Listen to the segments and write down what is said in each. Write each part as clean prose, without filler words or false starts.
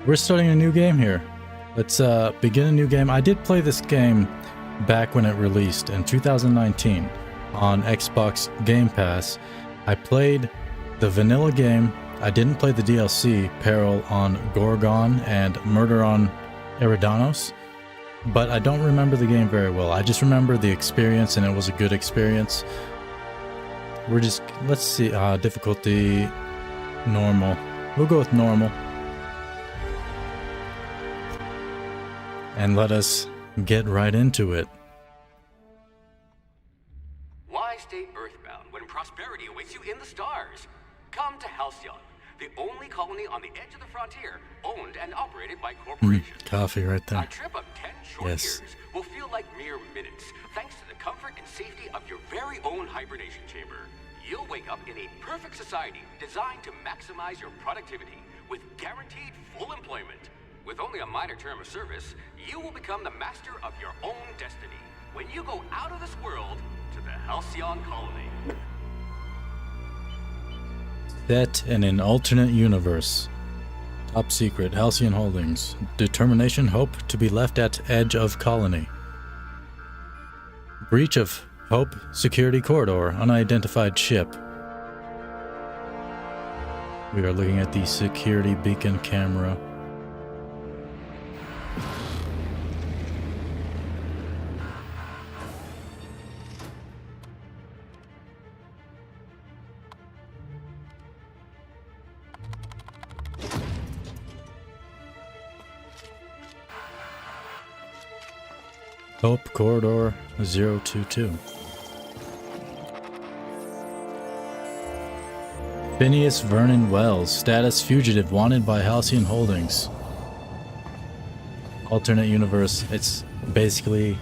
We're starting a new game here. Let's begin a new game. I did play this game back when it released in 2019 on Xbox Game Pass. I played the vanilla game. I didn't play the DLC, Peril on Gorgon and Murder on Eridanos, but I don't remember the game very well. I just remember the experience, and it was a good experience. Let's see, difficulty, normal. We'll go with normal. And let us get right into it. Why stay earthbound when prosperity awaits you in the stars? Come to Halcyon, the only colony on the edge of the frontier, owned and operated by corporations. Coffee right there. A trip of 10 short years will feel like mere minutes, thanks to the comfort and safety of your very own hibernation chamber. You'll wake up in a perfect society designed to maximize your productivity with guaranteed full employment. With only a minor term of service, you will become the master of your own destiny when you go out of this world to the Halcyon colony. Set in an alternate universe. Top secret, Halcyon Holdings. Determination, hope to be left at edge of colony. Breach of Hope security corridor, unidentified ship. We are looking at the security beacon camera. Hope Corridor 022. Phineas Vernon Wells, status fugitive, wanted by Halcyon Holdings. Alternate universe, it's basically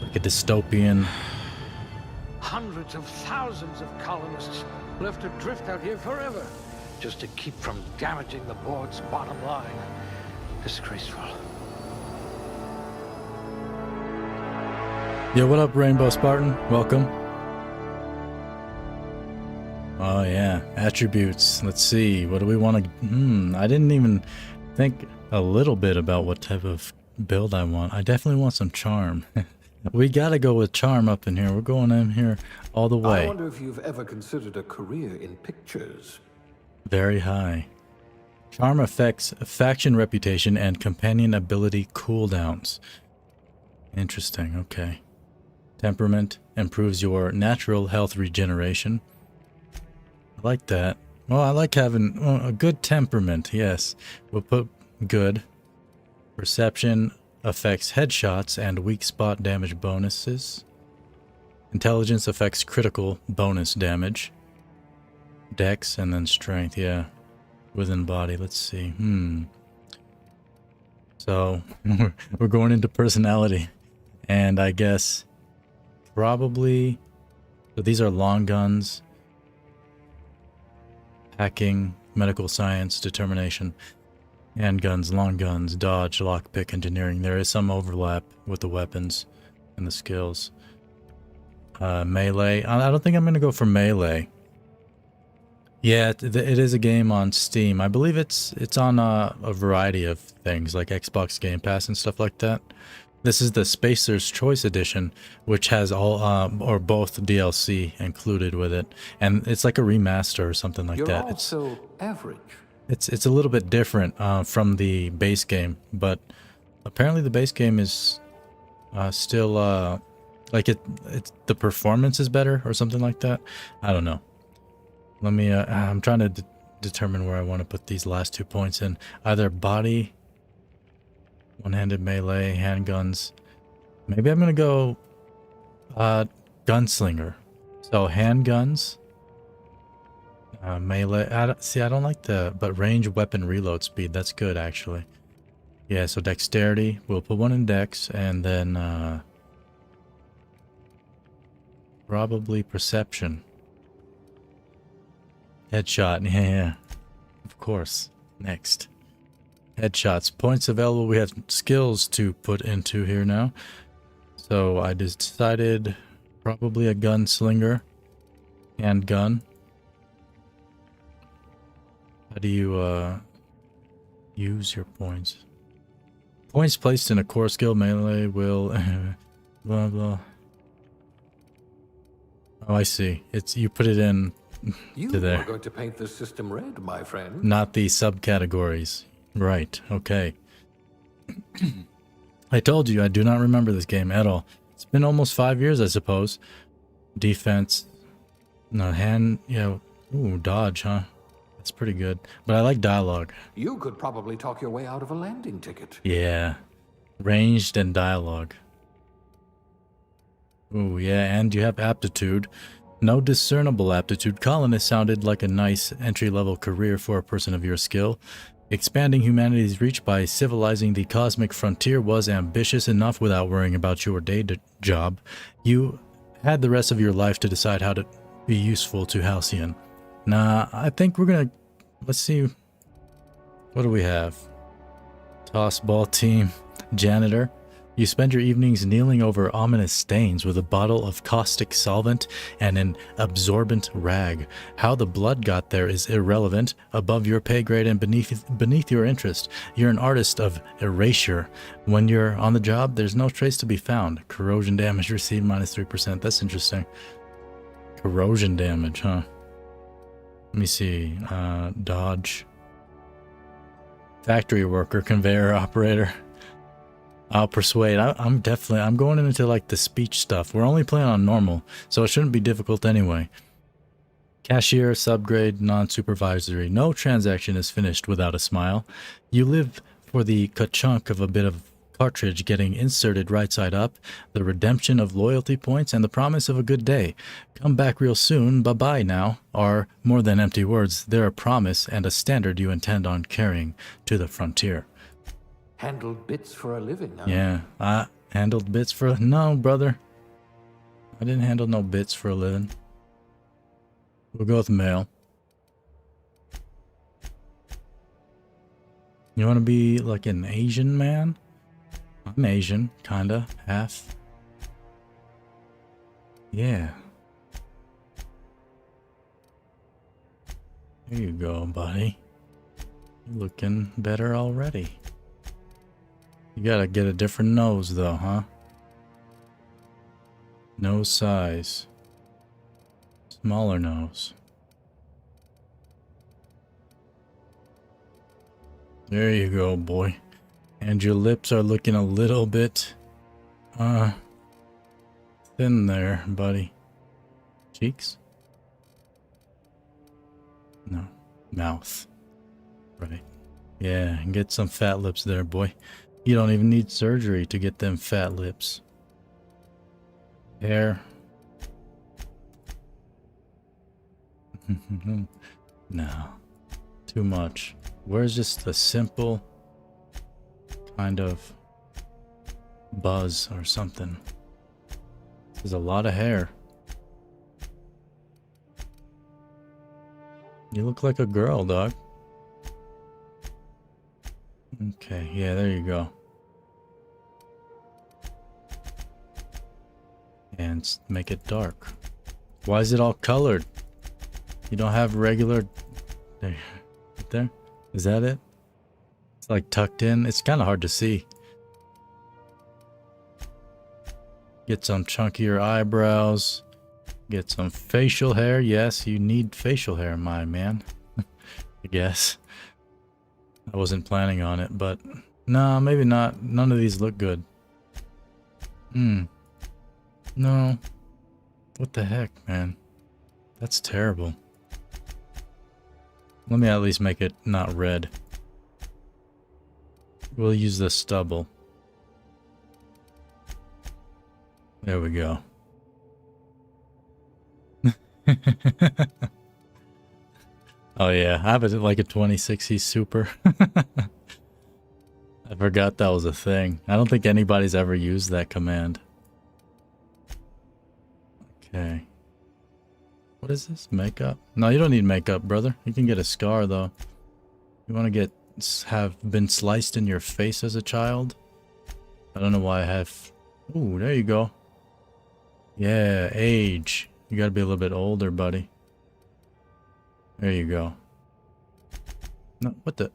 like a dystopian. Hundreds of thousands of colonists left adrift out here forever, just to keep from damaging the board's bottom line. Disgraceful. Yo, what up, Rainbow Spartan? Welcome. Oh yeah, attributes. Let's see, what do we want to... I didn't even think a little bit about what type of build I want. I definitely want some charm. We gotta go with charm up in here. We're going in here all the way. I wonder if you've ever considered a career in pictures. Very high. Charm affects faction reputation and companion ability cooldowns. Interesting, okay. Temperament improves your natural health regeneration. I like that. Well, I like having a good temperament, yes. We'll put good. Perception affects headshots and weak spot damage bonuses. Intelligence affects critical bonus damage. Dex and then strength, yeah. Within body, let's see. So, we're going into personality. And I guess probably, so these are long guns, hacking, medical science, determination, handguns, long guns, dodge, lockpick, engineering. There is some overlap with the weapons and the skills. Melee, I don't think I'm going to go for melee. Yeah, it is a game on Steam. I believe it's on a variety of things like Xbox Game Pass and stuff like that. This is the Spacer's Choice Edition, which has all or both DLC included with it, and it's like a remaster or something like that. It's also average. It's a little bit different from the base game, but apparently the base game is still like the performance is better or something like that. I don't know. Let me. I'm trying to determine where I want to put these last 2 points in. Either body. One-handed melee, handguns. Maybe I'm gonna go gunslinger. So handguns, melee. I don't like but range weapon reload speed. That's good actually. Yeah. So dexterity. We'll put one in dex, and then probably perception. Headshot. Yeah. Of course. Next. Headshots. Points available. We have skills to put into here now. So I decided probably a gunslinger. Handgun. How do you Use your points. Points placed in a core skill melee will blah blah. Oh, I see. It's you put it in You to there. are going to paint the system red, my friend. Not the subcategories. Right. Okay. I told you I do not remember this game at all. It's been almost 5 years, I suppose. Defense. No, hand. Yeah. Ooh, dodge, huh? That's pretty good. But I like dialogue. You could probably talk your way out of a landing ticket. Yeah. Ranged and dialogue. Ooh, yeah, and you have aptitude. No discernible aptitude. Colonist sounded like a nice entry-level career for a person of your skill. Expanding humanity's reach by civilizing the cosmic frontier was ambitious enough without worrying about your job. You had the rest of your life to decide how to be useful to Halcyon. Nah, I think we're gonna... Let's see... What do we have? Toss ball team. Janitor. You spend your evenings kneeling over ominous stains with a bottle of caustic solvent and an absorbent rag. How the blood got there is irrelevant, above your pay grade and beneath your interest. You're an artist of erasure. When you're on the job, there's no trace to be found. Corrosion damage received -3%. That's interesting. Corrosion damage, huh? Let me see. Dodge. Factory worker, conveyor operator. I'll persuade. I'm going into like the speech stuff. We're only playing on normal, so it shouldn't be difficult anyway. Cashier, subgrade, non-supervisory. No transaction is finished without a smile. You live for the ka-chunk of a bit of cartridge getting inserted right side up, the redemption of loyalty points, and the promise of a good day. Come back real soon, bye-bye now, are more than empty words. They're a promise and a standard you intend on carrying to the frontier. Handled bits for a living, huh? Yeah, I handled bits for... No, brother. I didn't handle no bits for a living. We'll go with male. You want to be like an Asian man? I'm Asian, kinda, half. Yeah. There you go, buddy. You're looking better already. You gotta get a different nose though, huh? Nose size. Smaller nose. There you go, boy. And your lips are looking a little bit thin there, buddy. Cheeks? No. Mouth. Right. Yeah, and get some fat lips there, boy. You don't even need surgery to get them fat lips. Hair. No. Too much. Where's just a simple kind of buzz or something? There's a lot of hair. You look like a girl, dog. Okay, yeah, there you go. And make it dark. Why is it all colored? You don't have regular... There. Right there? Is that it? It's like tucked in. It's kind of hard to see. Get some chunkier eyebrows. Get some facial hair. Yes, you need facial hair, my man. I guess. I wasn't planning on it, but... Nah, maybe not. None of these look good. No. What the heck, man? That's terrible. Let me at least make it not red. We'll use the stubble. There we go. Oh yeah, I have it like a 2060 Super. I forgot that was a thing. I don't think anybody's ever used that command. Okay. What is this? Makeup? No, you don't need makeup, brother. You can get a scar, though. You want to have been sliced in your face as a child? I don't know why I have... Ooh, there you go. Yeah, age. You gotta be a little bit older, buddy. There you go. No, what the...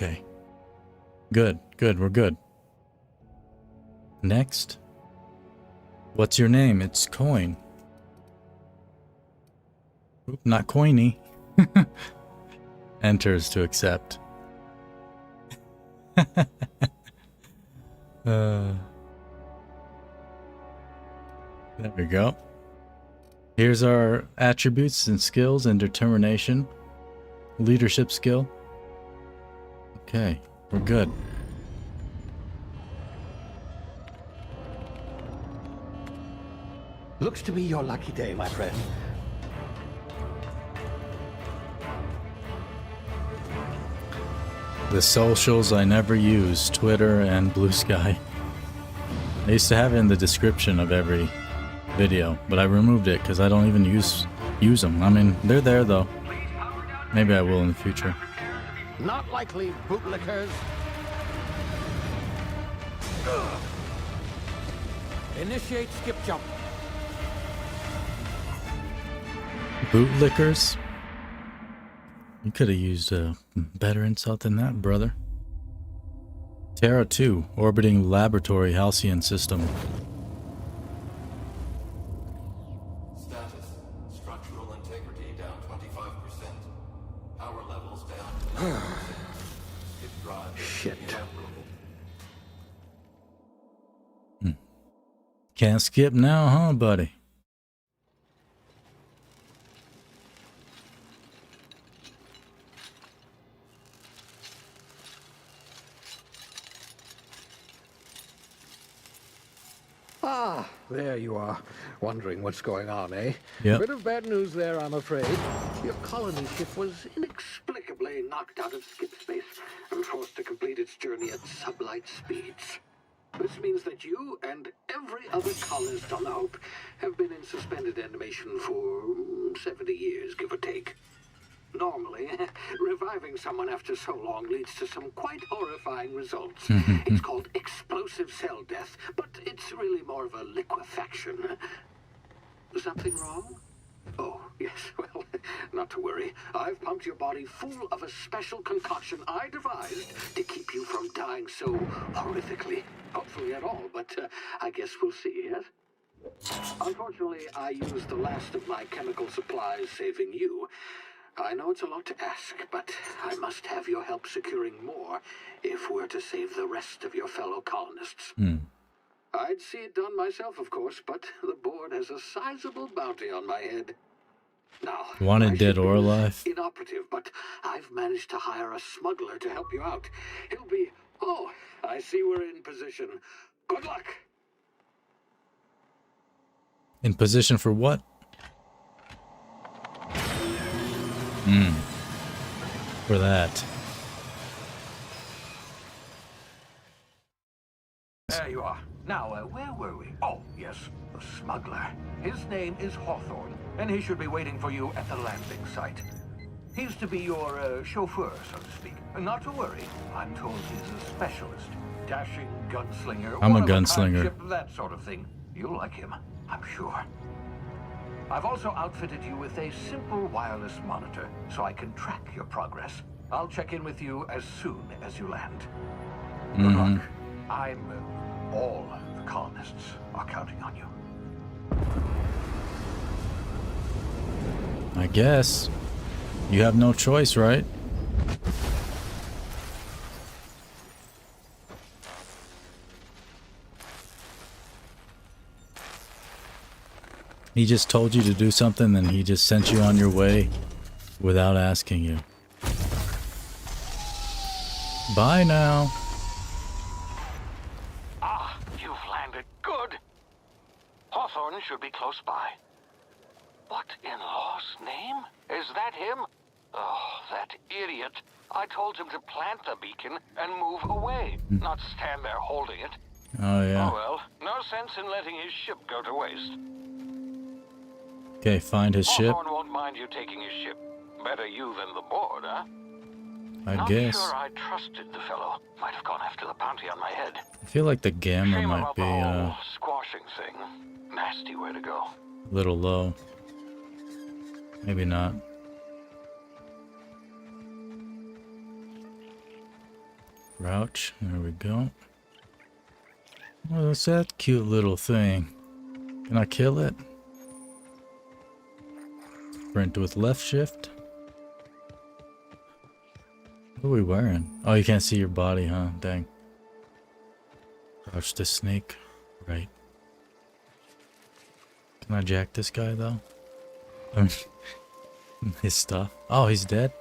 Okay. Good, good, we're good. Next. What's your name? It's Coin. Oop, not Coiny. Enters to accept. There we go. Here's our attributes and skills and determination. Leadership skill. Okay, we're good. Looks to be your lucky day, my friend. The socials I never use, Twitter and Blue Sky. I used to have it in the description of every video, but I removed it because I don't even use them. I mean, they're there though. Maybe I will in the future. Not likely, bootlickers. Initiate skip jump. Bootlickers? You could have used a better insult than that, brother. Terra 2, orbiting laboratory halcyon system. Status: structural integrity down 25%. Power levels down. It drives. Shit. Can't skip now, huh, buddy? Ah, there you are. Wondering what's going on, eh? Yep. Bit of bad news there, I'm afraid. Your colony ship was inexplicably knocked out of skip space and forced to complete its journey at sublight speeds. This means that you and every other colonist on the Hope have been in suspended animation for 70 years, give or take. Normally, reviving someone after so long leads to some quite horrifying results. It's called explosive cell death, but it's really more of a liquefaction. Something wrong? Oh, yes, well, not to worry. I've pumped your body full of a special concoction I devised to keep you from dying so horrifically. Hopefully at all, but I guess we'll see, yes? Unfortunately, I used the last of my chemical supplies saving you. I know it's a lot to ask, but I must have your help securing more if we're to save the rest of your fellow colonists. I'd see it done myself, of course, but the board has a sizable bounty on my head. Now, Wanted my dead ship or is alive? inoperative, but I've managed to hire a smuggler to help you out. He'll be... Oh, I see we're in position. Good luck! In position for what? For that. There you are. Now, where were we? Oh, yes, the smuggler. His name is Hawthorne, and he should be waiting for you at the landing site. He's to be your chauffeur, so to speak. Not to worry, I'm told he's a specialist. Dashing gunslinger. I'm a one-of-a-kind gunslinger. ship, that sort of thing. You'll like him, I'm sure. I've also outfitted you with a simple wireless monitor, so I can track your progress. I'll check in with you as soon as you land. Good luck. All the colonists are counting on you. I guess. You have no choice, right? He just told you to do something, and he just sent you on your way without asking you. Bye now. Ah, you've landed. Good. Hawthorne should be close by. What in law's name? Is that him? Oh, that idiot. I told him to plant the beacon and move away, not stand there holding it. Oh, yeah. Oh well, no sense in letting his ship go to waste. Okay, find his ship. Hawthorne won't mind you taking his ship. Better you than the board, huh? I Not guess. sure I trusted the fellow. Might have gone after the bounty on my head. I feel like the gamma Shame might about be the a whole squashing thing. Nasty way to go. little low. Maybe not. Crouch. There we go. What's that cute little thing? Can I kill it? Sprint with left shift. What are we wearing? Oh, you can't see your body, huh? Dang. Crouch to sneak. Right. Can I jack this guy, though? I mean, his stuff. Oh, he's dead?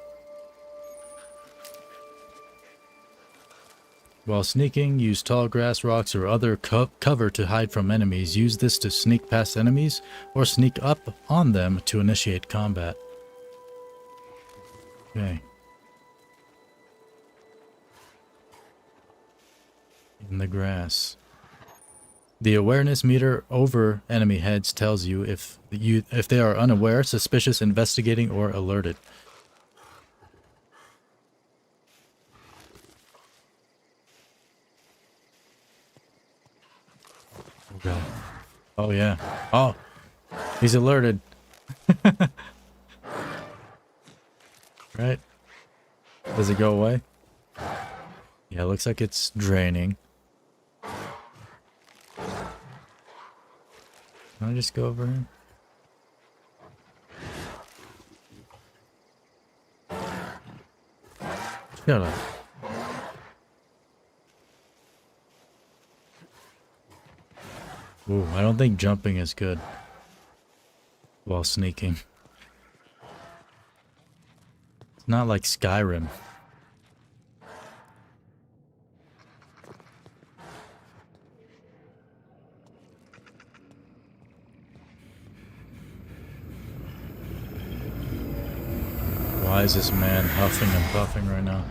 While sneaking, use tall grass, rocks, or other cover to hide from enemies. Use this to sneak past enemies or sneak up on them to initiate combat. Okay. In the grass. The awareness meter over enemy heads tells you if they are unaware, suspicious, investigating, or alerted. Okay. Oh yeah. Oh, he's alerted. Right. Does it go away? Yeah, it looks like it's draining. Can I just go over here? Shut up. Ooh, I don't think jumping is good while sneaking. It's not like Skyrim. Why is this man huffing and puffing right now?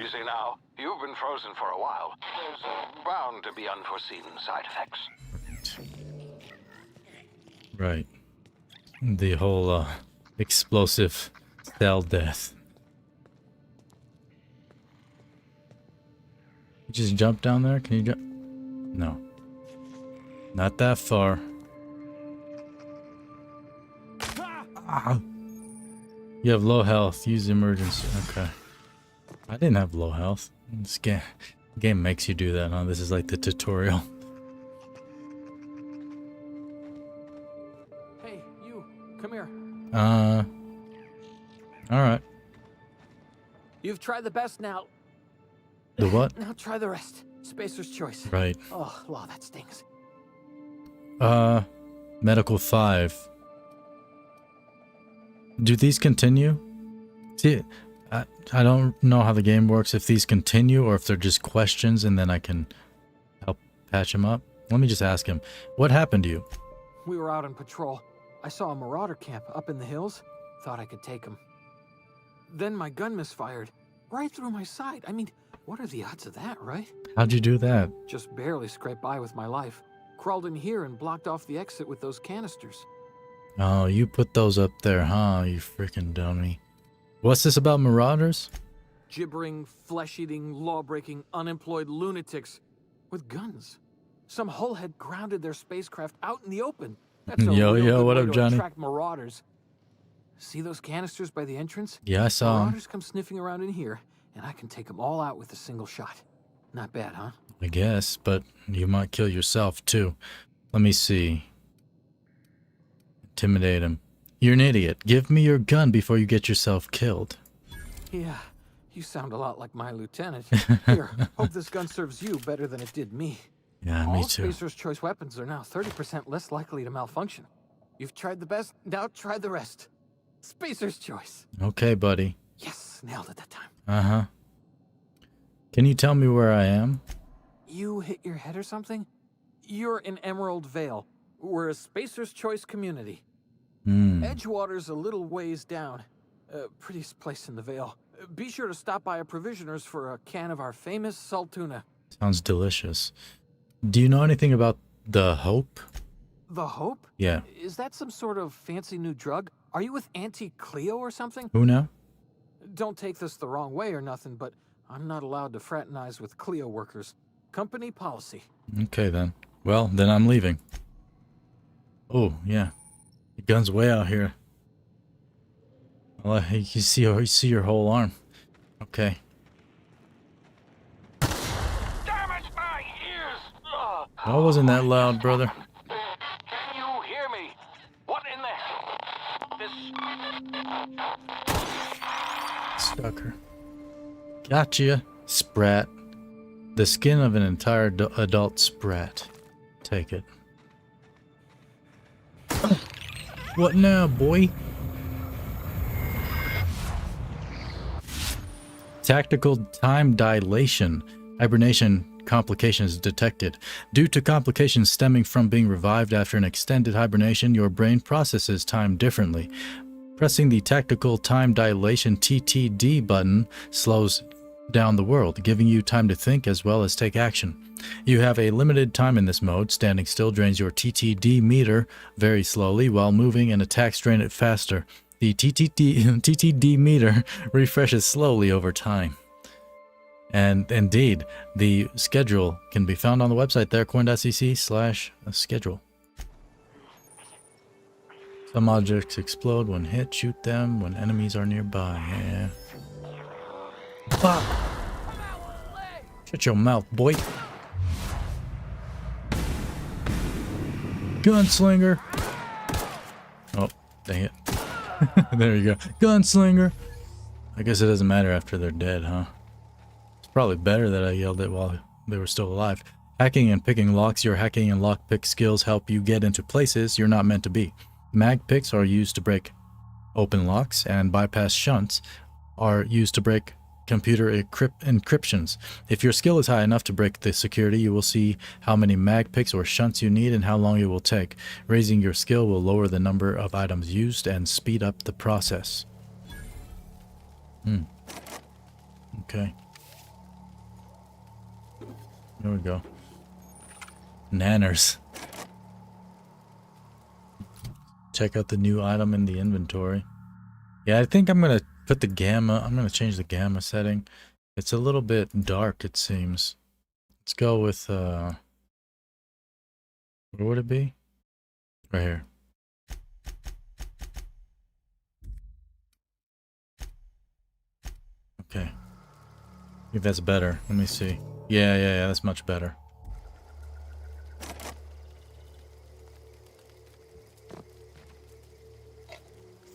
Easy now. You've been frozen for a while. There's bound to be unforeseen side effects. Right. The whole explosive cell death. You just jump down there? Can you jump? No. Not that far. Ah. You have low health. Use emergency. Okay. I didn't have low health. This game makes you do that, huh? This is like the tutorial. Hey, you. Come here. Alright. You've tried the best now. The what? Now try the rest. Spacer's choice. Right. Oh, law, that stings. Medical 5. Do these continue? See, I don't know how the game works, if these continue or if they're just questions and then I can help patch him up. Let me just ask him. What happened to you? We were out on patrol. I saw a marauder camp up in the hills. Thought I could take him. Then my gun misfired. Right through my side. I mean, what are the odds of that, right? How'd you do that? Just barely scraped by with my life. Crawled in here and blocked off the exit with those canisters. Oh, you put those up there, huh? You freaking dummy. What's this about marauders? Gibbering, flesh-eating, law-breaking, unemployed lunatics with guns. Some hullhead grounded their spacecraft out in the open. That's a Yo, real good what way up, to Johnny? attract marauders. See those canisters by the entrance? Yeah, I saw him. Marauders come sniffing around in here, and I can take them all out with a single shot. Not bad, huh? I guess, but you might kill yourself too. Let me see. Intimidate him. You're an idiot. Give me your gun before you get yourself killed. Yeah, you sound a lot like my lieutenant. Here, hope this gun serves you better than it did me. Yeah, me All too. Spacer's Choice weapons are now 30% less likely to malfunction. You've tried the best, now try the rest. Spacer's Choice. Okay, buddy. Yes, nailed it that time. Uh-huh. Can you tell me where I am? You hit your head or something? You're in Emerald Vale. We're a Spacer's Choice community. Edgewater's a little ways down. Prettiest place in the Vale. Be sure to stop by a provisioner's for a can of our famous salt tuna. Sounds delicious. Do you know anything about the Hope? The Hope? Yeah. Is that some sort of fancy new drug? Are you with Auntie Cleo or something? Who now? Don't take this the wrong way or nothing, but I'm not allowed to fraternize with Cleo workers. Company policy. Okay, then. Well, then I'm leaving. Oh, yeah. The gun's way out here. Well, you see your whole arm. Okay. Oh, wasn't that loud, brother? Can you hear me? What in the... This... Sucker. Gotcha, sprat. The skin of an entire adult sprat. Take it. What now, boy? Tactical time dilation. Hibernation complications detected. Due to complications stemming from being revived after an extended hibernation, your brain processes time differently. Pressing the tactical time dilation TTD button slows down the world, giving you time to think as well as take action. You have a limited time in this mode. Standing still drains your TTD meter very slowly, while moving and attacks drain it faster. The TTD meter refreshes slowly over time. And indeed, the schedule can be found on the website there, coinecc/schedule. Some objects explode when hit. Shoot them when enemies are nearby. Yeah. Pop! Shut your mouth, boy. Gunslinger! Oh, dang it. There you go. Gunslinger! I guess it doesn't matter after they're dead, huh? It's probably better that I yelled it while they were still alive. Hacking and picking locks. Your hacking and lockpick skills help you get into places you're not meant to be. Mag picks are used to break open locks, and bypass shunts are used to break computer encryptions. If your skill is high enough to break the security, you will see how many mag picks or shunts you need and how long it will take. Raising your skill will lower the number of items used and speed up the process. Okay. There we go. Nanners. Check out the new item in the inventory. Yeah, I think I'm gonna put the gamma. I'm gonna change the gamma setting. It's a little bit dark, it seems. Let's go with where would it be? Right here. Okay. If that's better. Let me see. Yeah, that's much better.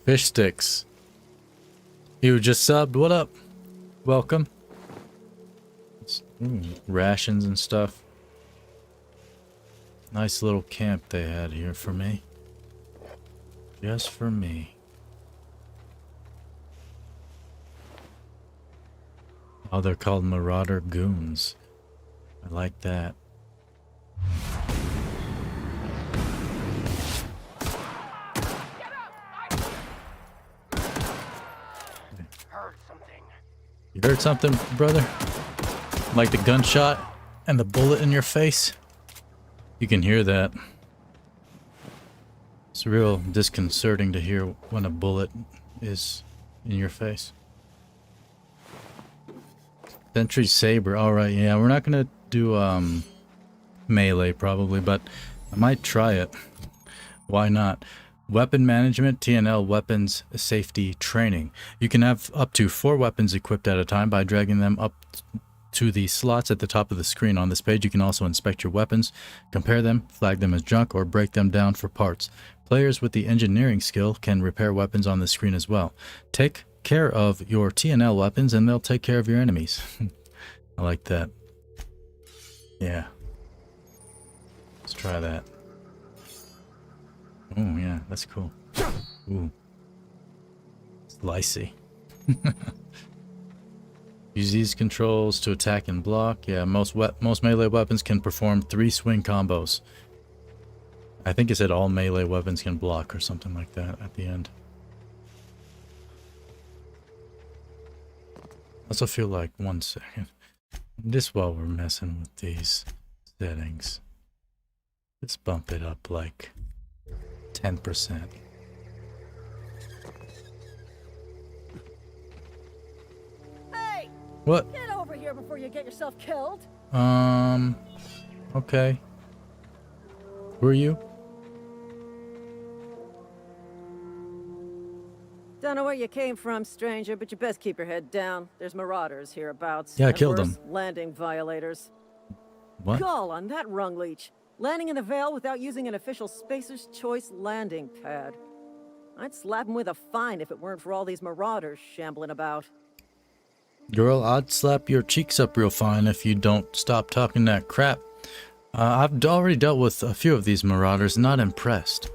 Fish sticks. You just subbed. What up? Welcome. Rations and stuff. Nice little camp they had here for me. Just for me. Oh, they're called Marauder Goons. I like that. You heard something, brother? Like the gunshot and the bullet in your face? You can hear that. It's real disconcerting to hear when a bullet is in your face. Sentry Saber. Alright, yeah, we're not gonna do melee probably, but I might try it. Why not? Weapon management, TNL weapons safety training. You can have up to 4 weapons equipped at a time by dragging them up to the slots at the top of the screen. On this page, you can also inspect your weapons, compare them, flag them as junk, or break them down for parts. Players with the engineering skill can repair weapons on the screen as well. Take care of your TNL weapons and they'll take care of your enemies. I like that. Yeah. Let's try that. Oh, yeah, that's cool. Ooh. Slicey. Use these controls to attack and block. Yeah, most melee weapons can perform 3 swing combos. I think it said all melee weapons can block or something like that at the end. I also feel like, one second. Just while we're messing with these settings, let's bump it up like 10%. Hey! What? Get over here before you get yourself killed. Okay. Who are you? Don't know where you came from, stranger, but you best keep your head down. There's marauders hereabouts. Yeah, I and killed worse, them. landing violators. What? Call on that rung leech. Landing in the Vale without using an official Spacer's Choice landing pad. I'd slap him with a fine if it weren't for all these marauders shambling about. Girl, I'd slap your cheeks up real fine if you don't stop talking that crap. I've already dealt with a few of these marauders, not impressed.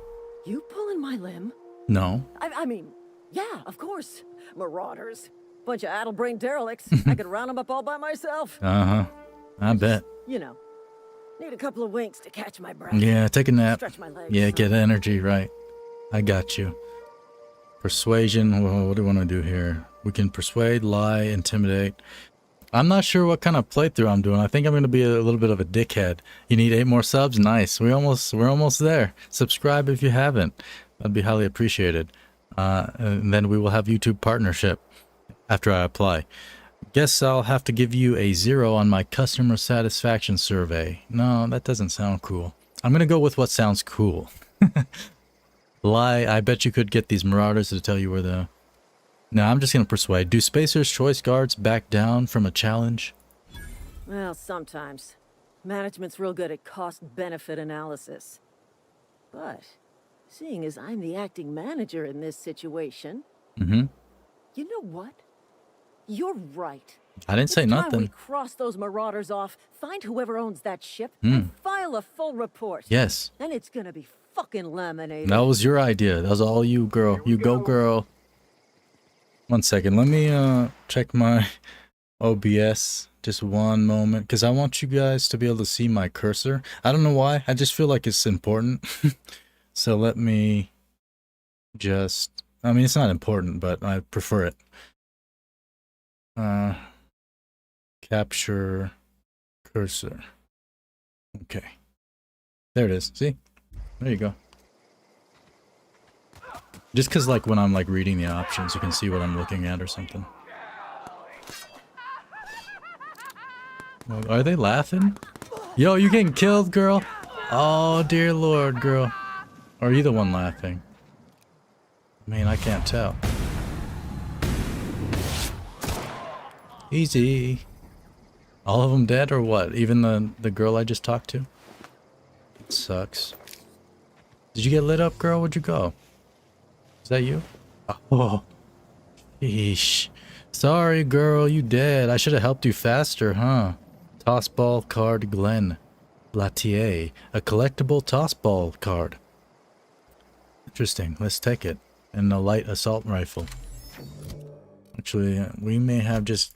You pulling my limb? No. I mean, yeah, of course. Marauders. Bunch of addle-brained derelicts. I could round them up all by myself. Uh-huh. I bet. You know, need a couple of winks to catch my breath. Yeah, take a nap. Stretch my legs. Yeah, get energy, right. I got you. Persuasion, well, what do we want to do here? We can persuade, lie, intimidate. I'm not sure what kind of playthrough I'm doing. I think I'm going to be a little bit of a dickhead. You need 8 more subs? Nice. We're almost there. Subscribe if you haven't. That'd be highly appreciated. And then we will have YouTube partnership after I apply. Guess I'll have to give you a 0 on my customer satisfaction survey. No, that doesn't sound cool. I'm going to go with what sounds cool. Lie, I bet you could get these marauders to tell you where the... No, I'm just going to persuade. Do Spacer's Choice guards back down from a challenge? Well, sometimes. Management's real good at cost-benefit analysis. But, seeing as I'm the acting manager in this situation... Mm-hmm. You know what? You're right. I didn't say It's time nothing. we cross those marauders off, find whoever owns that ship, and file a full report. Yes. Then it's gonna be fucking laminated. That was your idea. That was all you, girl. You go, girl. 1 second. Let me check my OBS. Just one moment. Because I want you guys to be able to see my cursor. I don't know why. I just feel like it's important. So let me just... I mean, it's not important, but I prefer it. Capture cursor. Okay. There it is. See? There you go. Just because, like, when I'm, like, reading the options, you can see what I'm looking at or something. Are they laughing? Yo, you getting killed, girl? Oh, dear Lord, girl. Or are you the one laughing? I mean, I can't tell. Easy. All of them dead or what? Even the girl I just talked to? It sucks. Did you get lit up, girl? Where'd you go? Is that you? Oh. Yeesh. Sorry, girl. You dead. I should have helped you faster, huh? Tossball card Glenn. Latier. A collectible tossball card. Interesting. Let's take it. And a light assault rifle. Actually, we may have just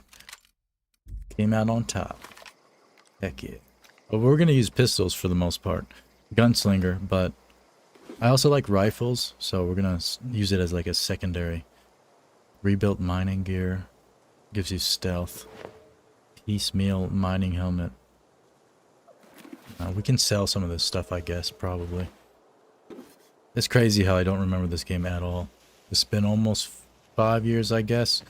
came out on top. Heck yeah. But we're going to use pistols for the most part. Gunslinger, but I also like rifles, so we're going to use it as like a secondary. Rebuilt mining gear. Gives you stealth. Piecemeal mining helmet. We can sell some of this stuff, I guess, probably. It's crazy how I don't remember this game at all. It's been almost 5 years, I guess.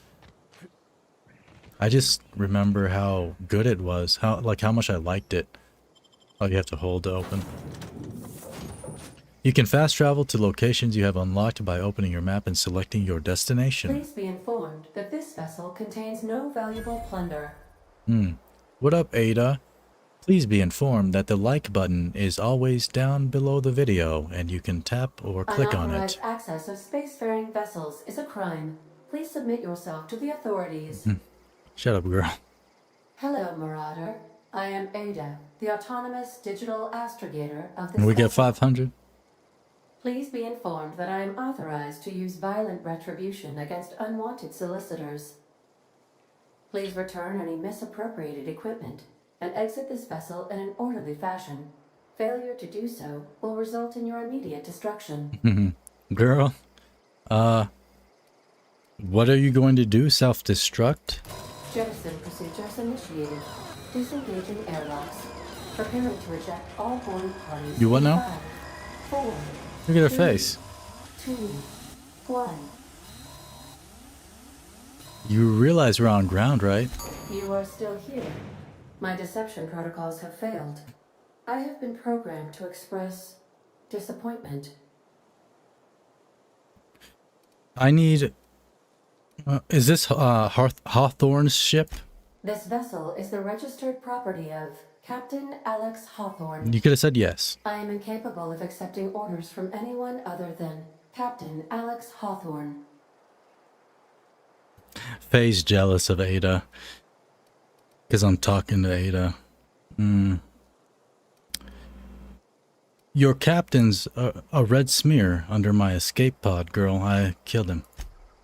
I just remember how good it was, how much I liked it. Oh, you have to hold to open. You can fast travel to locations you have unlocked by opening your map and selecting your destination. Please be informed that this vessel contains no valuable plunder. What up, Ada? Please be informed that the like button is always down below the video and you can tap or click on it. Unauthorized access of spacefaring vessels is a crime. Please submit yourself to the authorities. Shut up, girl. Hello, Marauder. I am Ada, the autonomous digital astrogator of this And we get vessel. 500. Please be informed that I am authorized to use violent retribution against unwanted solicitors. Please return any misappropriated equipment and exit this vessel in an orderly fashion. Failure to do so will result in your immediate destruction. Girl, what are you going to do? Self-destruct? Jettison procedures initiated. Disengaging airlocks. Preparing to reject all boarding parties. You what now? 5, 4, Look at her 3, face. 2, 1. You realize we're on ground, right? You are still here. My deception protocols have failed. I have been programmed to express disappointment. I need... is this Hawthorne's ship? This vessel is the registered property of Captain Alex Hawthorne. You could have said yes. I am incapable of accepting orders from anyone other than Captain Alex Hawthorne. Faye's jealous of Ada. Because I'm talking to Ada. Your captain's a red smear under my escape pod, girl. I killed him.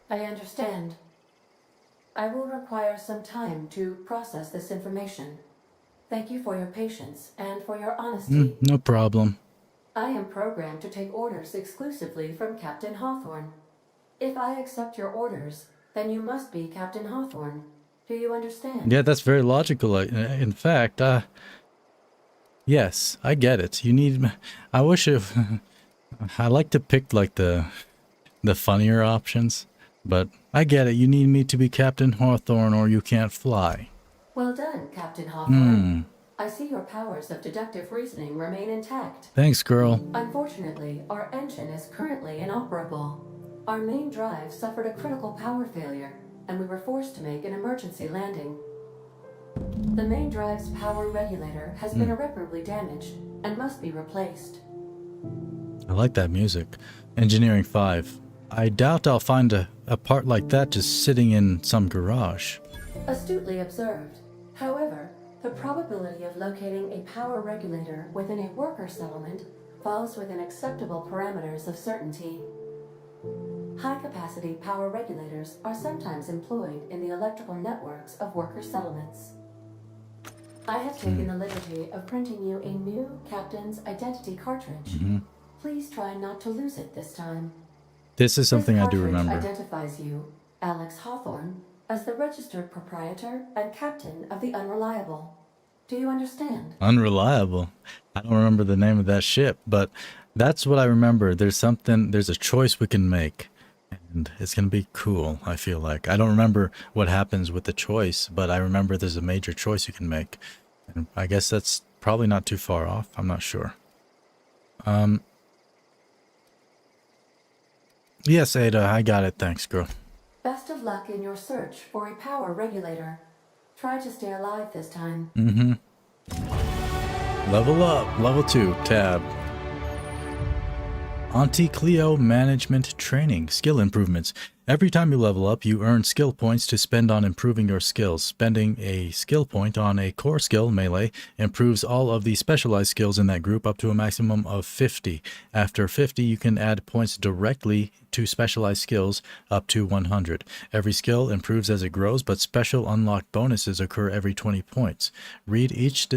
I understand. I will require some time to process this information. Thank you for your patience and for your honesty. No problem. I am programmed to take orders exclusively from Captain Hawthorne. If I accept your orders, then you must be Captain Hawthorne. Do you understand? Yeah, that's very logical. In fact, yes, I get it. You need... I wish if... I like to pick, like, the funnier options. But I get it. You need me to be Captain Hawthorne or you can't fly. Well done, Captain Hawthorne. I see your powers of deductive reasoning remain intact. Thanks, girl. Unfortunately, our engine is currently inoperable. Our main drive suffered a critical power failure, and we were forced to make an emergency landing. The main drive's power regulator has been irreparably damaged and must be replaced. I like that music. Engineering 5. I doubt I'll find a part like that just sitting in some garage. Astutely observed. However, the probability of locating a power regulator within a worker settlement falls within acceptable parameters of certainty. High-capacity power regulators are sometimes employed in the electrical networks of worker settlements. I have taken the liberty of printing you a new captain's identity cartridge. Please try not to lose it this time. This is something This I do cartridge remember. identifies you, Alex Hawthorne, as the registered proprietor and captain of the Unreliable. Do you understand? Unreliable. I don't remember the name of that ship, but that's what I remember. There's a choice we can make, and it's going to be cool, I feel like. I don't remember what happens with the choice, but I remember there's a major choice you can make. And I guess that's probably not too far off. I'm not sure. Yes, Ada, I got it. Thanks, girl. Best of luck in your search for a power regulator. Try to stay alive this time. Level up. Level 2. Tab. Auntie Cleo Management Training. Skill improvements. Every time you level up, you earn skill points to spend on improving your skills. Spending a skill point on a core skill, melee, improves all of the specialized skills in that group up to a maximum of 50. After 50, you can add points directly to specialized skills up to 100. Every skill improves as it grows, but special unlocked bonuses occur every 20 points. Read each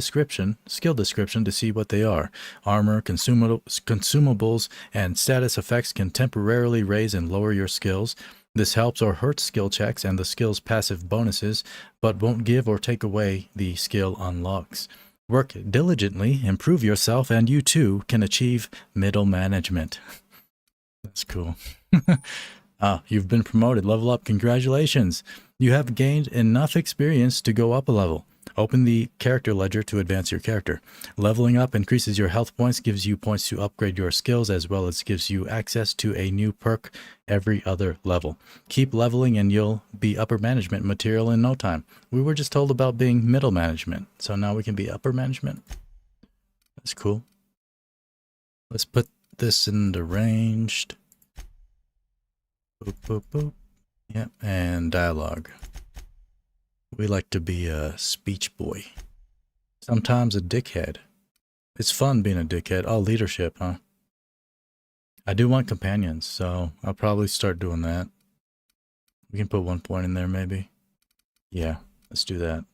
skill description to see what they are. Armor, consumables, and status effects can temporarily raise and lower your skills. This helps or hurts skill checks and the skill's passive bonuses, but won't give or take away the skill unlocks. Work diligently, improve yourself, and you too can achieve middle management. That's cool. You've been promoted. Level up. Congratulations. You have gained enough experience to go up a level. Open the character ledger to advance your character. Leveling up increases your health points, gives you points to upgrade your skills, as well as gives you access to a new perk every other level. Keep leveling and you'll be upper management material in no time. We were just told about being middle management, so now we can be upper management. That's cool. Let's put this in the ranged. Boop, boop, boop. Yep, and dialogue. We like to be a speech boy. Sometimes a dickhead. It's fun being a dickhead. Oh, leadership, huh? I do want companions, so I'll probably start doing that. We can put 1 point in there, maybe. Yeah, let's do that.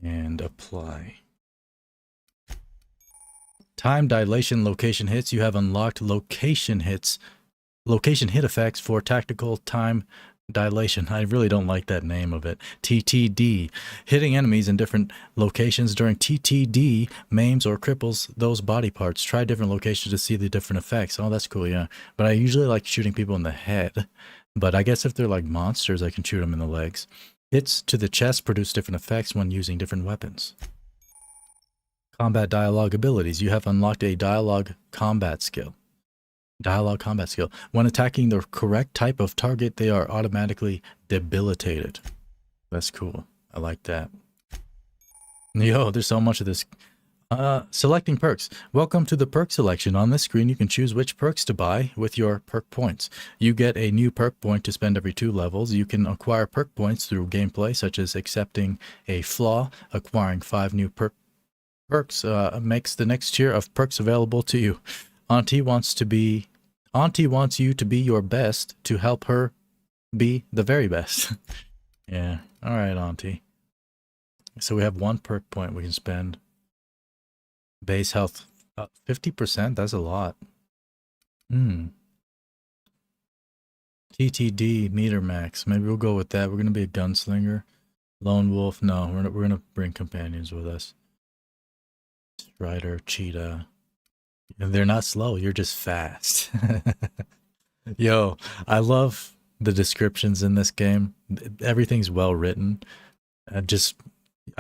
And apply. Time dilation location hits. You have unlocked location hit effects for tactical time dilation. I really don't like that name of it. TTD. Hitting enemies in different locations during TTD maims or cripples those body parts. Try different locations to see the different effects. Oh, that's cool, yeah. But I usually like shooting people in the head. But I guess if they're like monsters, I can shoot them in the legs. Hits to the chest produce different effects when using different weapons. Combat dialogue abilities. You have unlocked a dialogue combat skill. Dialogue combat skill. When attacking the correct type of target, they are automatically debilitated. That's cool. I like that. Yo, there's so much of this. Selecting perks. Welcome to the perk selection. On this screen, you can choose which perks to buy with your perk points. You get a new perk point to spend every 2 levels. You can acquire perk points through gameplay, such as accepting a flaw. Acquiring 5 new perks makes the next tier of perks available to you. Auntie wants you to be your best to help her be the very best. Yeah. All right, Auntie. So we have 1 perk point we can spend. Base health 50%. That's a lot. TTD meter max. Maybe we'll go with that. We're gonna be a gunslinger. Lone wolf. No, we're gonna bring companions with us. Strider, cheetah. And they're not slow. You're just fast. Yo, I love the descriptions in this game. Everything's well written.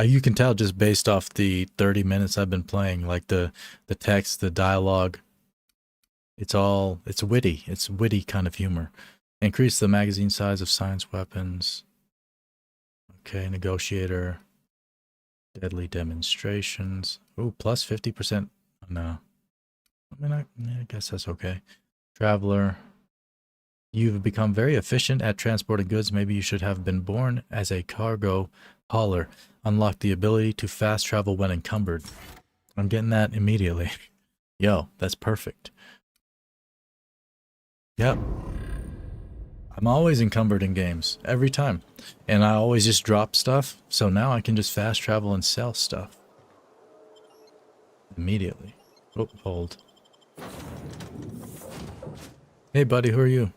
You can tell just based off the 30 minutes I've been playing, like the text, the dialogue. It's witty. It's witty kind of humor. Increase the magazine size of science weapons. Okay, negotiator. Deadly demonstrations. Ooh, plus 50%. No. I mean, I guess that's okay. Traveler. You've become very efficient at transporting goods. Maybe you should have been born as a cargo hauler. Unlock the ability to fast travel when encumbered. I'm getting that immediately. Yo, that's perfect. Yep. I'm always encumbered in games. Every time. And I always just drop stuff. So now I can just fast travel and sell stuff. Immediately. Oh, hold. Hey buddy, who are you?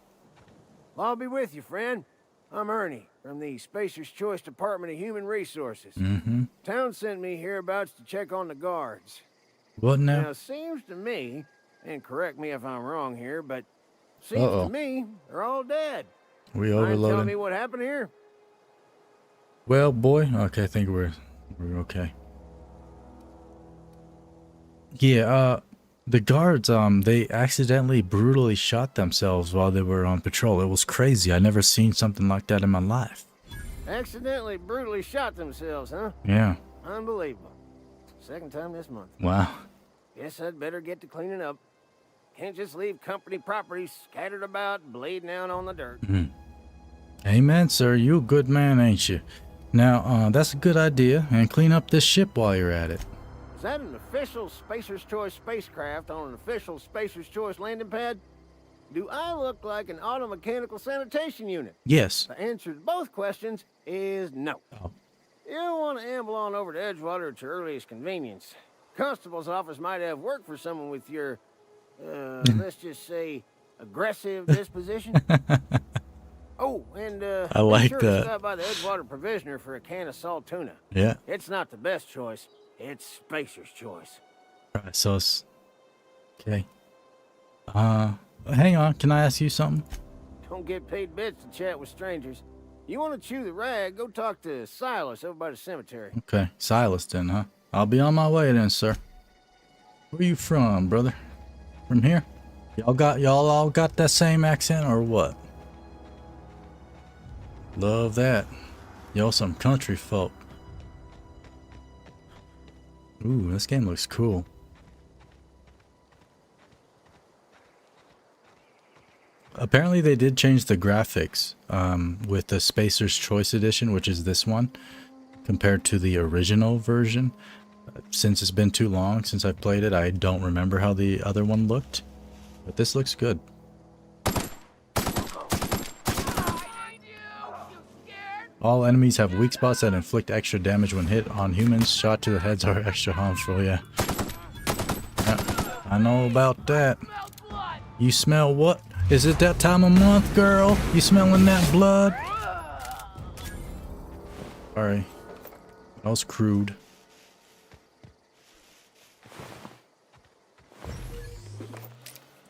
I'll be with you, friend. I'm Ernie, from the Spacer's Choice Department of Human Resources. Town sent me hereabouts to check on the guards. What now? Now, it seems to me, and correct me if I'm wrong here, but seems to me they're all dead. We Mind overloaded. telling me what happened here? Well, boy. Okay, I think we're okay. Yeah, the guards, they accidentally brutally shot themselves while they were on patrol. It was crazy. I never seen something like that in my life. Accidentally brutally shot themselves, huh? Yeah. Unbelievable. Second time this month. Wow. Guess I'd better get to cleaning up. Can't just leave company property scattered about, bleeding out on the dirt. Amen, sir. You a good man, ain't you? Now, that's a good idea. And clean up this ship while you're at it. Is that an official Spacer's Choice spacecraft on an official Spacer's Choice landing pad? Do I look like an automechanical sanitation unit? Yes. The answer to both questions is no. Oh. You don't want to amble on over to Edgewater at your earliest convenience. Constable's office might have work for someone with your, let's just say, aggressive disposition. Oh, and I like sure that. to stop by the Edgewater Provisioner for a can of salt tuna. Yeah. It's not the best choice. It's Spacer's Choice. Alright, so it's... Okay. Hang on. Can I ask you something? Don't get paid bits to chat with strangers. You want to chew the rag, go talk to Silas over by the cemetery. Okay. Silas then, huh? I'll be on my way then, sir. Where you from, brother? From here? Y'all all got that same accent or what? Love that. Y'all some country folk. Ooh, this game looks cool. Apparently they did change the graphics with the Spacer's Choice Edition, which is this one, compared to the original version. Since it's been too long since I played it, I don't remember how the other one looked. But this looks good. All enemies have weak spots that inflict extra damage when hit on humans. Shot to the heads are extra harmful, yeah. I know about that. You smell what? Is it that time of month, girl? You smelling that blood? Sorry. That was crude.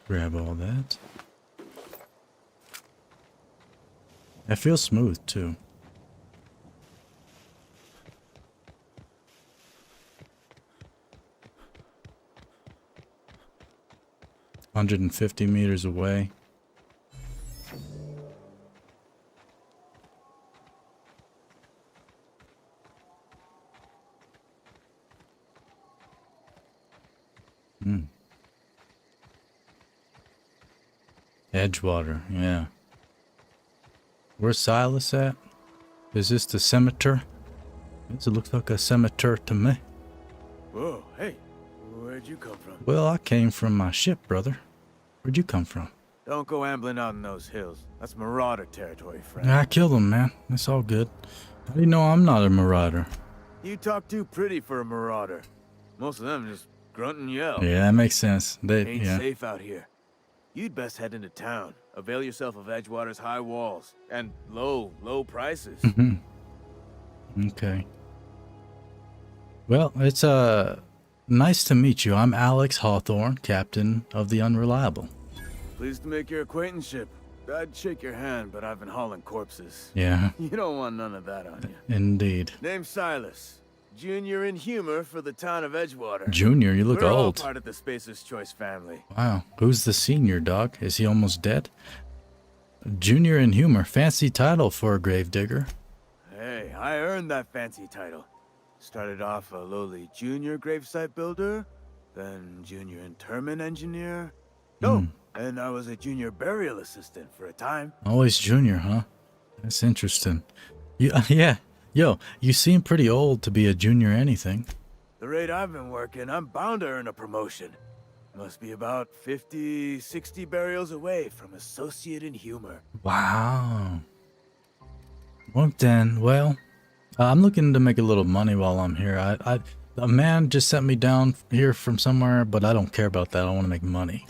Grab all that. It feels smooth, too. $150 meters away. Edgewater, yeah. Where's Silas at? Is this the cemetery? This looks like a cemetery to me. Whoa, hey, where'd you come from? Well, I came from my ship, brother. Where'd you come from? Don't go ambling out in those hills. That's marauder territory, friend. I killed him, man. It's all good. How do you know I'm not a marauder? You talk too pretty for a marauder. Most of them just grunt and yell. Yeah, that makes sense. Ain't safe out here. You'd best head into town. Avail yourself of Edgewater's high walls and low prices. Okay. Well, it's nice to meet you. I'm Alex Hawthorne, captain of the Unreliable. Pleased to make your acquaintanceship. I'd shake your hand, but I've been hauling corpses. Yeah. You don't want none of that on you. Indeed. Name's Silas. Junior in humor for the town of Edgewater. Junior, you look We're all old. part of the Spacer's Choice family. Wow. Who's the senior, dog? Is he almost dead? Junior in humor. Fancy title for a gravedigger. Hey, I earned that fancy title. Started off a lowly junior gravesite builder, then junior interment engineer. And I was a junior burial assistant for a time. Always junior, huh? That's interesting. Yeah. Yo, you seem pretty old to be a junior anything. The rate I've been working, I'm bound to earn a promotion. Must be about 50, 60 burials away from associate in humor. Wow. Well then, I'm looking to make a little money while I'm here. A man just sent me down here from somewhere, but I don't care about that. I want to make money.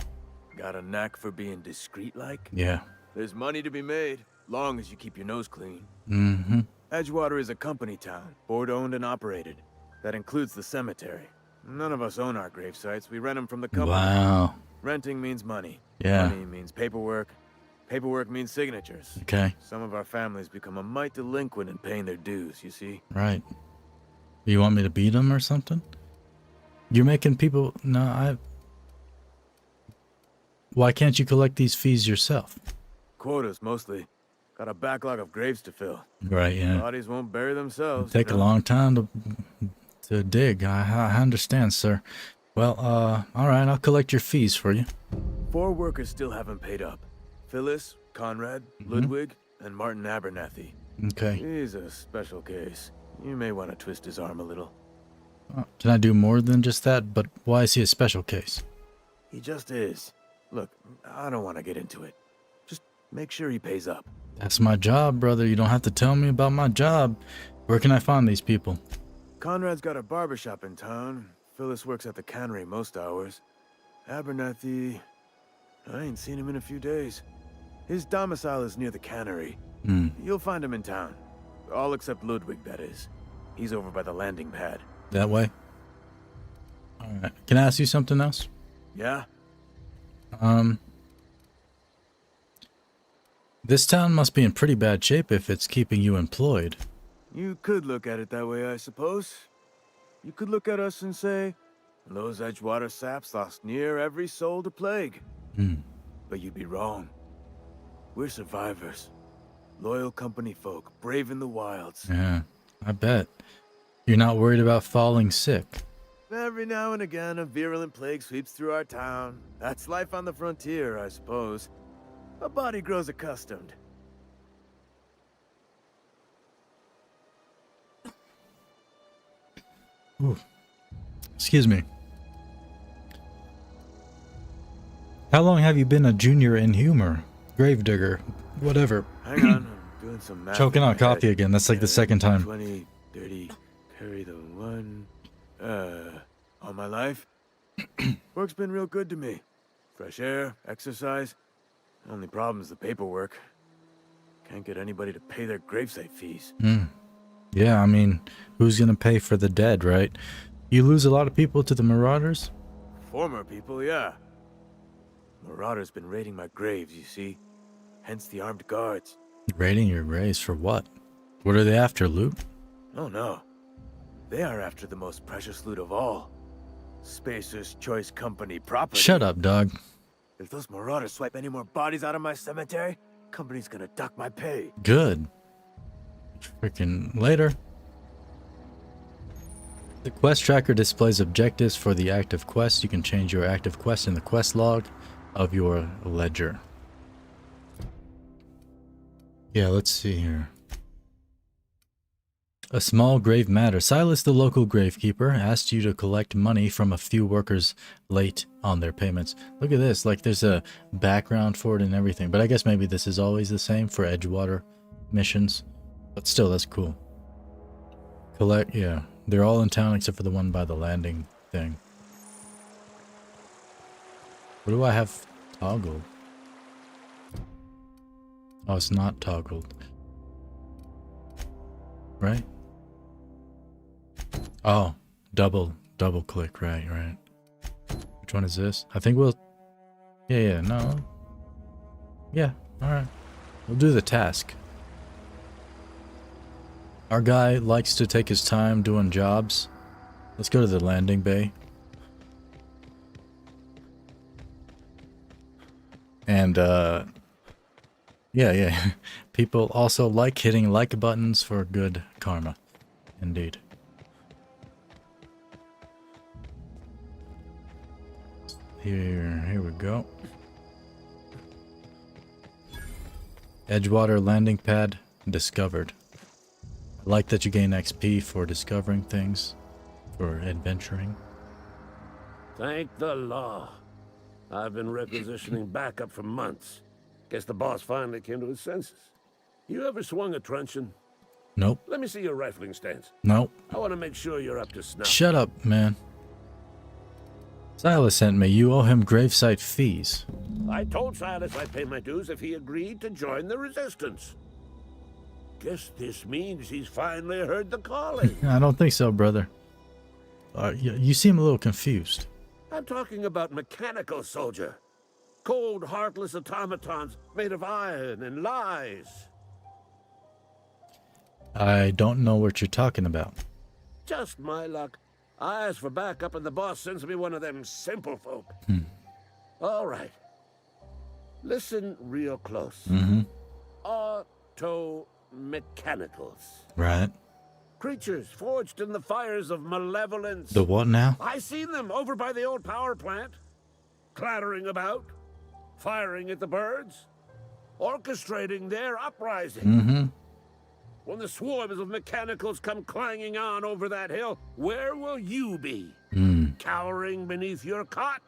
Got a knack for being discreet-like? Yeah. There's money to be made, long as you keep your nose clean. Mm-hmm. Edgewater is a company town, board-owned and operated. That includes the cemetery. None of us own our grave sites. We rent them from the company. Wow. Renting means money. Yeah. Money means paperwork. Paperwork means signatures. Okay. Some of our families become a mite delinquent in paying their dues, you see? Right. You want me to beat them or something? You're making people... No, Why can't you collect these fees yourself? Quotas, mostly. Got a backlog of graves to fill. Right, yeah. Bodies won't bury themselves. Take a long time to dig. I understand, sir. Well, all right, I'll collect your fees for you. 4 workers still haven't paid up. Phyllis, Conrad, Ludwig, and Martin Abernathy. Okay. He's a special case. You may want to twist his arm a little. Can I do more than just that? But why is he a special case? He just is. Look, I don't want to get into it. Just make sure he pays up. That's my job, brother. You don't have to tell me about my job. Where can I find these people? Conrad's got a barbershop in town. Phyllis works at the cannery most hours. Abernathy... I ain't seen him in a few days. His domicile is near the cannery. You'll find him in town. All except Ludwig, that is. He's over by the landing pad. That way? Alright. Can I ask you something else? Yeah? This town must be in pretty bad shape if it's keeping you employed. You could look at it that way, I suppose. You could look at us and say, those Edgewater saps lost near every soul to plague. But you'd be wrong. We're survivors. Loyal company folk, brave in the wilds. Yeah, I bet. You're not worried about falling sick. Every now and again, a virulent plague sweeps through our town. That's life on the frontier, I suppose. A body grows accustomed. Ooh. Excuse me. How long have you been a junior in humor? Gravedigger, whatever. Hang on, I'm doing some math. Choking in on my coffee head. again. That's like the second time. 20, 30, carry the 1. All my life. Work's been real good to me. Fresh air, exercise. Only problem's the paperwork. Can't get anybody to pay their gravesite fees. Yeah, I mean, who's gonna pay for the dead, right? You lose a lot of people to the Marauders? Former people, yeah. Marauders been raiding my graves, you see. Hence the armed guards. Raiding your graves for what? What are they after, loot? Oh no. They are after the most precious loot of all. Spacer's Choice Company property. Shut up, dog. If those marauders swipe any more bodies out of my cemetery, company's gonna duck my pay. Good. Freaking later. The quest tracker displays objectives for the active quest. You can change your active quest in the quest log of your ledger. Yeah, let's see here. A small grave matter. Silas, the local gravekeeper, asked you to collect money from a few workers late on their payments. Look at this. Like, there's a background for it and everything. But I guess maybe this is always the same for Edgewater missions. But still, that's cool. Collect, yeah. They're all in town except for the one by the landing thing. What do I have toggled? Oh, it's not toggled. Right? Oh, double click, right. Which one is this? I think we'll... Yeah, no. Yeah, alright. We'll do the task. Our guy likes to take his time doing jobs. Let's go to the landing bay. And, yeah. People also like hitting like buttons for good karma. Indeed. Here we go. Edgewater landing pad discovered. I like that you gain XP for discovering things, for adventuring. Thank the law. I've been requisitioning backup for months. Guess the boss finally came to his senses. You ever swung a truncheon? Nope. Let me see your rifling stance. Nope. I want to make sure you're up to snuff. Shut up, man. Silas sent me. You owe him gravesite fees. I told Silas I'd pay my dues if he agreed to join the resistance. Guess this means he's finally heard the calling. I don't think so, brother. You seem a little confused. I'm talking about mechanical soldier. Cold, heartless automatons made of iron and lies. I don't know what you're talking about. Just my luck. I ask for backup and the boss sends me one of them simple folk. All right. Listen real close. Auto-mechanicals. Right. Creatures forged in the fires of malevolence. The what now? I seen them over by the old power plant. Clattering about. Firing at the birds. Orchestrating their uprising. When the swarms of mechanicals come clanging on over that hill, where will you be? Cowering beneath your cot?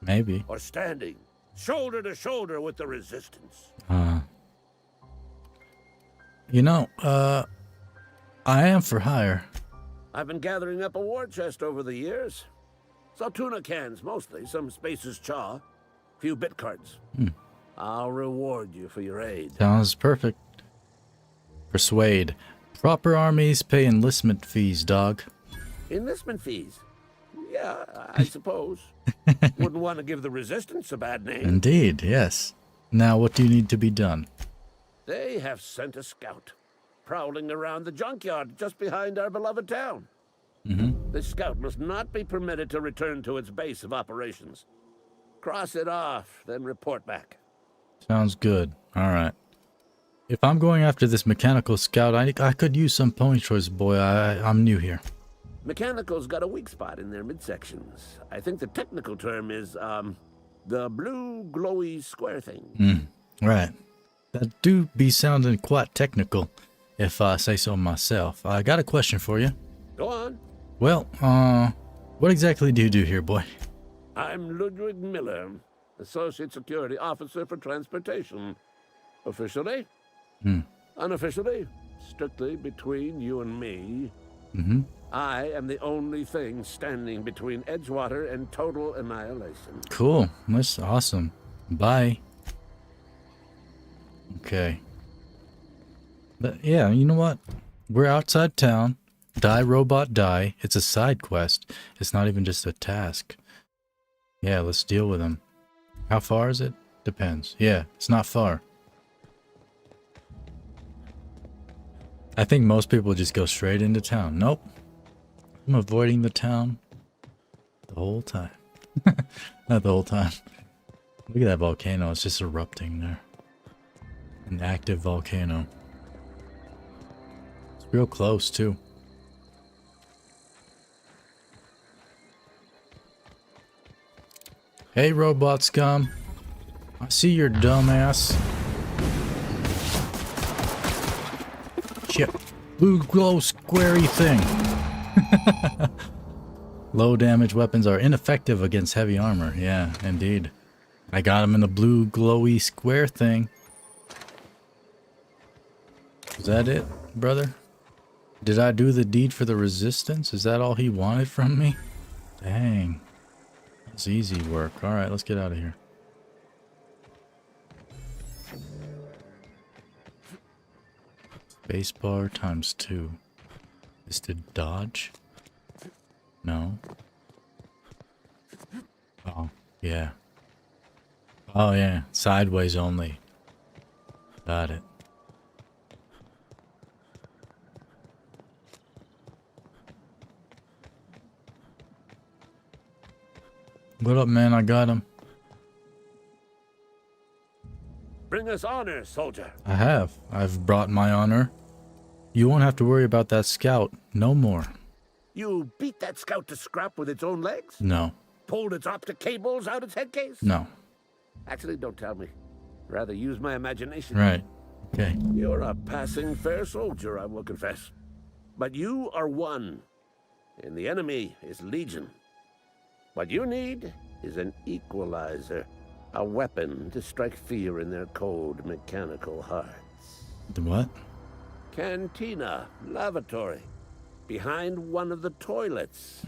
Maybe. Or standing, shoulder to shoulder with the resistance? You know, I am for hire. I've been gathering up a war chest over the years. So tuna cans, mostly, some Spacer's chaw, few bit cards. I'll reward you for your aid. Sounds perfect. Persuade. Proper armies pay enlistment fees, dog. Enlistment fees? Yeah, I suppose. Wouldn't want to give the resistance a bad name. Indeed, yes. Now what do you need to be done? They have sent a scout, prowling around the junkyard just behind our beloved town. This scout must not be permitted to return to its base of operations. Cross it off, then report back. Sounds good. Alright. If I'm going after this mechanical scout, I could use some pony choice, boy. I'm new here. Mechanical's got a weak spot in their midsections. I think the technical term is, the blue glowy square thing. Right. That do be sounding quite technical, if I say so myself. I got a question for you. Go on. Well, what exactly do you do here, boy? I'm Ludwig Miller, Associate Security Officer for Transportation. Officially? Unofficially, strictly between you and me, I am the only thing standing between Edgewater and total annihilation. Cool. That's awesome. Bye. Okay. But yeah, you know what? We're outside town. Die, robot, die. It's a side quest. It's not even just a task. Yeah, let's deal with him. How far is it? Depends. Yeah, it's not far. I think most people just go straight into town. Nope. I'm avoiding the town the whole time. Not the whole time. Look at that volcano. It's just erupting there. An active volcano. It's real close, too. Hey, robot scum. I see your dumb ass. Shit. Blue glow squarey thing. Low damage weapons are ineffective against heavy armor. Yeah, indeed. I got him in the blue glowy square thing. Is that it, brother? Did I do the deed for the resistance? Is that all he wanted from me? Dang. That's easy work. Alright, let's get out of here. Spacebar times 2. Is to dodge? No. Oh, yeah. Oh, yeah. Sideways only. Got it. What up, man? I got him. Bring us honor, soldier. I have. I've brought my honor. You won't have to worry about that scout. No more. You beat that scout to scrap with its own legs? No. Pulled its optic cables out its head case? No. Actually, don't tell me. Rather use my imagination. Right. Okay. You're a passing fair soldier, I will confess. But you are one, and the enemy is legion. What you need is an equalizer, a weapon to strike fear in their cold mechanical hearts. The what? Cantina, lavatory, behind one of the toilets.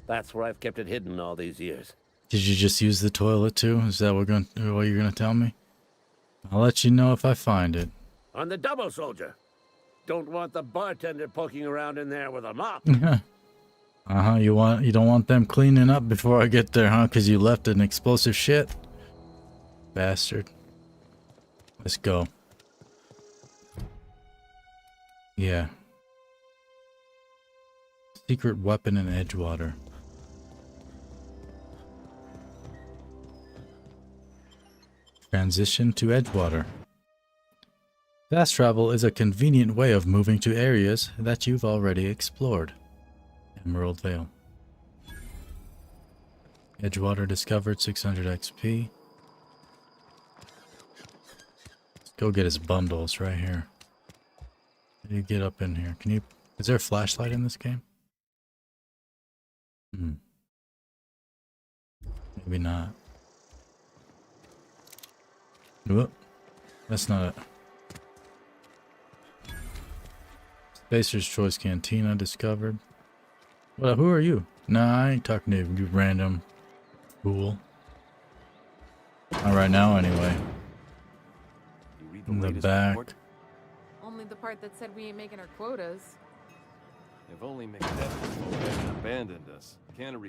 That's where I've kept it hidden all these years. Did you just use the toilet too? Is that what you're gonna tell me? I'll let you know if I find it. On the double, soldier. Don't want the bartender poking around in there with a mop. Uh-huh, you don't want them cleaning up before I get there, huh? Because you left an explosive shit? Bastard. Let's go. Yeah. Secret weapon in Edgewater. Transition to Edgewater. Fast travel is a convenient way of moving to areas that you've already explored. Emerald Vale. Edgewater discovered 600 XP. Let's go get his bundles right here. How do you get up in here? Is there a flashlight in this game? Maybe not. Whoop. That's not it. Spacer's Choice Cantina discovered. Well, who are you? Nah, I ain't talking to you, you random fool. Not right now, anyway. In the back. Only the part that said we ain't making our quotas. If only Bethesda hadn't abandoned us.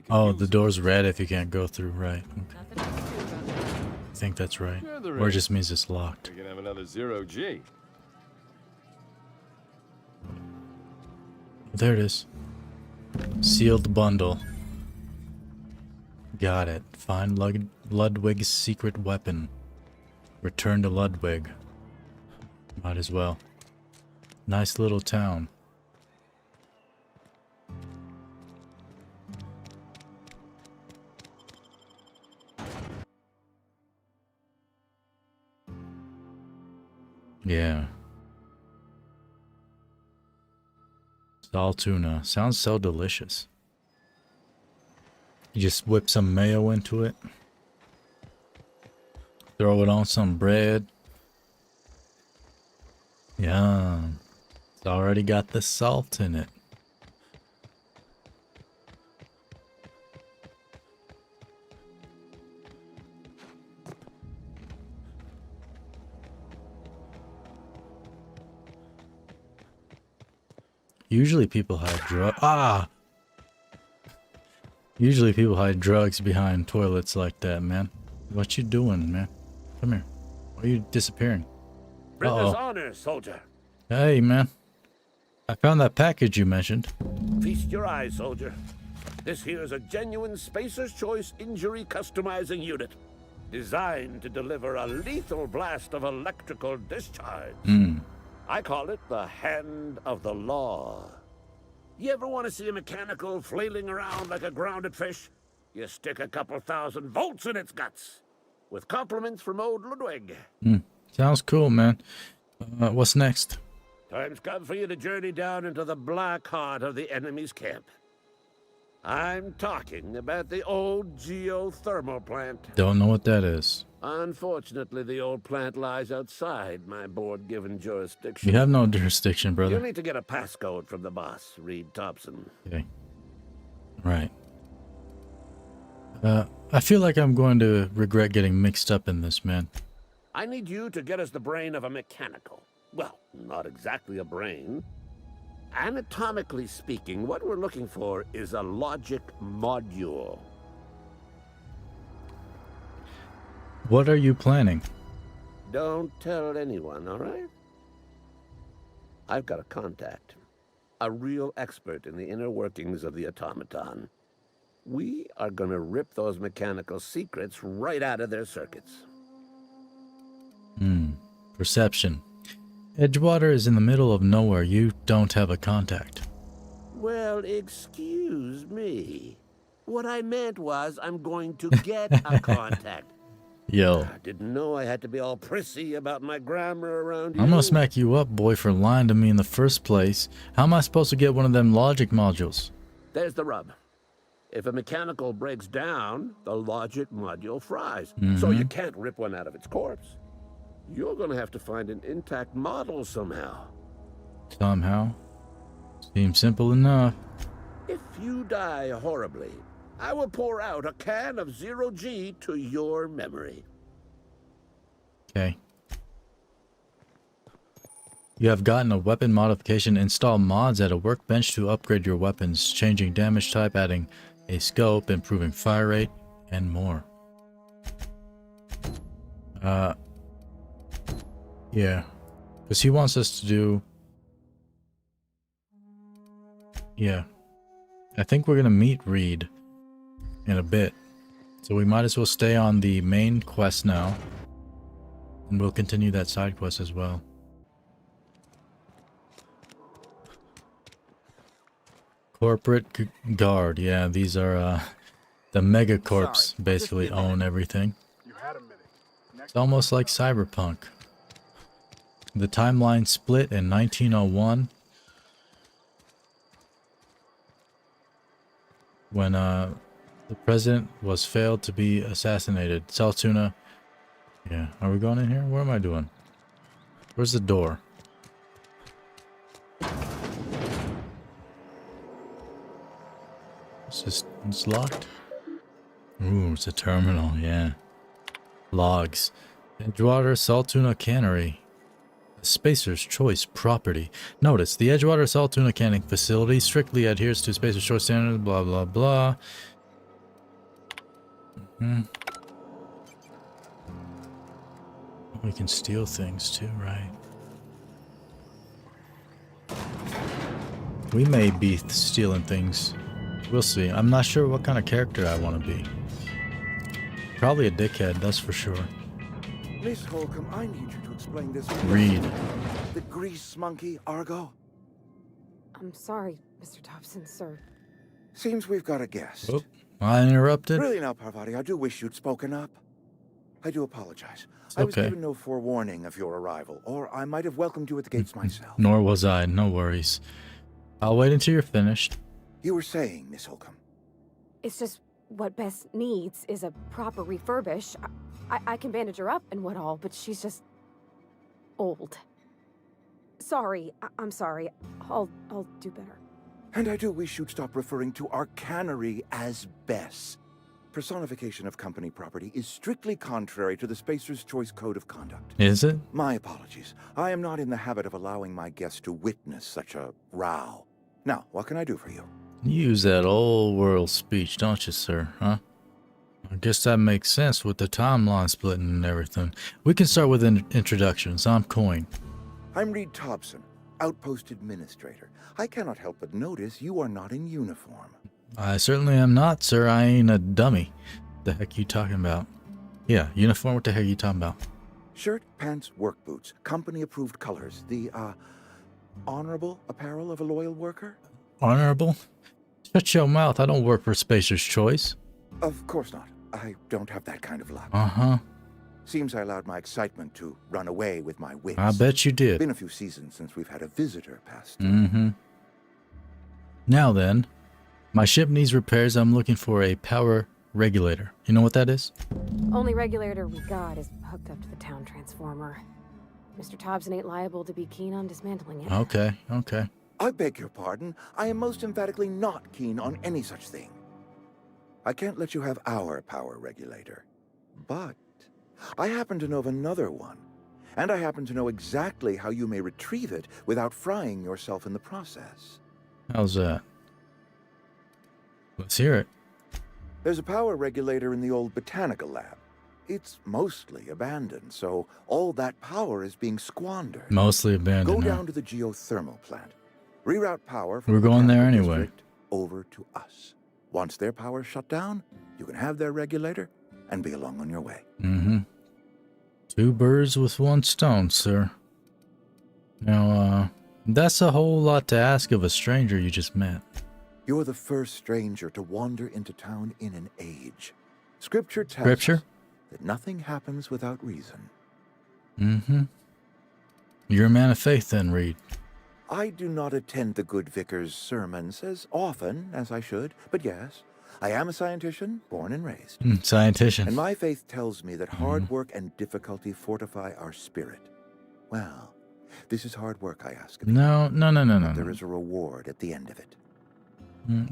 Oh, the door's red if you can't go through, right. Nothing I can do about that. I think that's right. Yeah, there Or it is. just means it's locked. We can have another 0G. There it is. Sealed bundle. Got it. Find Ludwig's secret weapon. Return to Ludwig. Might as well. Nice little town. Yeah. Sal tuna. Sounds so delicious. You just whip some mayo into it. Throw it on some bread. Yum. It's already got the salt in it. Usually people hide Usually people hide drugs behind toilets like that, man. What you doing, man? Come here. Why are you disappearing? Bring us honor, soldier. Hey, man. I found that package you mentioned. Feast your eyes, soldier. This here's a genuine Spacer's Choice injury customizing unit. Designed to deliver a lethal blast of electrical discharge. I call it the Hand of the Law. You ever want to see a mechanical flailing around like a grounded fish? You stick a couple thousand volts in its guts. With compliments from old Ludwig. Sounds cool, man. What's next? Time's come for you to journey down into the black heart of the enemy's camp. I'm talking about the old geothermal plant. Don't know what that is. Unfortunately, the old plant lies outside my board-given jurisdiction. You have no jurisdiction, brother. You'll need to get a passcode from the boss, Reed Thompson. Okay. Right. I feel like I'm going to regret getting mixed up in this, man. I need you to get us the brain of a mechanical. Well, not exactly a brain. Anatomically speaking, what we're looking for is a logic module. What are you planning? Don't tell anyone, all right? I've got a contact. A real expert in the inner workings of the automaton. We are gonna rip those mechanical secrets right out of their circuits. Perception. Edgewater is in the middle of nowhere. You don't have a contact. Well, excuse me. What I meant was I'm going to get a contact. Yo. I didn't know I had to be all prissy about my grammar around you. I'm gonna smack you up, boy, for lying to me in the first place. How am I supposed to get one of them logic modules? There's the rub. If a mechanical breaks down, the logic module fries. So you can't rip one out of its corpse. You're gonna have to find an intact model somehow. Somehow? Seems simple enough. If you die horribly, I will pour out a can of 0G to your memory. Okay. You have gotten a weapon modification. Install mods at a workbench to upgrade your weapons, changing damage type, adding a scope, improving fire rate, and more. Yeah. Because he wants us to do... Yeah. I think we're going to meet Reed in a bit. So we might as well stay on the main quest now. And we'll continue that side quest as well. Corporate guard. Yeah, these are the megacorps basically own everything. It's almost like Cyberpunk. The timeline split in 1901 when the president was failed to be assassinated. Saltuna. Yeah, are we going in here? What am I doing? Where's the door? It's locked. Ooh, it's a terminal, yeah. Logs. Edgewater Saltuna Cannery. Spacer's Choice property. Notice, the Edgewater Saltuna canning facility strictly adheres to Spacer's Choice standards, blah, blah, blah. We can steal things too, right? We may be stealing things. We'll see. I'm not sure what kind of character I want to be. Probably a dickhead, that's for sure. Miss Holcomb, I need you to explain this. Reed. The grease monkey, Argo? I'm sorry, Mr. Thompson, sir. Seems we've got a guest. Oh, I interrupted? Really now, Parvati, I do wish you'd spoken up. I do apologize. It's I was okay. given no forewarning of your arrival, or I might have welcomed you at the gates myself. Nor was I, no worries. I'll wait until you're finished. You were saying, Miss Holcomb. It's just what Bess needs is a proper refurbish. I can bandage her up and what all, but she's just old. Sorry, I'm sorry. I'll do better. And I do wish you'd stop referring to our cannery as Bess. Personification of company property is strictly contrary to the Spacer's Choice Code of Conduct. Is it? My apologies. I am not in the habit of allowing my guests to witness such a row. Now, what can I do for you? You use that old world speech, don't you, sir? Huh? I guess that makes sense with the timeline splitting and everything. We can start with introductions. I'm Coine. I'm Reed Thompson, Outpost Administrator. I cannot help but notice you are not in uniform. I certainly am not, sir. I ain't a dummy. The heck you talking about? Yeah, uniform. What the heck you talking about? Shirt, pants, work boots, company-approved colors. The, honorable apparel of a loyal worker? Honorable? Shut your mouth. I don't work for Spacer's Choice. Of course not. I don't have that kind of luck. Uh-huh. Seems I allowed my excitement to run away with my wits. I bet you did. Been a few seasons since we've had a visitor pass through. Mm-hmm. Now then, my ship needs repairs. I'm looking for a power regulator. You know what that is? Only regulator we got is hooked up to the town transformer. Mr. Thompson ain't liable to be keen on dismantling it. Okay, okay. I beg your pardon. I am most emphatically not keen on any such thing. I can't let you have our power regulator. But I happen to know of another one. And I happen to know exactly how you may retrieve it without frying yourself in the process. How's that? Let's hear it. There's a power regulator in the old botanical lab. It's mostly abandoned, so all that power is being squandered. Mostly abandoned. Go huh? down to the geothermal plant. Reroute power from We're the going there botanical anyway. district over to us. Once their power's shut down, you can have their regulator and be along on your way. Mm-hmm. 2 birds with 1 stone, sir. Now, that's a whole lot to ask of a stranger you just met. You're the first stranger to wander into town in an age. Scripture tells us that nothing happens without reason. Mm-hmm. You're a man of faith then, Reed. I do not attend the good vicar's sermons as often as I should, but yes, I am a scientician, born and raised. Scientician. And my faith tells me that hard work and difficulty fortify our spirit. Well, this is hard work, I ask of you. No. But there is a reward at the end of it.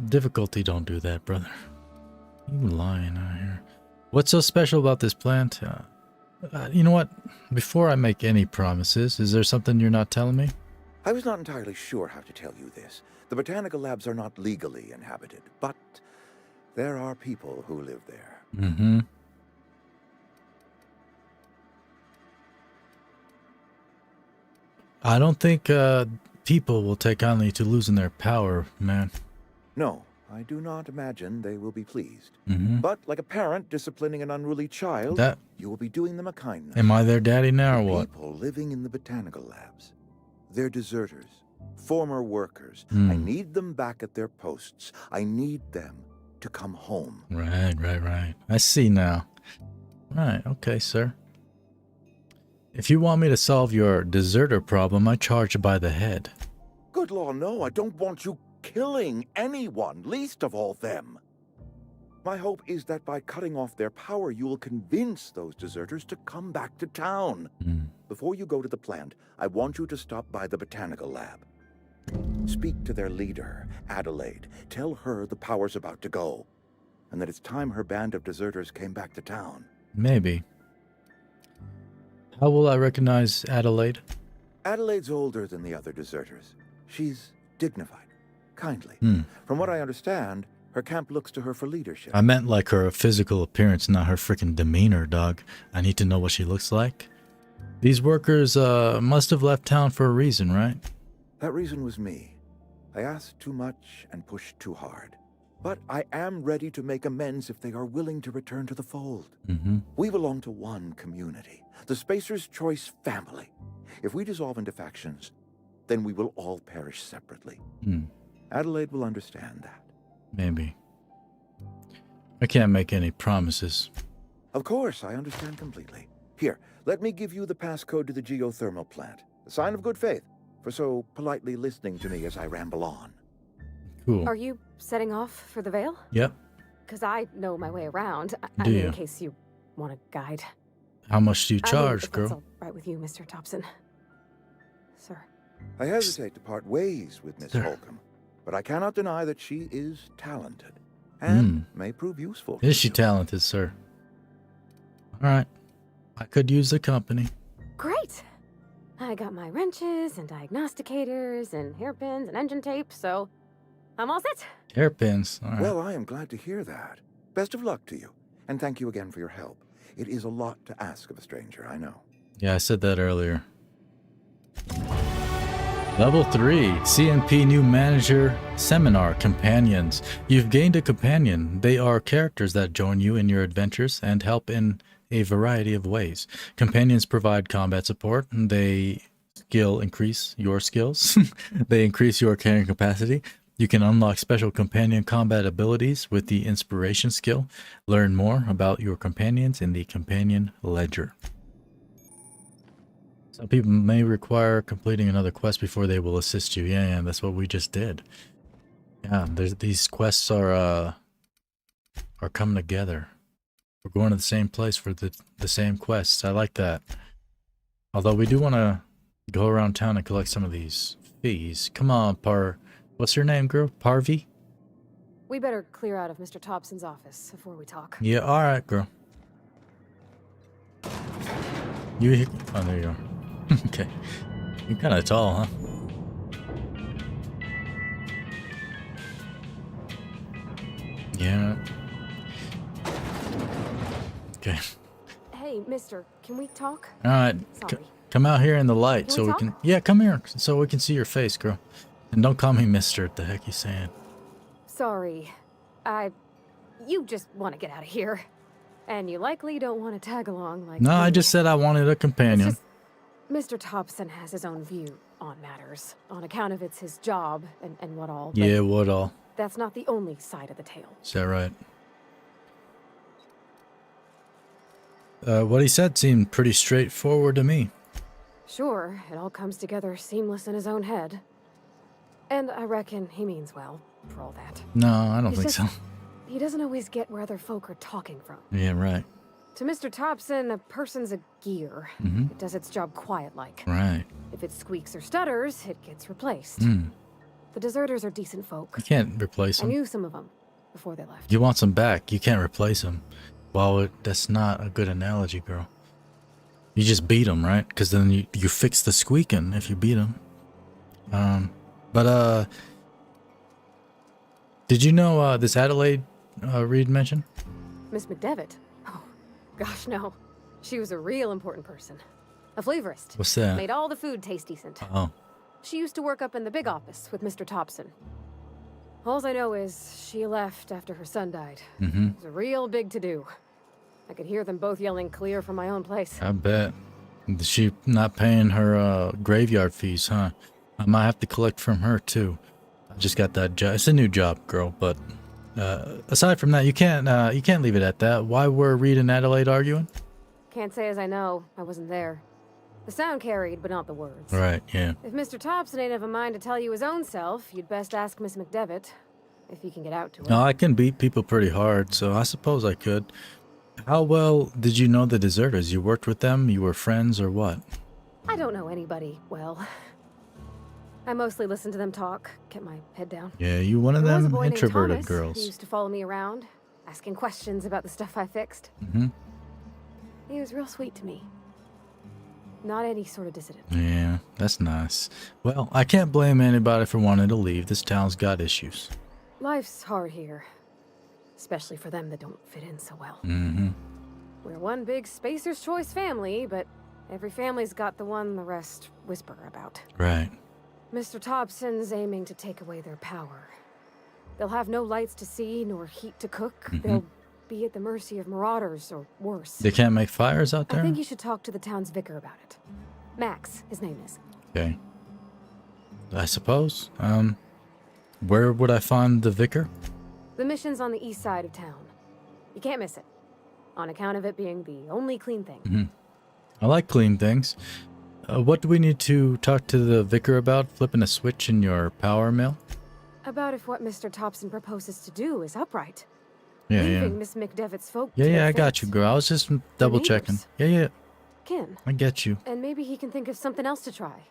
Difficulty don't do that, brother. You lying out here. What's so special about this plant? You know what? Before I make any promises, is there something you're not telling me? I was not entirely sure how to tell you this. The botanical labs are not legally inhabited, but there are people who live there. Mm-hmm. I don't think people will take kindly to losing their power, man. No, I do not imagine they will be pleased. Mm-hmm. But like a parent disciplining an unruly child, you will be doing them a kindness. Am I their daddy now or The what? people living in the botanical labs. They're deserters, former workers. I need them back at their posts. I need them to come home. Right. I see now. Right, okay, sir. If you want me to solve your deserter problem, I charge by the head. Good law, no, I don't want you killing anyone, least of all them. My hope is that by cutting off their power, you will convince those deserters to come back to town. Before you go to the plant, I want you to stop by the botanical lab. Speak to their leader, Adelaide. Tell her the power's about to go, and that it's time her band of deserters came back to town. Maybe. How will I recognize Adelaide? Adelaide's older than the other deserters. She's dignified, kindly. From what I understand, her camp looks to her for leadership. I meant like her physical appearance, not her freaking demeanor, dog. I need to know what she looks like. These workers must have left town for a reason, right? That reason was me. I asked too much and pushed too hard. But I am ready to make amends if they are willing to return to the fold. We belong to one community, the Spacer's Choice family. If we dissolve into factions, then we will all perish separately. Adelaide will understand that. Maybe. I can't make any promises. Of course, I understand completely. Here, let me give you the passcode to the geothermal plant. A sign of good faith for so politely listening to me as I ramble on. Cool. Are you setting off for the Vale? Yep. Because I know my way around. I Do mean, you? in case you want a guide. How much do you charge, if that's girl? all right with you, Mr. Thompson. Sir. I hesitate to part ways with Miss Sir. Holcomb, but I cannot deny that she is talented and may prove useful. Is she talented, sir? Alright. I could use the company. Great! I got my wrenches and diagnosticators and hairpins and engine tape, so I'm all set. Hairpins. Alright. Well, I am glad to hear that. Best of luck to you, and thank you again for your help. It is a lot to ask of a stranger, I know. Yeah, I said that earlier. Level 3, CNP New Manager Seminar Companions. You've gained a companion. They are characters that join you in your adventures and help in a variety of ways. Companions provide combat support. They increase your skills. They increase your carrying capacity. You can unlock special companion combat abilities with the inspiration skill. Learn more about your companions in the companion ledger. Some people may require completing another quest before they will assist you. Yeah, that's what we just did. Yeah, these quests are coming together. We're going to the same place for the same quests. I like that. Although we do want to go around town and collect some of these fees. Come on, What's your name, girl? Parvi? We better clear out of Mr. Thompson's office before we talk. Yeah, alright, girl. Oh, there you are. Okay. You're kind of tall, huh? Yeah. Okay. Hey, mister, can we talk? Alright. Come out here in the light so we can... Yeah, come here so we can see your face, girl. And don't call me mister. What the heck you saying? Sorry. You just want to get out of here. And you likely don't want to tag along like... No, I just said I wanted a companion. Mr. Thompson has his own view on matters. On account of it's his job and what all. Yeah, what all. That's not the only side of the tale. Is that right? What he said seemed pretty straightforward to me. Sure, it all comes together seamless in his own head. And I reckon he means well, for all that. No, I don't think so. He doesn't always get where other folk are talking from. Yeah, right. To Mr. Thompson, a person's a gear. It does its job quiet-like. Right. If it squeaks or stutters, it gets replaced. The deserters are decent folk. You can't replace them. I knew some of them before they left. You want some back. You can't replace them. Well, that's not a good analogy, girl. You just beat them, right? Because then you fix the squeaking if you beat them. Did you know this Adelaide Reed mentioned? Miss McDevitt? Oh, gosh, no. She was a real important person. A flavorist. What's that? Made all the food taste decent. Oh. She used to work up in the big office with Mr. Thompson. All I know is she left after her son died. It was a real big to-do. I could hear them both yelling clear from my own place. I bet. Is she not paying her graveyard fees, huh? I might have to collect from her, too. I just got that job. It's a new job, girl, but aside from that, you can't leave it at that. Why were Reed and Adelaide arguing? Can't say as I know. I wasn't there. The sound carried, but not the words. Right, yeah. If Mr. Thompson ain't of a mind to tell you his own self, you'd best ask Miss McDevitt, if he can get out to her. No, I can beat people pretty hard, so I suppose I could. How well did you know the deserters? You worked with them? You were friends, or what? I don't know anybody well. I mostly listened to them talk, kept my head down. Yeah, you one of them introverted Thomas, girls. He used to follow me around, asking questions about the stuff I fixed. He was real sweet to me. Not any sort of dissident. Yeah, that's nice. Well, I can't blame anybody for wanting to leave. This town's got issues. Life's hard here. Especially for them that don't fit in so well. We're one big Spacer's Choice family, but every family's got the one the rest whisper about. Right. Mr. Thompson's aiming to take away their power. They'll have no lights to see, nor heat to cook. They'll be at the mercy of marauders, or worse. They can't make fires out there? I think you should talk to the town's vicar about it. Max, his name is. Okay. I suppose. Where would I find the vicar? The mission's on the east side of town. You can't miss it. On account of it being the only clean thing. I like clean things. What do we need to talk to the vicar about? Flipping a switch in your power mill? About if what Mr. Thompson proposes to do is upright. Yeah, Leaving Miss McDevitt's folk to Yeah, their I got fate. you, girl. I was just double checking. Yeah. Kin. I get you. And maybe he can think of something else to try.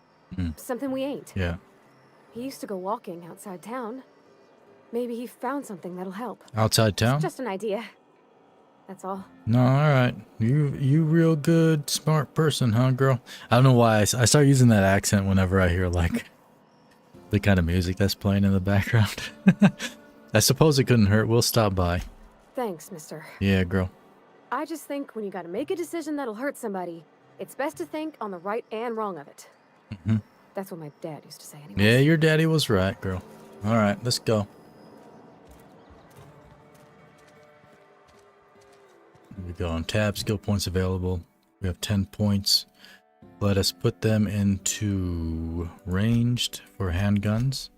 Something we ain't. Yeah. He used to go walking outside town. Maybe he found something that'll help. Outside town? It's just an idea. That's all. No, alright. You real good, smart person, huh, girl? I don't know why I start using that accent whenever I hear, like, the kind of music that's playing in the background. I suppose it couldn't hurt. We'll stop by. Thanks, mister. Yeah, girl. I just think when you gotta make a decision that'll hurt somebody, it's best to think on the right and wrong of it. That's what my dad used to say anyway. Yeah, your daddy was right, girl. Alright, let's go. Here we go. On tab, skill points available. We have 10 points. Let us put them into ranged for handguns.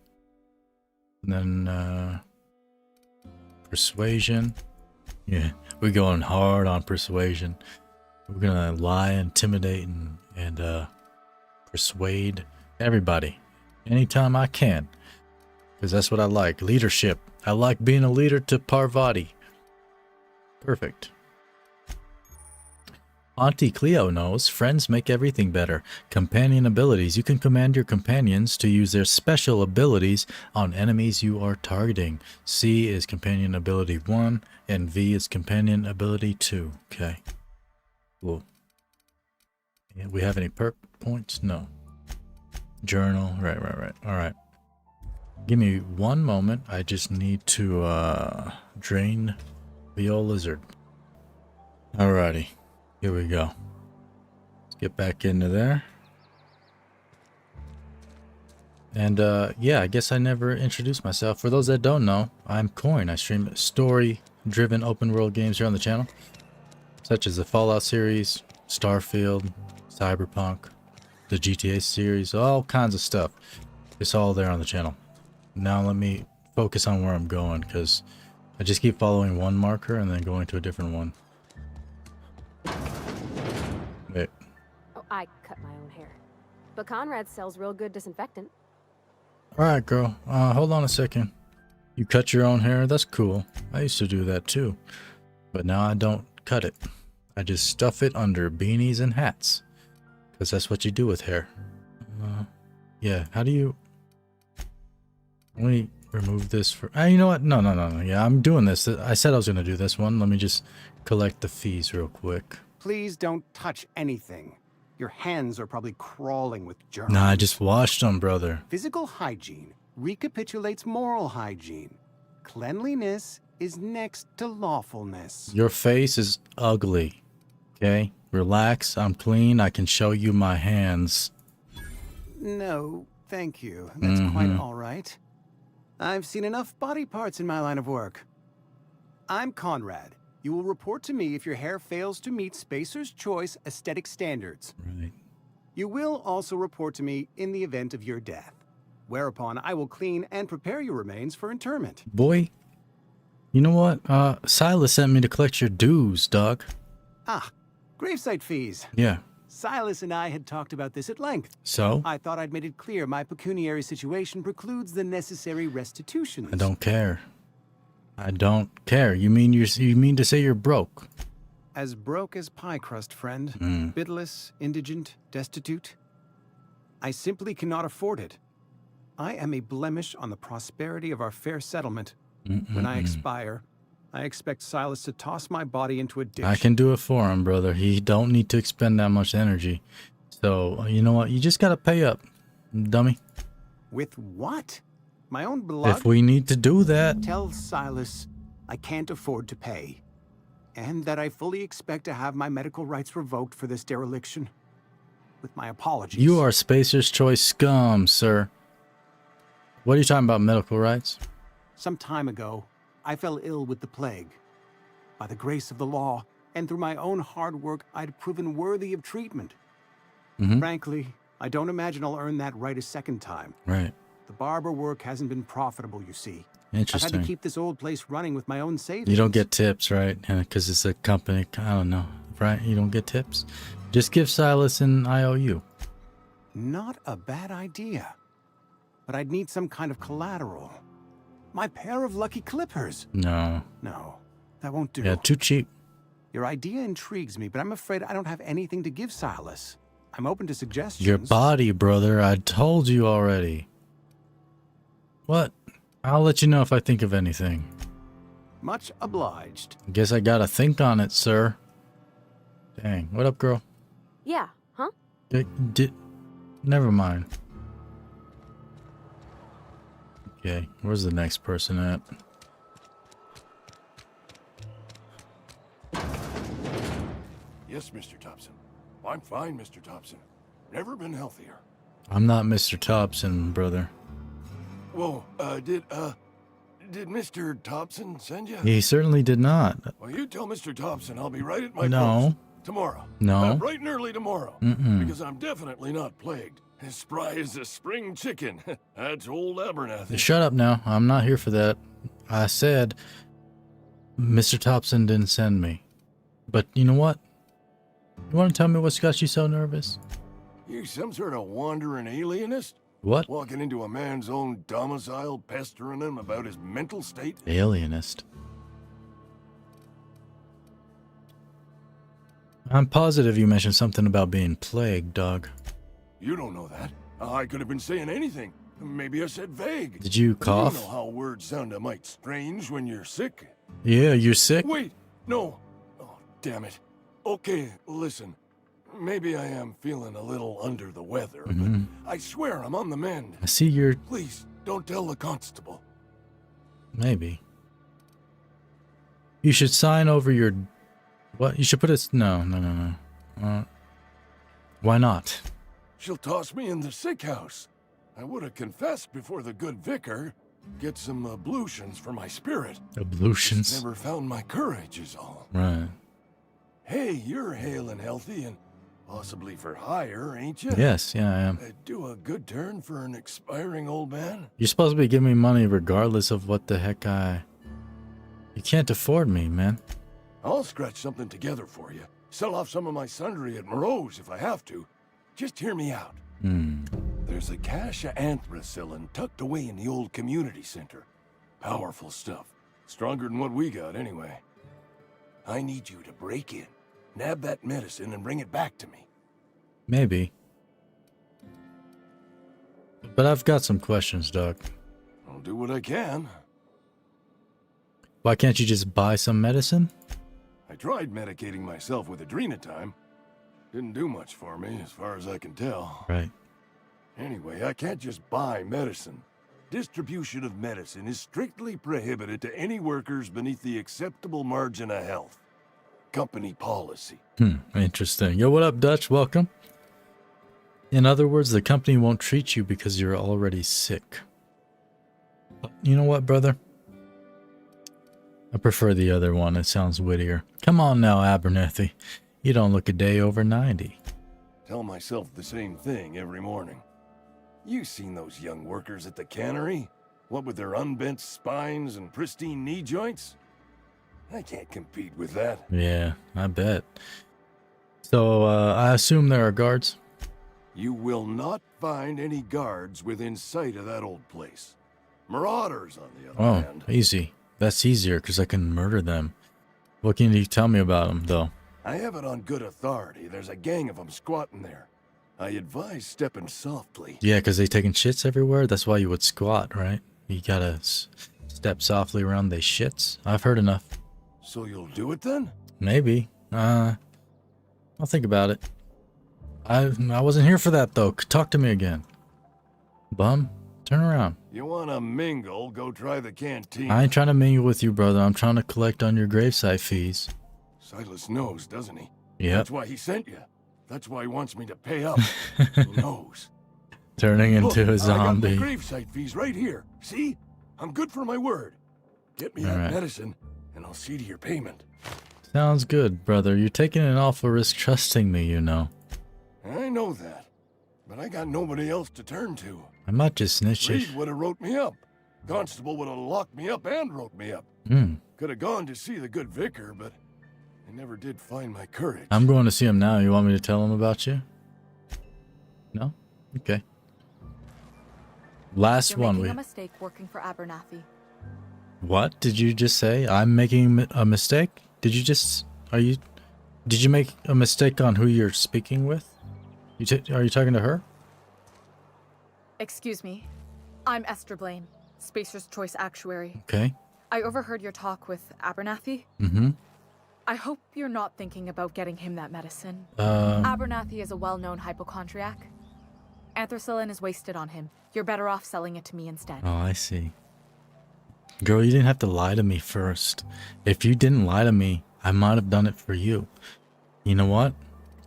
And then persuasion. Yeah, we're going hard on persuasion. We're gonna lie, intimidate, and persuade everybody anytime I can, because that's what I like. Leadership. I like being a leader to Parvati. Perfect. Auntie Cleo knows friends make everything better. Companion abilities. You can command your companions to use their special abilities on enemies you are targeting. C is companion ability 1 and V is companion ability 2. Okay. Cool. Yeah, we have any perk points? No. Journal. Right. All right. Give me one moment. I just need to drain the old lizard. Alrighty. Here we go. Let's get back into there. And yeah, I guess I never introduced myself. For those that don't know, I'm Coin. I stream story-driven open-world games here on the channel, such as the Fallout series, Starfield, Cyberpunk, the GTA series, all kinds of stuff. It's all there on the channel. Now let me focus on where I'm going, because I just keep following one marker and then going to a different one. Wait. Oh, I cut my own hair. But Conrad sells real good disinfectant. Alright, girl. Hold on a second. You cut your own hair? That's cool. I used to do that too. But now I don't cut it. I just stuff it under beanies and hats. Because that's what you do with hair. Yeah, how do you... Let me remove this for... you know what? No. Yeah, I'm doing this. I said I was going to do this one. Let me just collect the fees real quick. Please don't touch anything. Your hands are probably crawling with germs. Nah, I just washed them, brother. Physical hygiene recapitulates moral hygiene. Cleanliness is next to lawfulness. Your face is ugly. Okay? Relax. I'm clean. I can show you my hands. No, thank you. That's quite all right. I've seen enough body parts in my line of work. I'm Conrad. You will report to me if your hair fails to meet Spacer's Choice aesthetic standards. Right. You will also report to me in the event of your death, whereupon I will clean and prepare your remains for interment. Boy, you know what? Silas sent me to collect your dues, dog. Ah, gravesite fees. Yeah. Silas and I had talked about this at length. So? I thought I'd made it clear my pecuniary situation precludes the necessary restitution. I don't care. I don't care. You mean to say you're broke? As broke as pie crust, friend. Bidless, indigent, destitute. I simply cannot afford it. I am a blemish on the prosperity of our fair settlement. When I expire, I expect Silas to toss my body into a ditch. I can do it for him, brother. He don't need to expend that much energy. So, you know what? You just gotta pay up, dummy. With what? My own blood? If we need to do that. Tell Silas I can't afford to pay. And that I fully expect to have my medical rights revoked for this dereliction. With my apologies. You are Spacer's Choice scum, sir. What are you talking about, medical rights? Some time ago, I fell ill with the plague. By the grace of the law, and through my own hard work, I'd proven worthy of treatment. Frankly, I don't imagine I'll earn that right a second time. Right. The barber work hasn't been profitable, you see. Interesting. I've had to keep this old place running with my own savings. You don't get tips, right? Because it's a company. I don't know, right? You don't get tips. Just give Silas an IOU. Not a bad idea. But I'd need some kind of collateral. My pair of lucky clippers. No. No, that won't do. Yeah, too cheap. Your idea intrigues me, but I'm afraid I don't have anything to give Silas. I'm open to suggestions. Your body, brother. I told you already. What? I'll let you know if I think of anything. Much obliged. Guess I gotta think on it, sir. Dang. What up, girl? Yeah, huh? Never mind. Okay, where's the next person at? Yes, Mr. Thompson. I'm fine, Mr. Thompson. Never been healthier. I'm not Mr. Thompson, brother. Whoa, did Mr. Thompson send you? He certainly did not. Well, you tell Mr. Thompson I'll be right at my No. post tomorrow. No. Bright and early tomorrow. Mm-mm. Because I'm definitely not plagued. As spry as a spring chicken. That's old Abernathy. Shut up now. I'm not here for that. I said Mr. Thompson didn't send me. But you know what? You want to tell me what's got you so nervous? You some sort of wandering alienist? What? Walking into a man's own domicile, pestering him about his mental state? Alienist. I'm positive you mentioned something about being plagued, dog. You don't know that. I could have been saying anything. Maybe I said vague. Did you cough? You know how words sound a mite strange when you're sick. Yeah, you're sick? Wait, no. Oh, damn it. Okay, listen. Maybe I am feeling a little under the weather, but I swear I'm on the mend. I see you're... Please, don't tell the constable. Maybe. You should sign over your... What? You should put a... No. Why not? She'll toss me in the sick house. I would have confessed before the good vicar. Get some ablutions for my spirit. Ablutions? Just never found my courage is all. Right. Hey, you're hale and healthy and possibly for hire, ain't you? Yes, yeah, I am. Do a good turn for an expiring old man? You're supposed to be giving me money regardless of what the heck I... You can't afford me, man. I'll scratch something together for you. Sell off some of my sundry at Moreau's if I have to. Just hear me out. There's a cache of anthracillin tucked away in the old community center. Powerful stuff. Stronger than what we got, anyway. I need you to break in, nab that medicine, and bring it back to me. Maybe. But I've got some questions, Doc. I'll do what I can. Why can't you just buy some medicine? I tried medicating myself with adrenatime. Didn't do much for me, as far as I can tell. Right. Anyway, I can't just buy medicine. Distribution of medicine is strictly prohibited to any workers beneath the acceptable margin of health. Company policy. Interesting. Yo, what up, Dutch? Welcome. In other words, the company won't treat you because you're already sick. You know what, brother? I prefer the other one. It sounds wittier. Come on now, Abernathy. You don't look a day over 90. Tell myself the same thing every morning. You seen those young workers at the cannery? What with their unbent spines and pristine knee joints? I can't compete with that. Yeah, I bet. So, I assume there are guards? You will not find any guards within sight of that old place. Marauders, on the other hand. Easy. That's easier, because I can murder them. What can you tell me about them, though? I have it on good authority. There's a gang of them squatting there. I advise stepping softly. Yeah, because they taking shits everywhere? That's why you would squat, right? You gotta step softly around they shits? I've heard enough. So you'll do it then? Maybe. I'll think about it. I wasn't here for that, though. Talk to me again. Bum, turn around. You wanna mingle, go try the canteen. I ain't trying to mingle with you, brother. I'm trying to collect on your gravesite fees. Silas knows, doesn't he? Yep. That's why he sent you. That's why he wants me to pay up. He knows. Turning into a zombie. I got the gravesite fees right here. See? I'm good for my word. Get me that medicine, and I'll see to your payment. Sounds good, brother. You're taking an awful risk trusting me, you know. I know that. But I got nobody else to turn to. I might just snitch it. Reed would have wrote me up. Constable would have locked me up and wrote me up. Could have gone to see the good vicar, but I never did find my courage. I'm going to see him now. You want me to tell him about you? No? Okay. Last one. You're making a mistake working for Abernathy. What did you just say? I'm making a mistake? Did you just... Did you make a mistake on who you're speaking with? Are you talking to her? Excuse me. I'm Esther Blaine, Spacer's Choice Actuary. Okay. I overheard your talk with Abernathy. I hope you're not thinking about getting him that medicine. Abernathy is a well-known hypochondriac. Anthracillin is wasted on him. You're better off selling it to me instead. Oh, I see. Girl, you didn't have to lie to me first. If you didn't lie to me, I might have done it for you. You know what?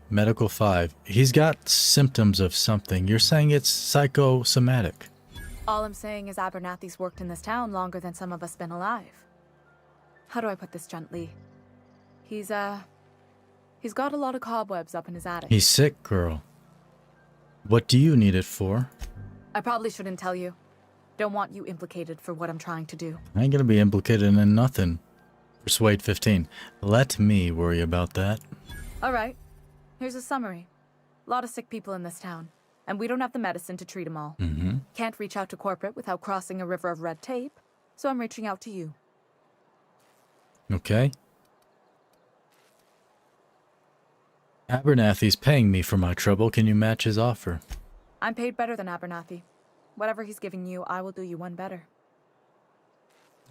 Medical 5. He's got symptoms of something. You're saying it's psychosomatic. All I'm saying is Abernathy's worked in this town longer than some of us been alive. How do I put this gently? He's got a lot of cobwebs up in his attic. He's sick, girl. What do you need it for? I probably shouldn't tell you. Don't want you implicated for what I'm trying to do. I ain't gonna be implicated in nothing. Persuade 15. Let me worry about that. Alright, here's a summary. A lot of sick people in this town, and we don't have the medicine to treat them all. Can't reach out to corporate without crossing a river of red tape, so I'm reaching out to you. Okay. Abernathy's paying me for my trouble. Can you match his offer? I'm paid better than Abernathy. Whatever he's giving you, I will do you one better.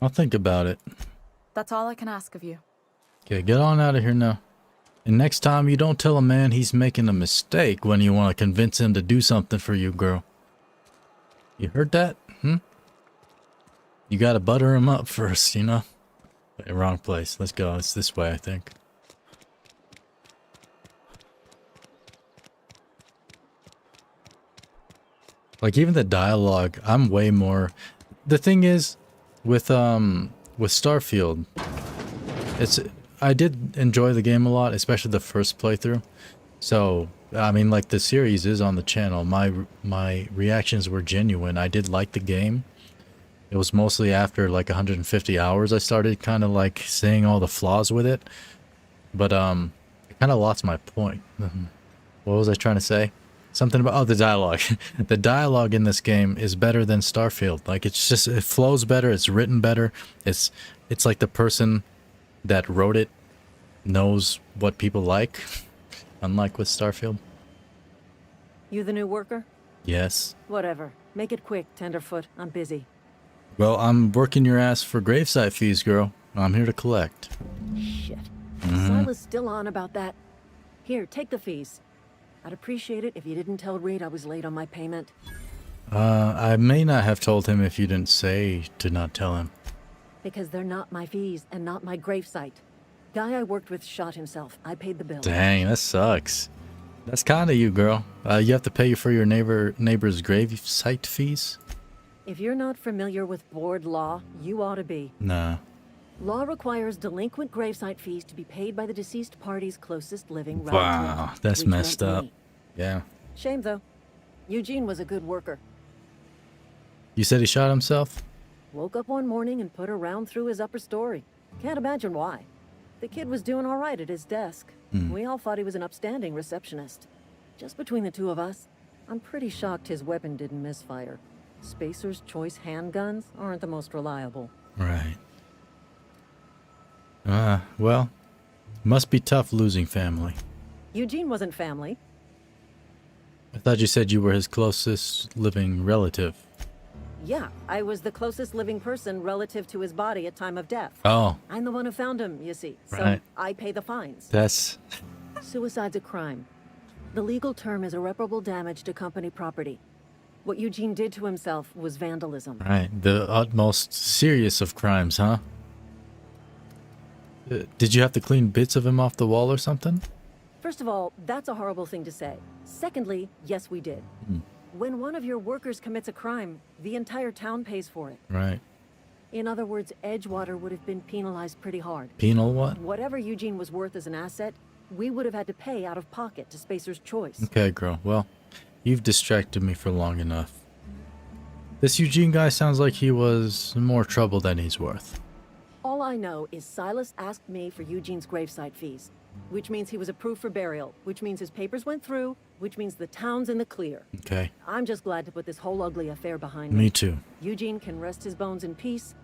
I'll think about it. That's all I can ask of you. Okay, get on out of here now. And next time you don't tell a man he's making a mistake when you want to convince him to do something for you, girl. You heard that? You gotta butter him up first, you know? Wait, wrong place. Let's go. It's this way, I think. Like, even the dialogue, I'm way more... The thing is, with Starfield, I did enjoy the game a lot, especially the first playthrough. So, I mean, like, the series is on the channel. My reactions were genuine. I did like the game. It was mostly after, like, 150 hours I started kind of, like, seeing all the flaws with it. But, I kind of lost my point. What was I trying to say? Something about, oh, the dialogue. The dialogue in this game is better than Starfield. Like, it's just, it flows better, it's written better. It's like the person that wrote it knows what people like, unlike with Starfield. You the new worker? Yes. Whatever. Make it quick, Tenderfoot. I'm busy. Well, I'm working your ass for gravesite fees, girl. I'm here to collect. Shit. Silas still on about that. Here, take the fees. I'd appreciate it if you didn't tell Reed I was late on my payment. I may not have told him if you didn't say to not tell him. Because they're not my fees and not my gravesite. Guy I worked with shot himself. I paid the bill. Dang, that sucks. That's kind of you, girl. You have to pay for your neighbor's gravesite fees? If you're not familiar with board law, you ought to be. Nah. Law requires delinquent gravesite fees to be paid by the deceased party's closest living relative. Wow, that's messed up. Yeah. Shame, though. Eugene was a good worker. You said he shot himself? Woke up one morning and put a round through his upper story. Can't imagine why. The kid was doing all right at his desk. We all thought he was an upstanding receptionist. Just between the two of us, I'm pretty shocked his weapon didn't misfire. Spacer's Choice handguns aren't the most reliable. Right. Well, must be tough losing family. Eugene wasn't family. I thought you said you were his closest living relative. Yeah, I was the closest living person relative to his body at time of death. Oh. I'm the one who found him, you see. So right. I pay the fines. That's... Suicide's a crime. The legal term is irreparable damage to company property. What Eugene did to himself was vandalism. Right. The utmost serious of crimes, huh? Did you have to clean bits of him off the wall or something? First of all, that's a horrible thing to say. Secondly, yes, we did. When one of your workers commits a crime, the entire town pays for it. Right. In other words, Edgewater would have been penalized pretty hard. Penal what? Whatever Eugene was worth as an asset, we would have had to pay out of pocket to Spacer's Choice. Okay, girl. Well, you've distracted me for long enough. This Eugene guy sounds like he was more trouble than he's worth. All I know is Silas asked me for Eugene's gravesite fees, which means he was approved for burial, which means his papers went through, which means the town's in the clear. Okay. I'm just glad to put this whole ugly affair behind me. Me too. Eugene can rest his bones in peace,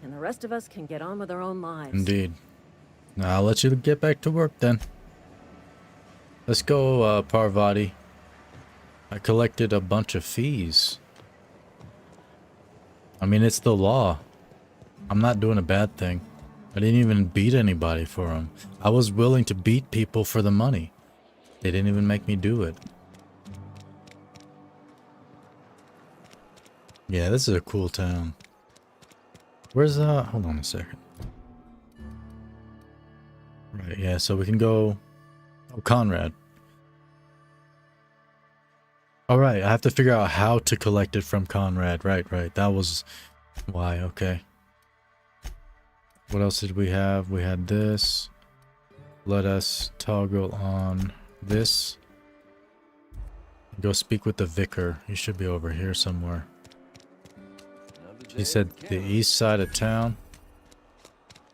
and the rest of us can get on with our own lives. Indeed. Now I'll let you get back to work then. Let's go, Parvati. I collected a bunch of fees. I mean, it's the law. I'm not doing a bad thing. I didn't even beat anybody for them. I was willing to beat people for the money. They didn't even make me do it. Yeah, this is a cool town. Where's, hold on a second. Right, yeah, so we can go... Oh, Conrad. Alright, I have to figure out how to collect it from Conrad. Right. That was why, okay. What else did we have? We had this. Let us toggle on this. Go speak with the vicar. He should be over here somewhere. He said the east side of town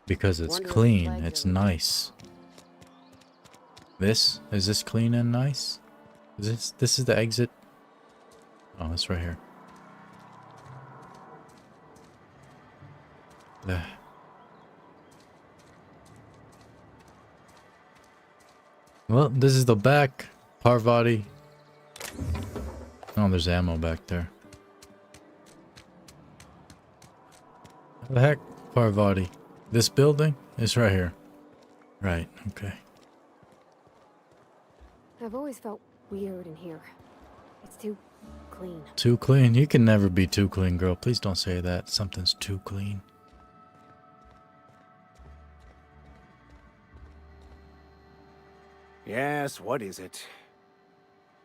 because it's clean. It's nice. Is this clean and nice? This is the exit? Oh, it's right here. Well, this is the back. Parvati. Oh, there's ammo back there. What the heck, Parvati? This building is right here. Right, okay. I've always felt weird in here. It's too clean. Too clean? You can never be too clean, girl. Please don't say that. Something's too clean. Yes, what is it?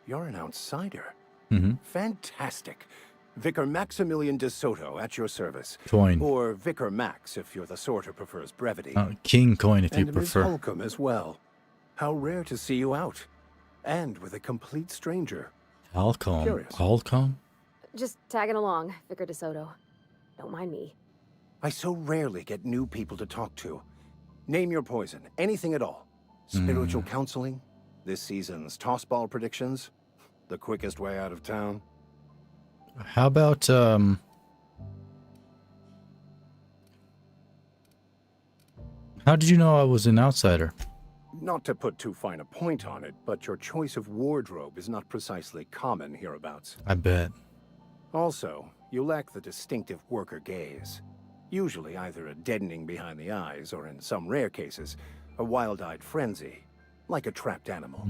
You're an outsider. Mm-hmm. Fantastic. Vicar Maximilian de Soto at your service. Coine. Or Vicar Max if you're the sort who prefers brevity. King Coine if you and prefer. Ms. Holcomb as well. How rare to see you out. And with a complete stranger. Holcomb. Curious. Holcomb? Just tagging along, Vicar DeSoto. Don't mind me. I so rarely get new people to talk to. Name your poison, anything at all. Spiritual counseling, this season's tossball predictions, the quickest way out of town. How about, how did you know I was an outsider? Not to put too fine a point on it, but your choice of wardrobe is not precisely common hereabouts. I bet. Also, you lack the distinctive worker gaze. Usually either a deadening behind the eyes, or in some rare cases, a wild-eyed frenzy, like a trapped animal.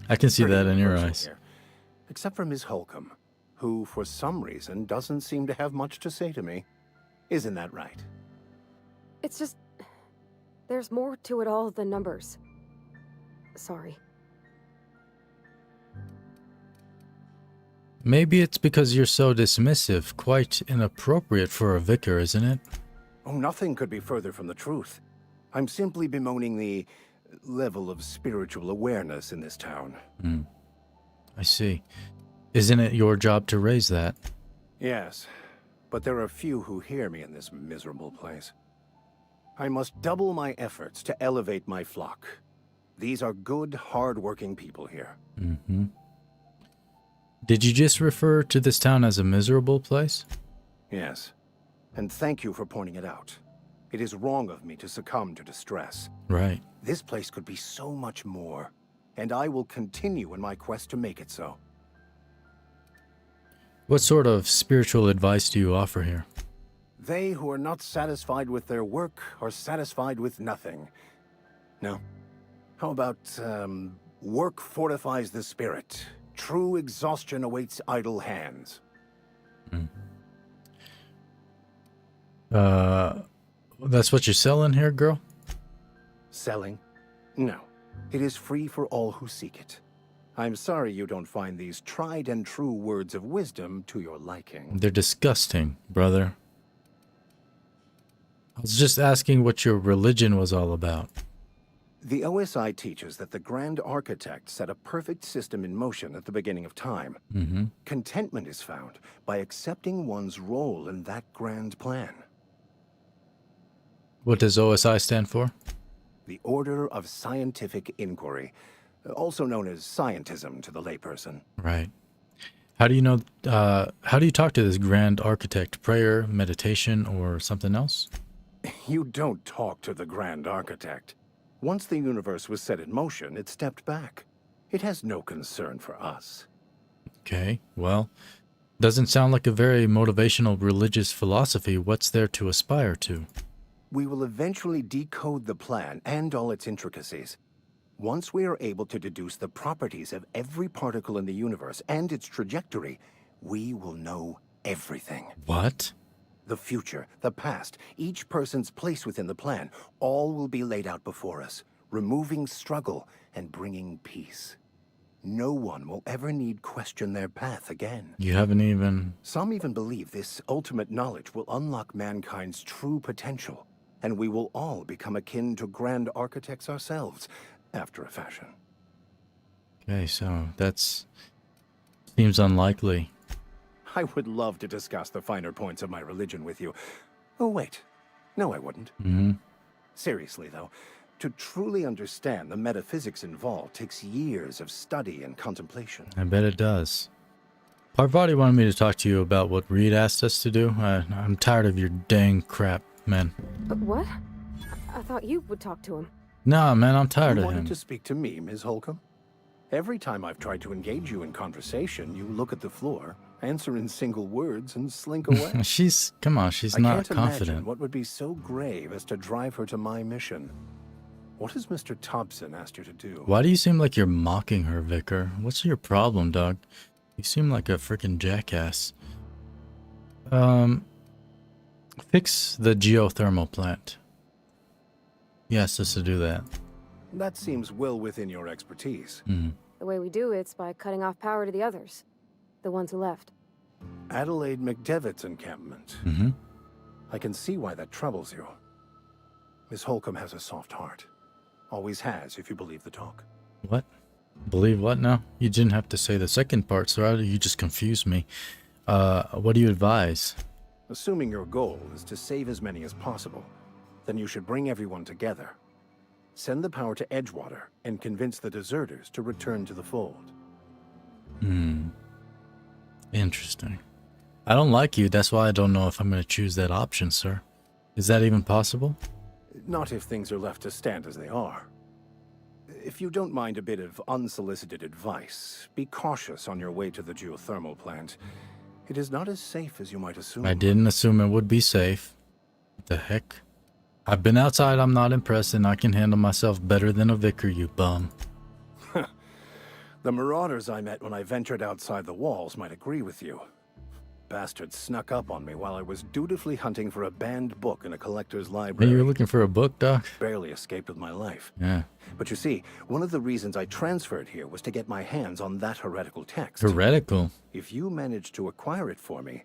I can see that in your Personal eyes. here. Except for Ms. Holcomb, who for some reason doesn't seem to have much to say to me. Isn't that right? It's just... there's more to it all than numbers. Sorry. Maybe it's because you're so dismissive. Quite inappropriate for a vicar, isn't it? Oh, nothing could be further from the truth. I'm simply bemoaning the level of spiritual awareness in this town. I see. Isn't it your job to raise that? Yes, but there are few who hear me in this miserable place. I must double my efforts to elevate my flock. These are good, hard-working people here. Mm-hmm. Did you just refer to this town as a miserable place? Yes, and thank you for pointing it out. It is wrong of me to succumb to distress. Right. This place could be so much more, and I will continue in my quest to make it so. What sort of spiritual advice do you offer here? They who are not satisfied with their work are satisfied with nothing. No. How about, work fortifies the spirit. True exhaustion awaits idle hands. That's what you're selling here, girl? Selling? No. It is free for all who seek it. I'm sorry you don't find these tried and true words of wisdom to your liking. They're disgusting, brother. I was just asking what your religion was all about. The OSI teaches that the Grand Architect set a perfect system in motion at the beginning of time. Mm-hmm. Contentment is found by accepting one's role in that grand plan. What does OSI stand for? The Order of Scientific Inquiry, also known as scientism to the layperson. Right. How do you know, how do you talk to this Grand Architect? Prayer, meditation, or something else? You don't talk to the Grand Architect. Once the universe was set in motion, it stepped back. It has no concern for us. Okay, well, doesn't sound like a very motivational religious philosophy. What's there to aspire to? We will eventually decode the plan and all its intricacies. Once we are able to deduce the properties of every particle in the universe and its trajectory, we will know everything. What? The future, the past, each person's place within the plan, all will be laid out before us, removing struggle and bringing peace. No one will ever need question their path again. You haven't even... Some even believe this ultimate knowledge will unlock mankind's true potential, and we will all become akin to grand architects ourselves, after a fashion. Okay, so that's... Seems unlikely. I would love to discuss the finer points of my religion with you. Oh, wait. No, I wouldn't. Mm-hmm. Seriously, though, to truly understand the metaphysics involved takes years of study and contemplation. I bet it does. Parvati wanted me to talk to you about what Reed asked us to do. I'm tired of your dang crap, man. What? I thought you would talk to him. Nah, man, I'm tired You of wanted him. to speak to me, Ms. Holcomb? Every time I've tried to engage you in conversation, you look at the floor, answer in single words, and slink away. Come on, she's I not can't imagine confident. what would be so grave as to drive her to my mission. What has Mr. Thompson asked you to do? Why do you seem like you're mocking her, Vicar? What's your problem, dog? You seem like a freaking jackass. Fix the geothermal plant. He asked us to do that. That seems well within your expertise. The way we do it's by cutting off power to the others. The ones who left. Adelaide McDevitt's encampment. Mm-hmm. I can see why that troubles you. Miss Holcomb has a soft heart. Always has, if you believe the talk. What? Believe what now? You didn't have to say the second part, so you just confused me. What do you advise? Assuming your goal is to save as many as possible, then you should bring everyone together. Send the power to Edgewater and convince the deserters to return to the fold. Interesting. I don't like you, that's why I don't know if I'm going to choose that option, sir. Is that even possible? Not if things are left to stand as they are. If you don't mind a bit of unsolicited advice, be cautious on your way to the geothermal plant. It is not as safe as you might assume. I didn't assume it would be safe. What the heck? I've been outside, I'm not impressed, and I can handle myself better than a vicar, you bum. The marauders I met when I ventured outside the walls might agree with you. Bastards snuck up on me while I was dutifully hunting for a banned book in a collector's Hey, library. you were looking for a book, Doc? Barely escaped with my life. Yeah. But you see, one of the reasons I transferred here was to get my hands on that heretical text. Heretical? If you managed to acquire it for me,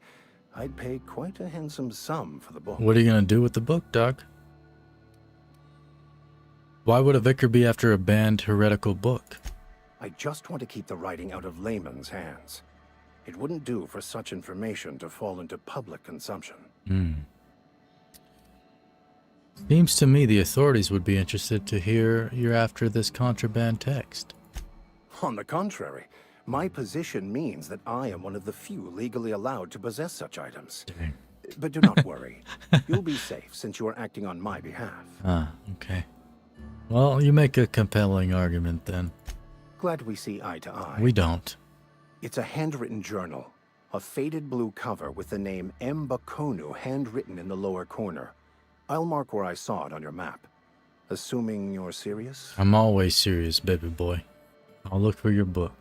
I'd pay quite a handsome sum for the book. What are you going to do with the book, Doc? Why would a vicar be after a banned heretical book? I just want to keep the writing out of layman's hands. It wouldn't do for such information to fall into public consumption. Seems to me the authorities would be interested to hear you're after this contraband text. On the contrary, my position means that I am one of the few legally allowed to possess such items. Dang. But do not worry. You'll be safe since you are acting on my behalf. Ah, okay. Well, you make a compelling argument then. Glad we see eye to eye. We don't. It's a handwritten journal. A faded blue cover with the name M. Bakonu handwritten in the lower corner. I'll mark where I saw it on your map. Assuming you're serious? I'm always serious, baby boy. I'll look for your book.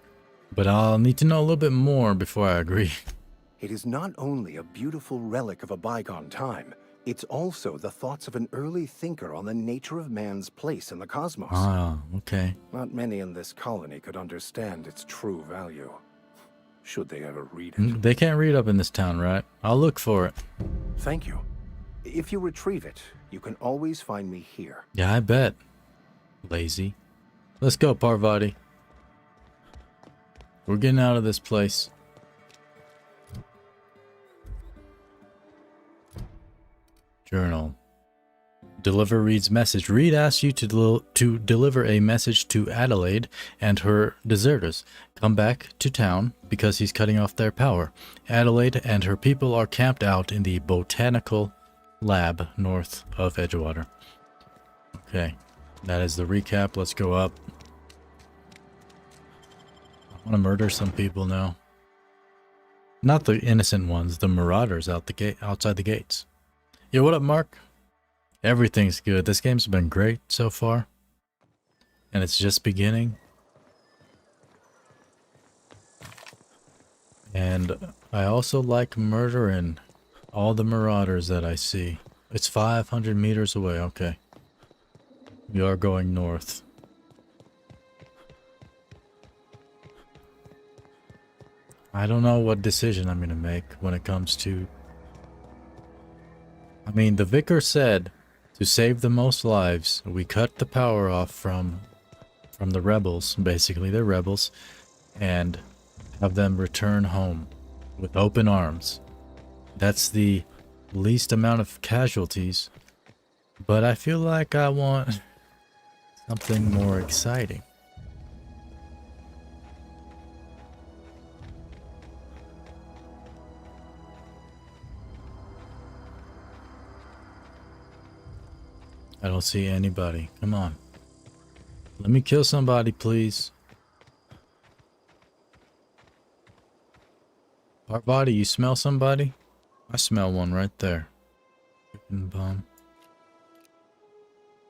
But I'll need to know a little bit more before I agree. It is not only a beautiful relic of a bygone time, it's also the thoughts of an early thinker on the nature of man's place in the cosmos. Ah, okay. Not many in this colony could understand its true value. Should they ever read it. They can't read up in this town, right? I'll look for it. Thank you. If you retrieve it, you can always find me here. Yeah, I bet. Lazy. Let's go, Parvati. We're getting out of this place. Journal. Deliver Reed's message. Reed asks you to deliver a message to Adelaide and her deserters. Come back to town because he's cutting off their power. Adelaide and her people are camped out in the botanical lab north of Edgewater. Okay, that is the recap. Let's go up. I want to murder some people now. Not the innocent ones, the marauders outside the gates. Yo, what up, Mark? Everything's good. This game's been great so far. And it's just beginning. And I also like murdering all the marauders that I see. It's 500 meters away. Okay. We are going north. I don't know what decision I'm going to make when it comes to... I mean, the vicar said to save the most lives, we cut the power off from the rebels. Basically, they're rebels. And Have them return home with open arms. That's the least amount of casualties. But I feel like I want something more exciting. I don't see anybody. Come on. Let me kill somebody, please. Parvati, you smell somebody? I smell one right there. Chicken bomb.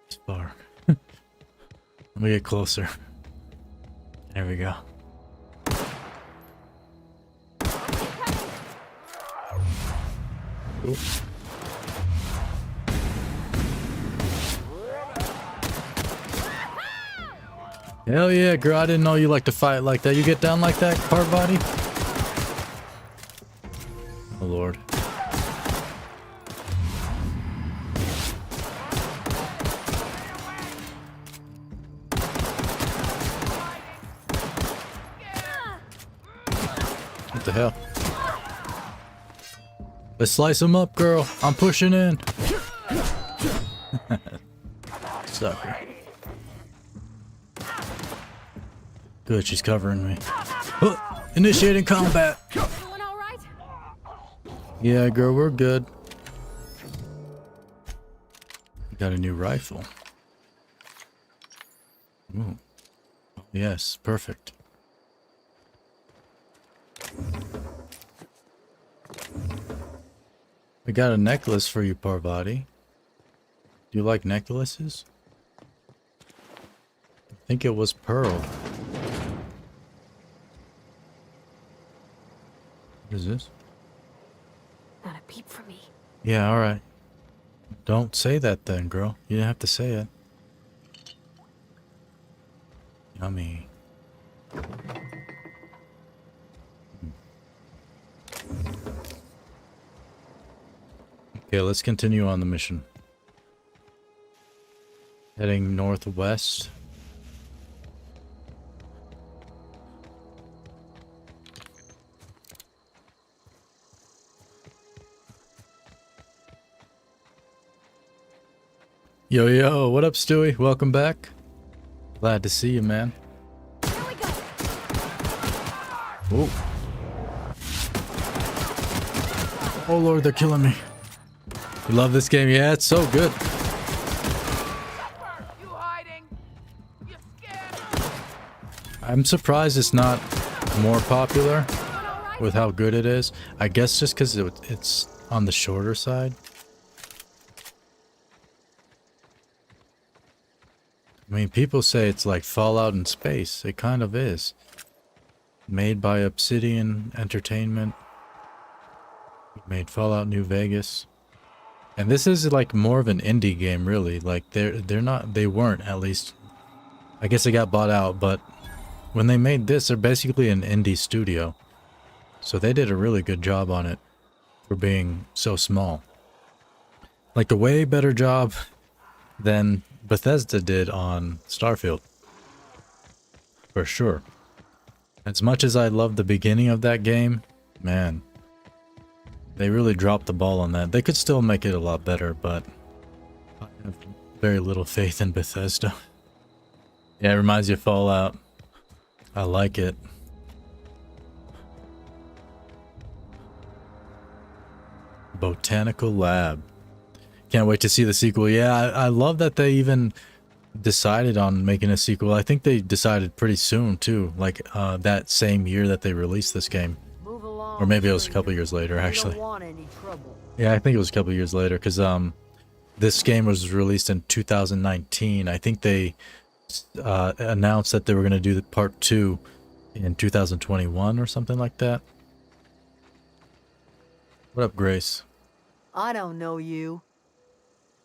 It's far. Let me get closer. There we go. Ooh. Hell yeah, girl. I didn't know you like to fight like that. You get down like that, Parvati? Oh, Lord. What the hell? Let's slice him up, girl. I'm pushing in. Sucker. Good, she's covering me. Oh, initiating combat. Yeah, girl, we're good. We got a new rifle. Ooh. Yes, perfect. We got a necklace for you, Parvati. Do you like necklaces? I think it was pearl. What is this? Not a peep for me. Yeah, alright. Don't say that then, girl. You didn't have to say it. Yummy. Okay, let's continue on the mission. Heading northwest. Yo, yo, what up, Stewie? Welcome back. Glad to see you, man. Oh. Oh, Lord, they're killing me. You love this game? Yeah, it's so good. I'm surprised it's not more popular with how good it is. I guess just because it's on the shorter side. I mean, people say it's like Fallout in space. It kind of is. Made by Obsidian Entertainment. Made Fallout New Vegas. And this is like more of an indie game, really. Like they weren't, at least. I guess they got bought out, but when they made this, they're basically an indie studio. So they did a really good job on it for being so small. Like a way better job than Bethesda did on Starfield. For sure. As much as I love the beginning of that game, man, they really dropped the ball on that. They could still make it a lot better, but I have very little faith in Bethesda. Yeah, it reminds you of Fallout. I like it. Botanical Lab. Can't wait to see the sequel. Yeah, I love that they even decided on making a sequel. I think they decided pretty soon too, like that same year that they released this game. Or maybe it was a couple years later, actually. Yeah, I think it was a couple years later, because this game was released in 2019. I think they announced that they were going to do the part 2 in 2021 or something like that. What up, Grace? I don't know you.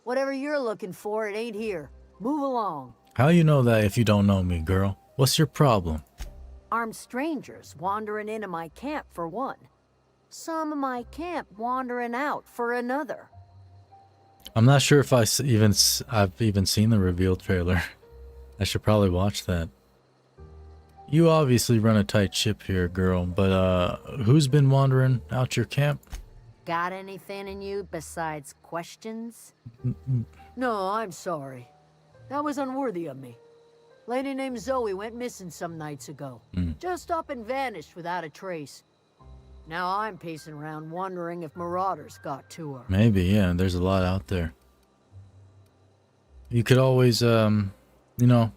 Whatever you're looking for, it ain't here. Move along. How you know that if you don't know me, girl? What's your problem? Armed strangers wandering into my camp for one. Some of my camp wandering out for another. I'm not sure if I've even seen the reveal trailer. I should probably watch that. You obviously run a tight ship here, girl, but who's been wandering out your camp? Got anything in you besides questions? Mm-mm. No, I'm sorry. That was unworthy of me. Lady named Zoe went missing some nights ago. Just up and vanished without a trace. Now I'm pacing around wondering if marauders got to her. Maybe, yeah, there's a lot out there. You could always, you know,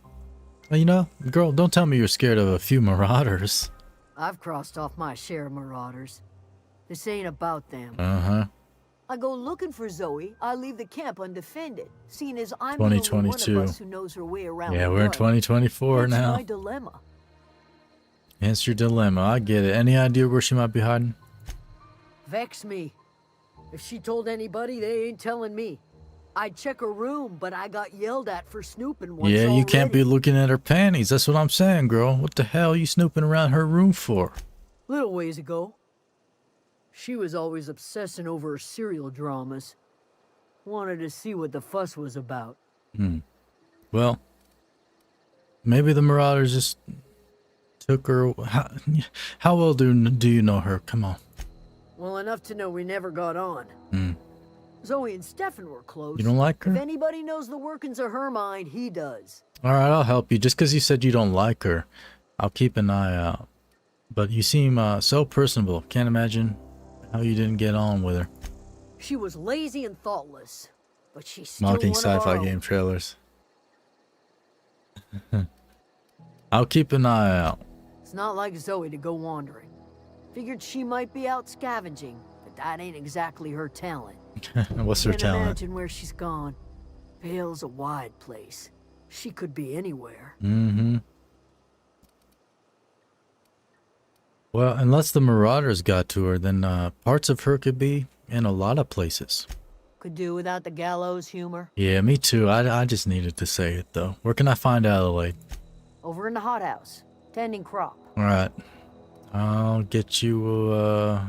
girl, don't tell me you're scared of a few marauders. I've crossed off my share of marauders. This ain't about them. Uh-huh. I go looking for Zoe, I leave the camp undefended, seeing as I'm the only one of 2022. us who knows her way around. Yeah, the we're in garden. 2024 That's now. my dilemma. It's your dilemma. I get it. Any idea where she might be hiding? Vex me. If she told anybody, they ain't telling me. I'd check her room, but I got yelled at for snooping once Yeah, you can't be already. looking at her panties. That's what I'm saying, girl. What the hell are you snooping around her room for? Little ways ago. She was always obsessing over her serial dramas. Wanted to see what the fuss was about. Well, maybe the marauders just took her. How well do you know her? Come on. Well, enough to know we never got on. Zoe and Stefan were close. You don't like her? If anybody knows the workings of her mind, he does. All right, I'll help you. Just because you said you don't like her, I'll keep an eye out. But you seem so personable. Can't imagine how you didn't get on with her. She was lazy and thoughtless, but she's still Mocking one of our sci-fi own. game trailers. I'll keep an eye out. It's not like Zoe to go wandering. Figured she might be out scavenging, but that ain't exactly her talent. What's her Can't talent? imagine where she's gone. Vale's a wide place. She could be anywhere. Well, unless the marauders got to her, then parts of her could be in a lot of places. Could do without the gallows humor. Yeah, me too. I just needed to say it, though. Where can I find Adelaide? Over in the hothouse, tending crop. All right. I'll get you,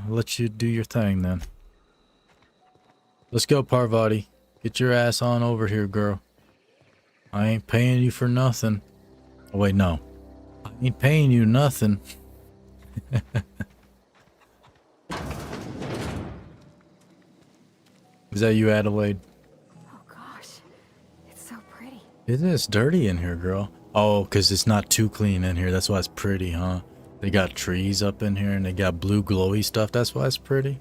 let you do your thing, then. Let's go, Parvati. Get your ass on over here, girl. I ain't paying you for nothing. Oh, wait, no. I ain't paying you nothing. Is that you, Adelaide? Oh gosh, it's so pretty. It is dirty in here, girl. Oh, because it's not too clean in here. That's why it's pretty, huh? They got trees up in here and they got blue glowy stuff. That's why it's pretty?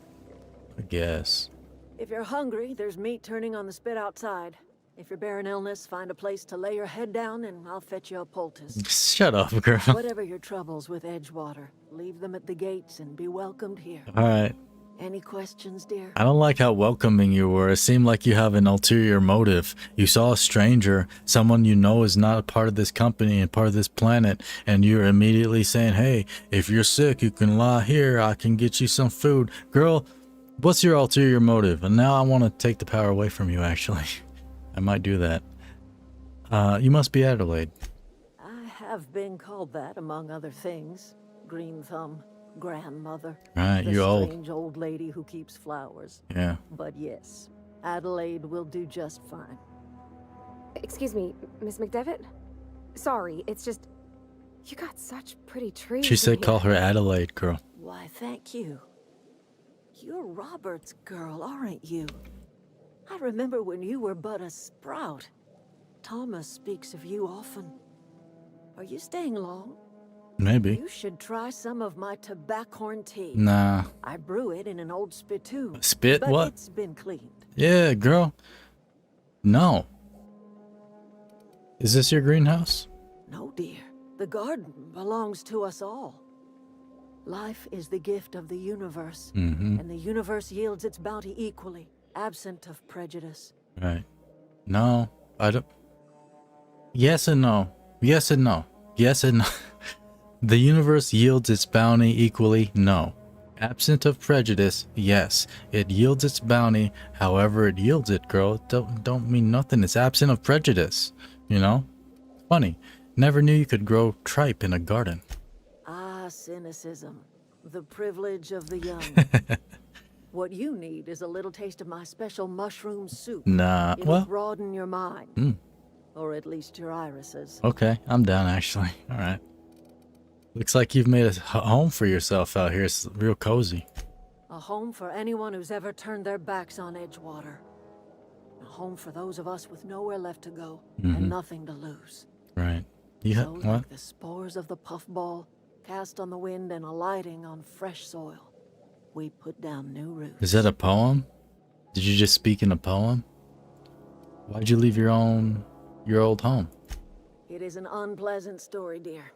I guess. If you're hungry, there's meat turning on the spit outside. If you're bearing illness, find a place to lay your head down and I'll fetch you a poultice. Shut up, girl. Whatever your troubles with Edgewater, leave them at the gates and be welcomed here. Alright. Any questions, dear? I don't like how welcoming you were. It seemed like you have an ulterior motive. You saw a stranger, someone you know is not a part of this company and part of this planet, and you're immediately saying, hey, if you're sick, you can lie here. I can get you some food. Girl, what's your ulterior motive? And now I want to take the power away from you, actually. I might do that. You must be Adelaide. I have been called that, among other things. Green Thumb, grandmother. Right, the you're old. strange old lady who keeps flowers. Yeah. But yes, Adelaide will do just fine. Excuse me, Miss McDevitt? Sorry, it's just... You got such pretty trees. She said in call here. her Adelaide, girl. Why, thank you. You're Robert's girl, aren't you? I remember when you were but a sprout. Thomas speaks of you often. Are you staying long? Maybe. You should try some of my tobaccorn tea. Nah. I brew it in an old spittoon. Spit? But What? It's been cleaned. Yeah, girl. No. Is this your greenhouse? No, dear. The garden belongs to us all. Life is the gift of the universe, and the universe yields its bounty equally, absent of prejudice. Right. No, I don't. Yes and no. Yes and no. Yes and no. The universe yields its bounty equally? No. Absent of prejudice? Yes. It yields its bounty however it yields it, girl. It don't mean nothing. It's absent of prejudice. You know? Funny. Never knew you could grow tripe in a garden. Ah, cynicism. The privilege of the young. What you need is a little taste of my special mushroom soup. Nah, It'll well. broaden your mind. Or at least your irises. Okay, I'm down actually. Alright. Looks like you've made a home for yourself out here. It's real cozy. A home for anyone who's ever turned their backs on Edgewater. A home for those of us with nowhere left to go and nothing to lose. Right. So What? like the spores of the puffball, cast on the wind and alighting on fresh soil, we put down new roots. Is that a poem? Did you just speak in a poem? Why'd you leave your old home? It is an unpleasant story, dear.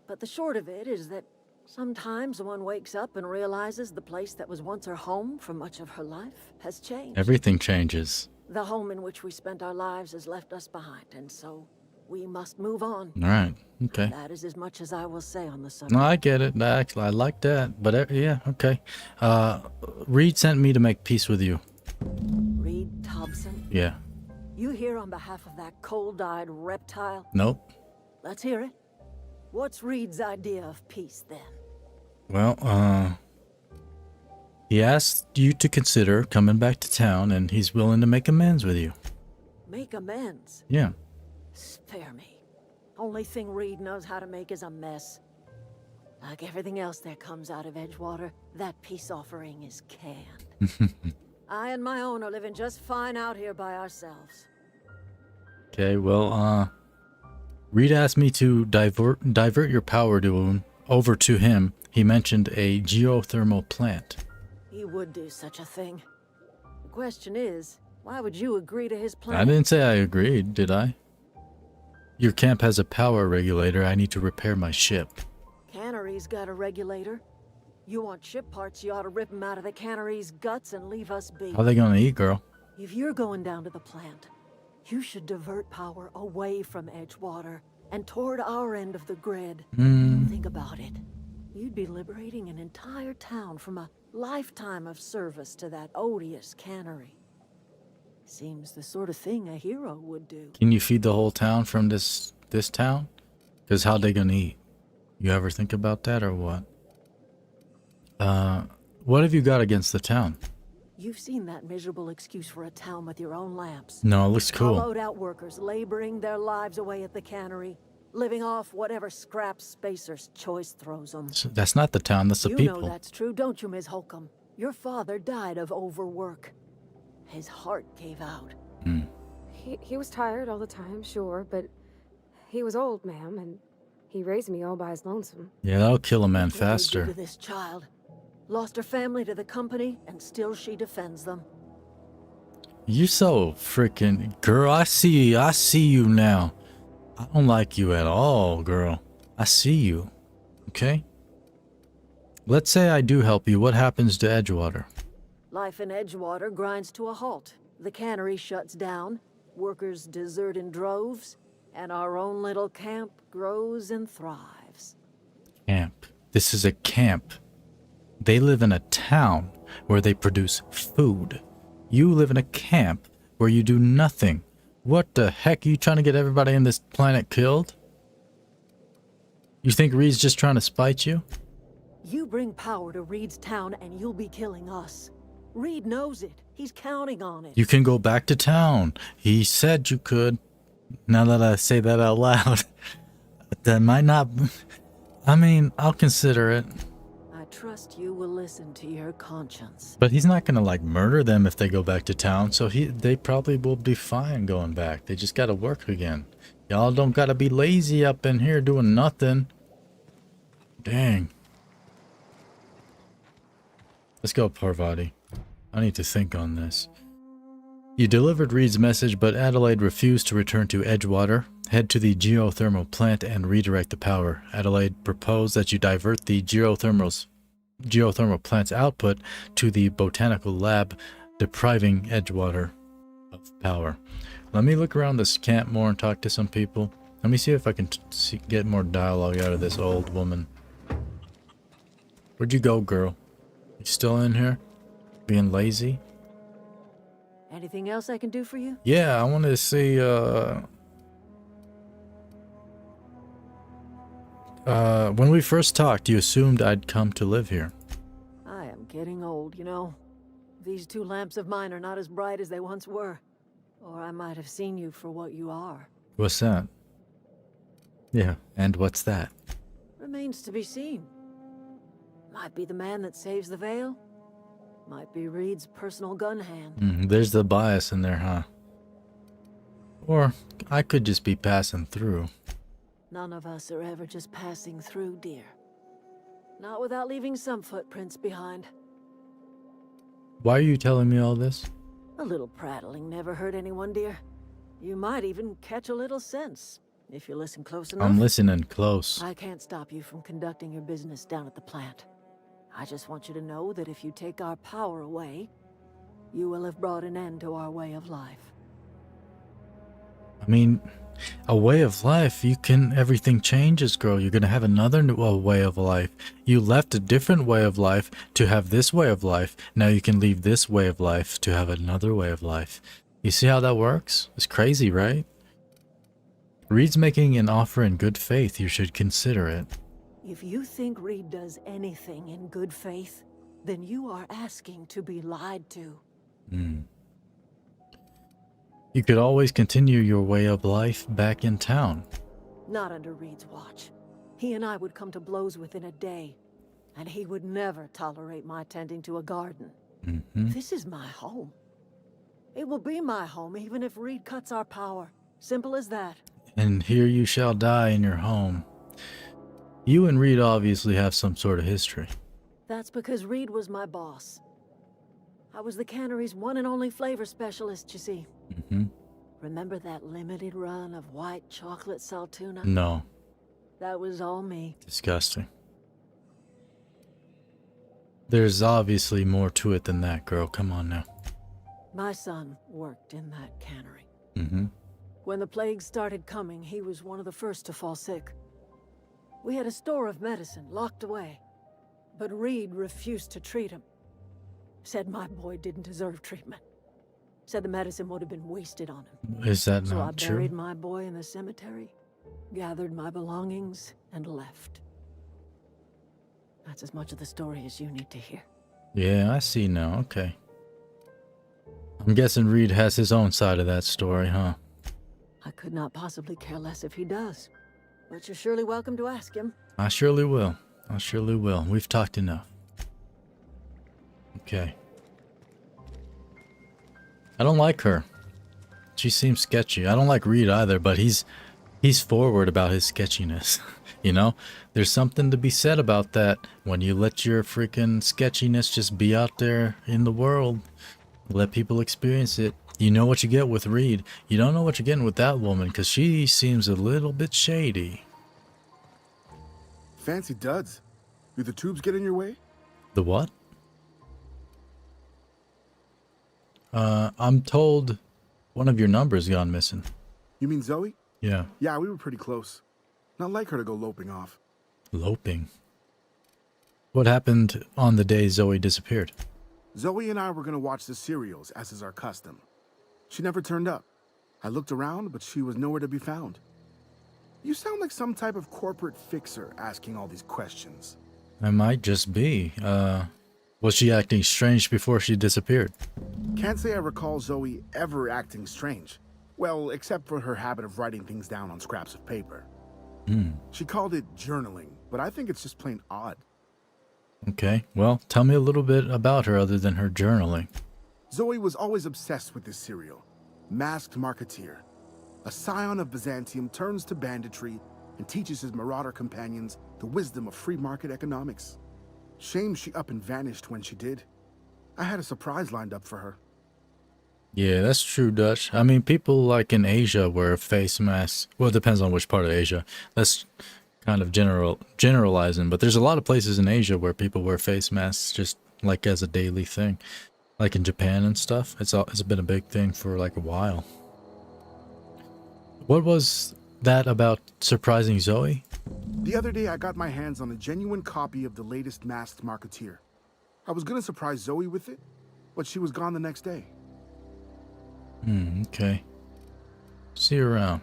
But the short of it is that sometimes one wakes up and realizes the place that was once her home for much of her life has changed. Everything changes. The home in which we spent our lives has left us behind, and so we must move on. All right. Okay. That is as much as I will say on the subject. No, I get it. Actually, I like that. But yeah, okay. Reed sent me to make peace with you. Reed Thompson? Yeah. You here on behalf of that cold-eyed reptile? Nope. Let's hear it. What's Reed's idea of peace, then? Well, he asked you to consider coming back to town, and he's willing to make amends with you. Make amends? Yeah. Spare me. Only thing Reed knows how to make is a mess. Like everything else that comes out of Edgewater, that peace offering is canned. I and my own are living just fine out here by ourselves. Okay, well, Reed asked me to divert your power over to him. He mentioned a geothermal plant. He would do such a thing. The question is, why would you agree to his plan? I didn't say I agreed, did I? Your camp has a power regulator. I need to repair my ship. Cannery's got a regulator. You want ship parts, you ought to rip them out of the cannery's guts and leave us be. How are they gonna eat, girl? If you're going down to the plant, you should divert power away from Edgewater and toward our end of the grid. Think about it. You'd be liberating an entire town from a lifetime of service to that odious cannery. Seems the sort of thing a hero would do. Can you feed the whole town from this town? Because how they gonna eat? You ever think about that or what? What have you got against the town? You've seen that miserable excuse for a town with your own lamps. No, it looks cool. Hollowed out workers laboring their lives away at the cannery, living off whatever scraps Spacer's Choice throws them. So that's not the town, that's the people. You know that's true, don't you, Ms. Holcomb? Your father died of overwork. His heart gave out. He was tired all the time, sure, but he was old, ma'am, and he raised me all by his lonesome. Yeah, that'll kill a man What they did faster. to this child. Lost her family to the company, and still she defends them. You so freaking girl. I see you now. I don't like you at all, girl. I see you. Okay? Let's say I do help you. What happens to Edgewater? Life in Edgewater grinds to a halt. The cannery shuts down, workers desert in droves, and our own little camp grows and thrives. Camp. This is a camp. They live in a town where they produce food. You live in a camp where you do nothing. What the heck are you trying to get everybody on this planet killed? You think Reed's just trying to spite you? You bring power to Reed's town and you'll be killing us. Reed knows it. He's counting on it. You can go back to town. He said you could. Now that I say that out loud, that might not... I mean, I'll consider it. I trust you will listen to your conscience. But he's not gonna like murder them if they go back to town, so they probably will be fine going back. They just gotta work again. Y'all don't gotta be lazy up in here doing nothing. Dang. Let's go, Parvati. I need to think on this. You delivered Reed's message, but Adelaide refused to return to Edgewater. Head to the geothermal plant and redirect the power. Adelaide proposed that you divert the geothermal plant's output to the botanical lab, depriving Edgewater of power. Let me look around this camp more and talk to some people. Let me see if I can get more dialogue out of this old woman. Where'd you go, girl? You still in here? Being lazy? Anything else I can do for you? Yeah, I wanted to see, when we first talked, you assumed I'd come to live here. I am getting old, you know. These two lamps of mine are not as bright as they once were. Or I might have seen you for what you are. What's that? Yeah, and what's that? Remains to be seen. Might be the man that saves the Vale. Might be Reed's personal gun hand. There's the bias in there, huh? Or I could just be passing through. None of us are ever just passing through, dear. Not without leaving some footprints behind. Why are you telling me all this? A little prattling never hurt anyone, dear. You might even catch a little sense, if you listen close enough. I'm listening close. I can't stop you from conducting your business down at the plant. I just want you to know that if you take our power away, you will have brought an end to our way of life. I mean, a way of life, everything changes, girl. You're gonna have another way of life. You left a different way of life to have this way of life. Now you can leave this way of life to have another way of life. You see how that works? It's crazy, right? Reed's making an offer in good faith. You should consider it. If you think Reed does anything in good faith, then you are asking to be lied to. You could always continue your way of life back in town. Not under Reed's watch. He and I would come to blows within a day, and he would never tolerate my tending to a garden. This is my home. It will be my home even if Reed cuts our power. Simple as that. And here you shall die in your home. You and Reed obviously have some sort of history. That's because Reed was my boss. I was the cannery's one and only flavor specialist, you see. Remember that limited run of white chocolate saltuna? No. That was all me. Disgusting. There's obviously more to it than that, girl. Come on now. My son worked in that cannery. Mm-hmm. When the plague started coming, he was one of the first to fall sick. We had a store of medicine locked away, but Reed refused to treat him. Said my boy didn't deserve treatment. Said the medicine would have been wasted on him. Is that So I not true? buried my boy in the cemetery, gathered my belongings, and left. That's as much of the story as you need to hear. Yeah, I see now. Okay. I'm guessing Reed has his own side of that story, huh? I could not possibly care less if he does. But you're surely welcome to ask him. I surely will. I surely will. We've talked enough. Okay. I don't like her. She seems sketchy. I don't like Reed either, but he's forward about his sketchiness. You know? There's something to be said about that when you let your freaking sketchiness just be out there in the world. Let people experience it. You know what you get with Reed. You don't know what you're getting with that woman because she seems a little bit shady. Fancy duds. Do the tubes get in your way? The what? I'm told one of your numbers gone missing. You mean Zoe? Yeah. Yeah, we were pretty close. Not like her to go loping off. Loping? What happened on the day Zoe disappeared? Zoe and I were gonna watch the serials, as is our custom. She never turned up. I looked around, but she was nowhere to be found. You sound like some type of corporate fixer asking all these questions. I might just be. Was she acting strange before she disappeared? Can't say I recall Zoe ever acting strange. Well, except for her habit of writing things down on scraps of paper. She called it journaling, but I think it's just plain odd. Okay, well, tell me a little bit about her other than her journaling. Zoe was always obsessed with this serial. Masked Marketeer. A scion of Byzantium turns to banditry and teaches his marauder companions the wisdom of free market economics. Shame she up and vanished when she did. I had a surprise lined up for her. Yeah, that's true, Dutch. I mean, people like in Asia wear face masks. Well, it depends on which part of Asia. That's kind of generalizing, but there's a lot of places in Asia where people wear face masks just like as a daily thing. Like in Japan and stuff. It's been a big thing for like a while. What was that about surprising Zoe? The other day, I got my hands on a genuine copy of the latest Masked Marketeer. I was gonna surprise Zoe with it, but she was gone the next day. Okay. See you around.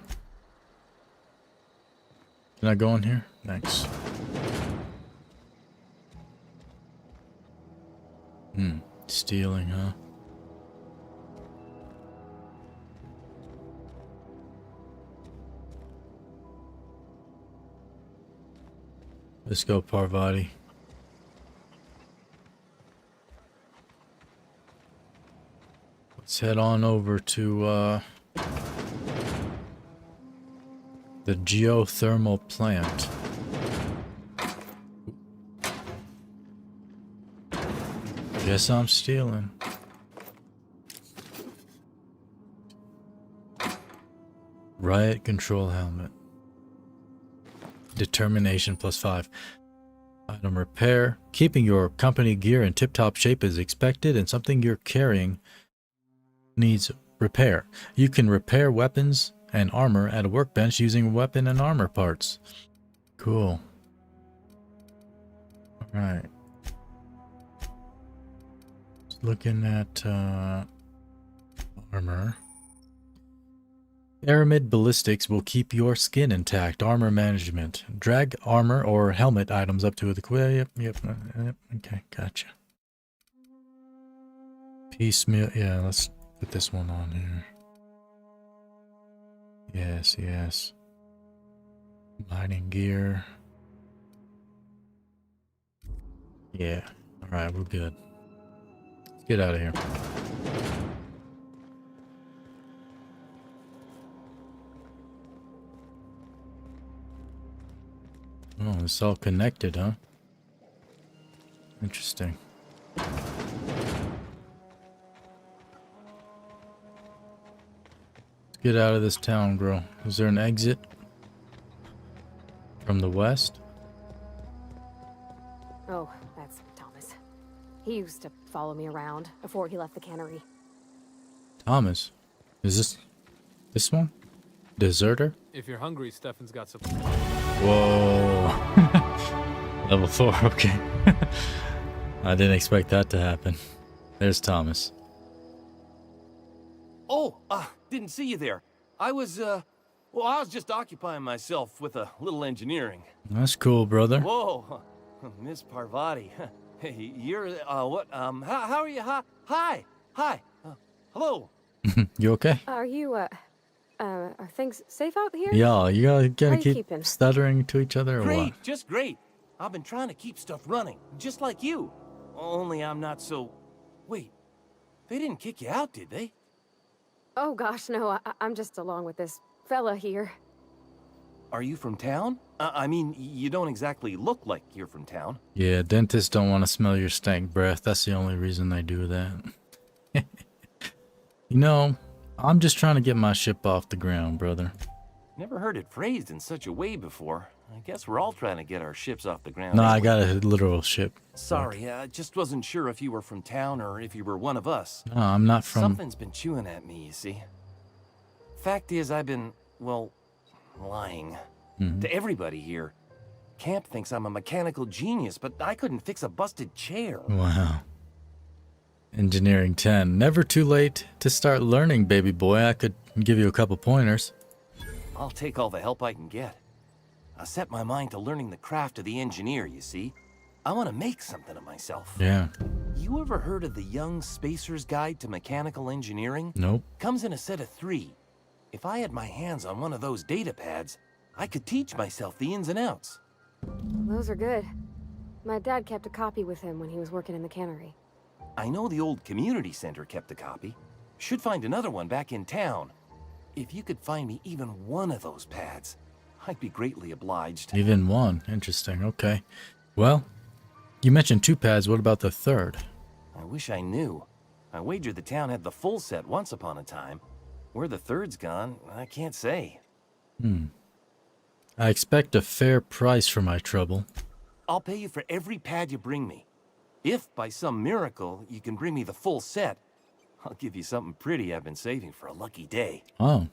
Can I go in here? Thanks. Stealing, huh? Let's go, Parvati. Let's head on over to the geothermal plant. Guess I'm stealing. Riot control helmet. Determination +5. Item repair. Keeping your company gear in tip-top shape is expected, and something you're carrying needs repair. You can repair weapons and armor at a workbench using weapon and armor parts. Cool. Alright. Looking at armor. Aramid ballistics will keep your skin intact. Armor management. Drag armor or helmet items up to the yep. Okay, gotcha. Piecemeal. Yeah, let's put this one on here. Yes. Mining gear. Yeah. Alright, we're good. Let's get out of here. Oh, it's all connected, huh? Interesting. Let's get out of this town, girl. Is there an exit from the west? Oh, that's Thomas. He used to follow me around before he left the cannery. Thomas? Is this one? Deserter? If you're hungry, Stefan's got some. Whoa. Level 4, okay. I didn't expect that to happen. There's Thomas. Oh, didn't see you there. I was just occupying myself with a little engineering. That's cool, brother. Whoa, Miss Parvati. Hey, you're, what, how are you? Hi. Hello. You okay? Are you, are things safe out here? Yeah, you gotta keep keeping? stuttering to each other or Great, what? just great. I've been trying to keep stuff running, just like you. Only I'm not so... Wait, they didn't kick you out, did they? Oh gosh, no, I'm just along with this fella here. Are you from town? I mean, you don't exactly look like you're from town. Yeah, dentists don't want to smell your stank breath. That's the only reason they do that. You know, I'm just trying to get my ship off the ground, brother. Never heard it phrased in such a way before. I guess we're all trying to get our ships off the ground. No, anyway. I got a literal ship. Sorry, I just wasn't sure if you were from town or if you were one of us. No, I'm not from... Something's been chewing at me, you see. Fact is, I've been, well, lying. To everybody here. Camp thinks I'm a mechanical genius, but I couldn't fix a busted chair. Wow. Engineering 10. Never too late to start learning, baby boy. I could give you a couple pointers. I'll take all the help I can get. I set my mind to learning the craft of the engineer, you see. I want to make something of myself. Yeah. You ever heard of the Young Spacer's Guide to Mechanical Engineering? Nope. Comes in a set of 3. If I had my hands on one of those data pads, I could teach myself the ins and outs. Those are good. My dad kept a copy with him when he was working in the cannery. I know the old community center kept a copy. Should find another one back in town. If you could find me even one of those pads, I'd be greatly obliged. Even one. Interesting. Okay. Well, you mentioned 2 pads. What about the 3rd? I wish I knew. I wagered the town had the full set once upon a time. Where the 3rd's gone, I can't say. I expect a fair price for my trouble. I'll pay you for every pad you bring me. If, by some miracle, you can bring me the full set, I'll give you something pretty I've been saving for a lucky day. Oh.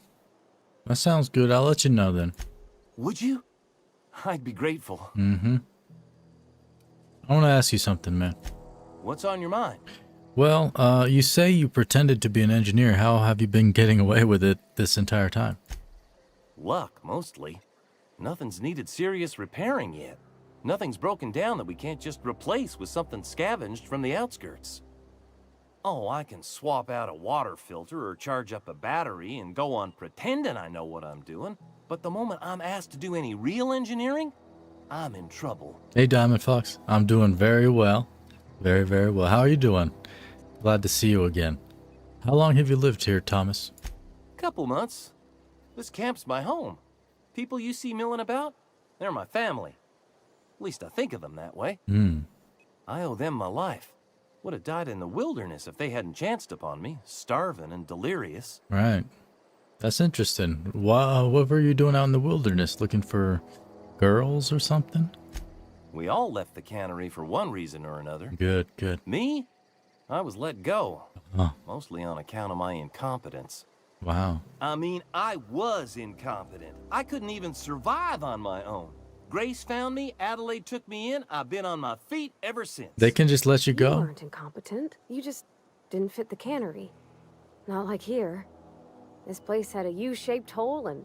That sounds good. I'll let you know then. Would you? I'd be grateful. I want to ask you something, man. What's on your mind? Well, you say you pretended to be an engineer. How have you been getting away with it this entire time? Luck, mostly. Nothing's needed serious repairing yet. Nothing's broken down that we can't just replace with something scavenged from the outskirts. Oh, I can swap out a water filter or charge up a battery and go on pretending I know what I'm doing, but the moment I'm asked to do any real engineering, I'm in trouble. Hey, Diamond Fox. I'm doing very well. Very, very well. How are you doing? Glad to see you again. How long have you lived here, Thomas? Couple months. This camp's my home. People you see milling about, they're my family. At least I think of them that way. I owe them my life. Would have died in the wilderness if they hadn't chanced upon me, starving and delirious. Right. That's interesting. Wow, what were you doing out in the wilderness? Looking for girls or something? We all left the cannery for one reason or another. Good, good. Me? I was let go. Oh. Mostly on account of my incompetence. Wow. I mean, I was incompetent. I couldn't even survive on my own. Grace found me, Adelaide took me in, I've been on my feet ever since. They can just let you go? You weren't incompetent. You just didn't fit the cannery. Not like here. This place had a U-shaped hole, and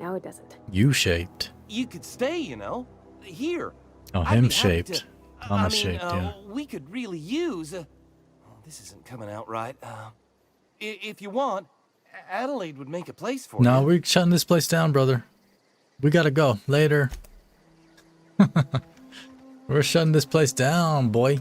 now it doesn't. U-shaped? You could stay, you know. Here. Oh, him-shaped. Mama-shaped, yeah. We could really use... this isn't coming out right. If you want, Adelaide would make a place for you. No, we're shutting this place down, brother. We gotta go. Later. We're shutting this place down, boy.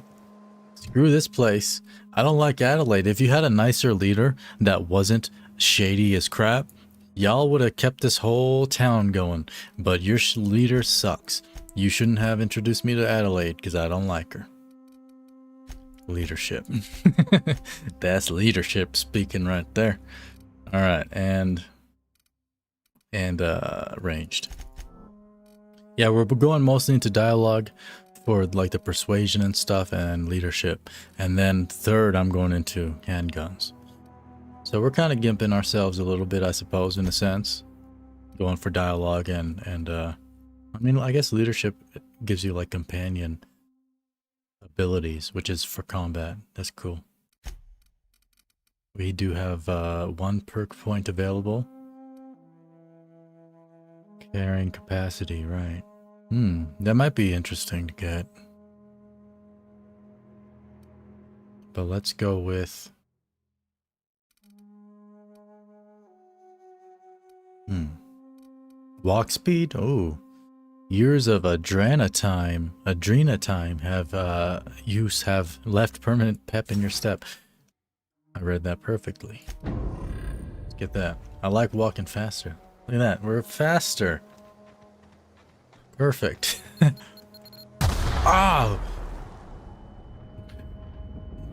Screw this place. I don't like Adelaide. If you had a nicer leader that wasn't shady as crap, y'all would have kept this whole town going. But your leader sucks. You shouldn't have introduced me to Adelaide because I don't like her. Leadership. That's leadership speaking right there. All right, and ranged. Yeah, we're going mostly into dialogue for like the persuasion and stuff and leadership. And then third, I'm going into handguns. So we're kind of gimping ourselves a little bit, I suppose, in a sense. Going for dialogue and I mean, I guess leadership gives you like companion abilities, which is for combat. That's cool. We do have one perk point available. Carrying capacity, right. That might be interesting to get. But let's go with... Walk speed? Oh. Years of adrena time have left permanent pep in your step. I read that perfectly. Let's get that. I like walking faster. Look at that. We're faster. Perfect. Oh!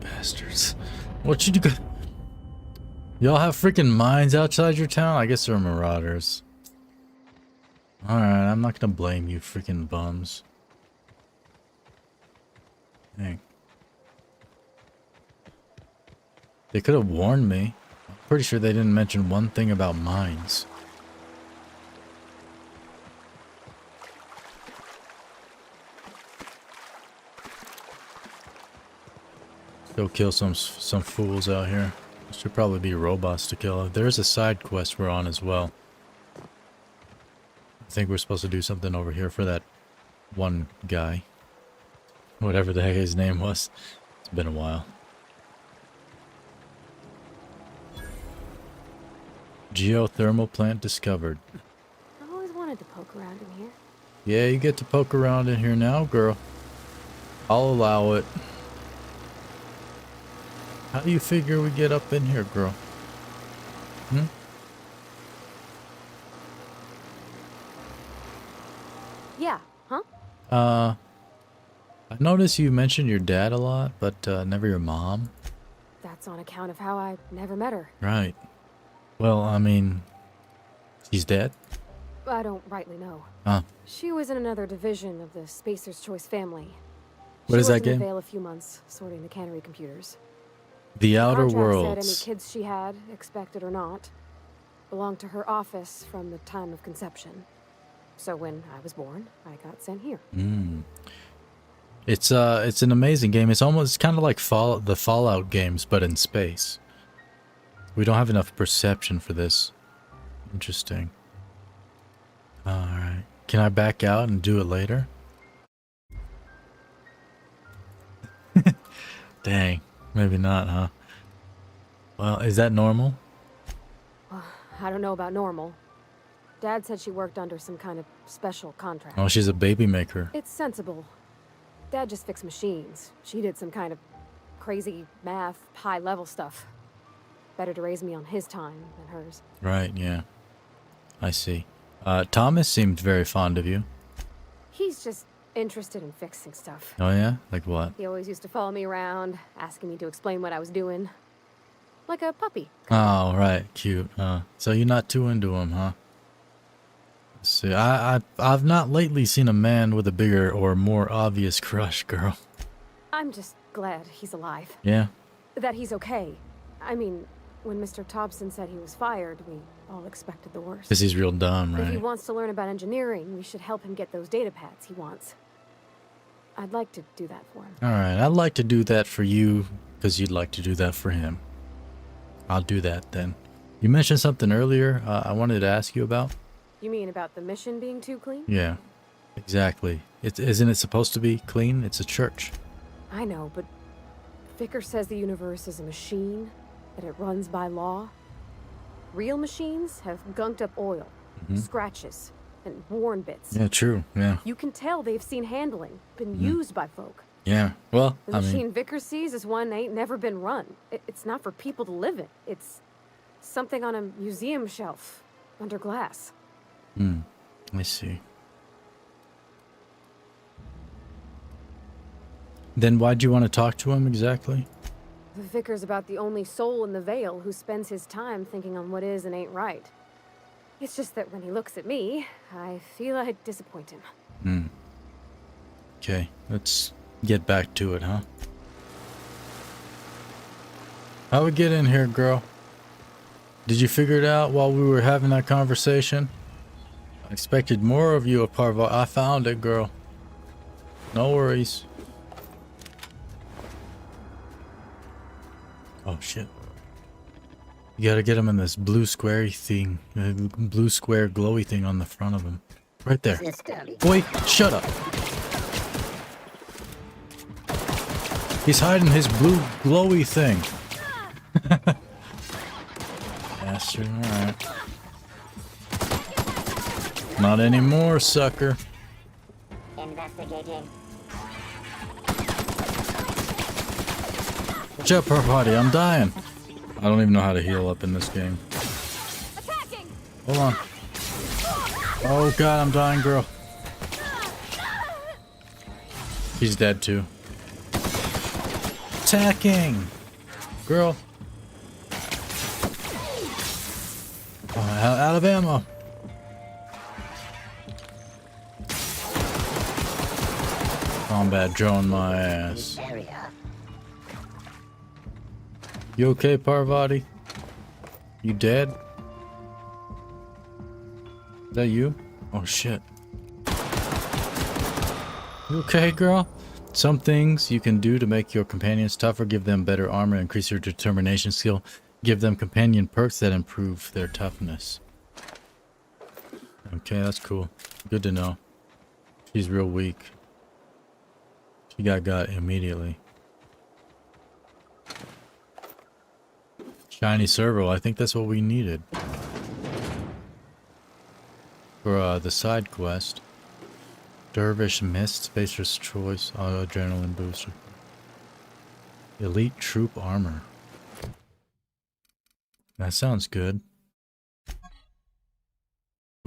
Bastards. What you do? Y'all have freaking mines outside your town? I guess they're marauders. Alright, I'm not gonna blame you freaking bums. Dang. They could have warned me. I'm pretty sure they didn't mention one thing about mines. Go kill some fools out here. Should probably be robots to kill. There's a side quest we're on as well. I think we're supposed to do something over here for that one guy. Whatever the heck his name was. It's been a while. Geothermal plant discovered. I've always wanted to poke around in here. Yeah, you get to poke around in here now, girl. I'll allow it. How do you figure we get up in here, girl? Yeah, huh? I noticed you mentioned your dad a lot, but never your mom. That's on account of how I never met her. Right. Well, I mean, she's dead? I don't rightly know. Huh. She was in another division of the Spacer's Choice family. What is that She worked in game? the Vale a few months, sorting the cannery computers. The Outer Contract Worlds. said any kids she had, expected or not, belonged to her office from the time of conception. So when I was born, I got sent here. It's an amazing game. It's almost kind of like the Fallout games, but in space. We don't have enough perception for this. Interesting. Alright. Can I back out and do it later? Dang. Maybe not, huh? Well, is that normal? Well, I don't know about normal. Dad said she worked under some kind of special contract. Oh, she's a baby maker. It's sensible. Dad just fixed machines. She did some kind of crazy math, high-level stuff. Better to raise me on his time than hers. Right, yeah. I see. Thomas seemed very fond of you. He's just interested in fixing stuff. Oh, yeah? Like what? He always used to follow me around, asking me to explain what I was doing. Like a puppy. Oh, right. Cute. So you're not too into him, huh? Let's see, I've not lately seen a man with a bigger or more obvious crush, girl. I'm just glad he's alive. Yeah? That he's okay. I mean, when Mr. Thompson said he was fired, we all expected the worst. Because he's real dumb, If he right? wants to learn about engineering, we should help him get those data pads he wants. I'd like to do that for him. Alright, I'd like to do that for you, because you'd like to do that for him. I'll do that then. You mentioned something earlier I wanted to ask you about. You mean about the mission being too clean? Yeah, exactly. Isn't it supposed to be clean? It's a church. I know, but Vickers says the universe is a machine, that it runs by law. Real machines have gunked up oil, scratches, and worn bits. Yeah, true, yeah. You can tell they've seen handling, been used by folk. Yeah, well, The I machine mean, Vickers sees is one ain't never been run. It's not for people to live in. It's something on a museum shelf, under glass. I see. Then why'd you want to talk to him exactly? The Vicar's about the only soul in the Vale who spends his time thinking on what is and ain't right. It's just that when he looks at me, I feel I disappoint him. Okay, let's get back to it, huh? How we get in here, girl? Did you figure it out while we were having that conversation? I expected more of you, Parva. I found it, girl. No worries. Oh, shit. You gotta get him in this blue squarey thing. Blue square glowy thing on the front of him. Right there. Boy, shut up. He's hiding his blue glowy thing. Bastard, alright. Not anymore, sucker. Investigating. Watch out, Parvati, I'm dying. I don't even know how to heal up in this game. Hold on. Oh god, I'm dying, girl. He's dead too. Attacking! Girl. Oh, out of ammo. Combat drone my ass. You okay, Parvati? You dead? Is that you? Oh shit. You okay, girl? Some things you can do to make your companions tougher, give them better armor, increase your determination skill, give them companion perks that improve their toughness. Okay, that's cool. Good to know. She's real weak. She got immediately. Shiny servo, I think that's what we needed. For the side quest. Dervish Mist, Spacer's Choice, Auto Adrenaline Booster. Elite Troop Armor. That sounds good.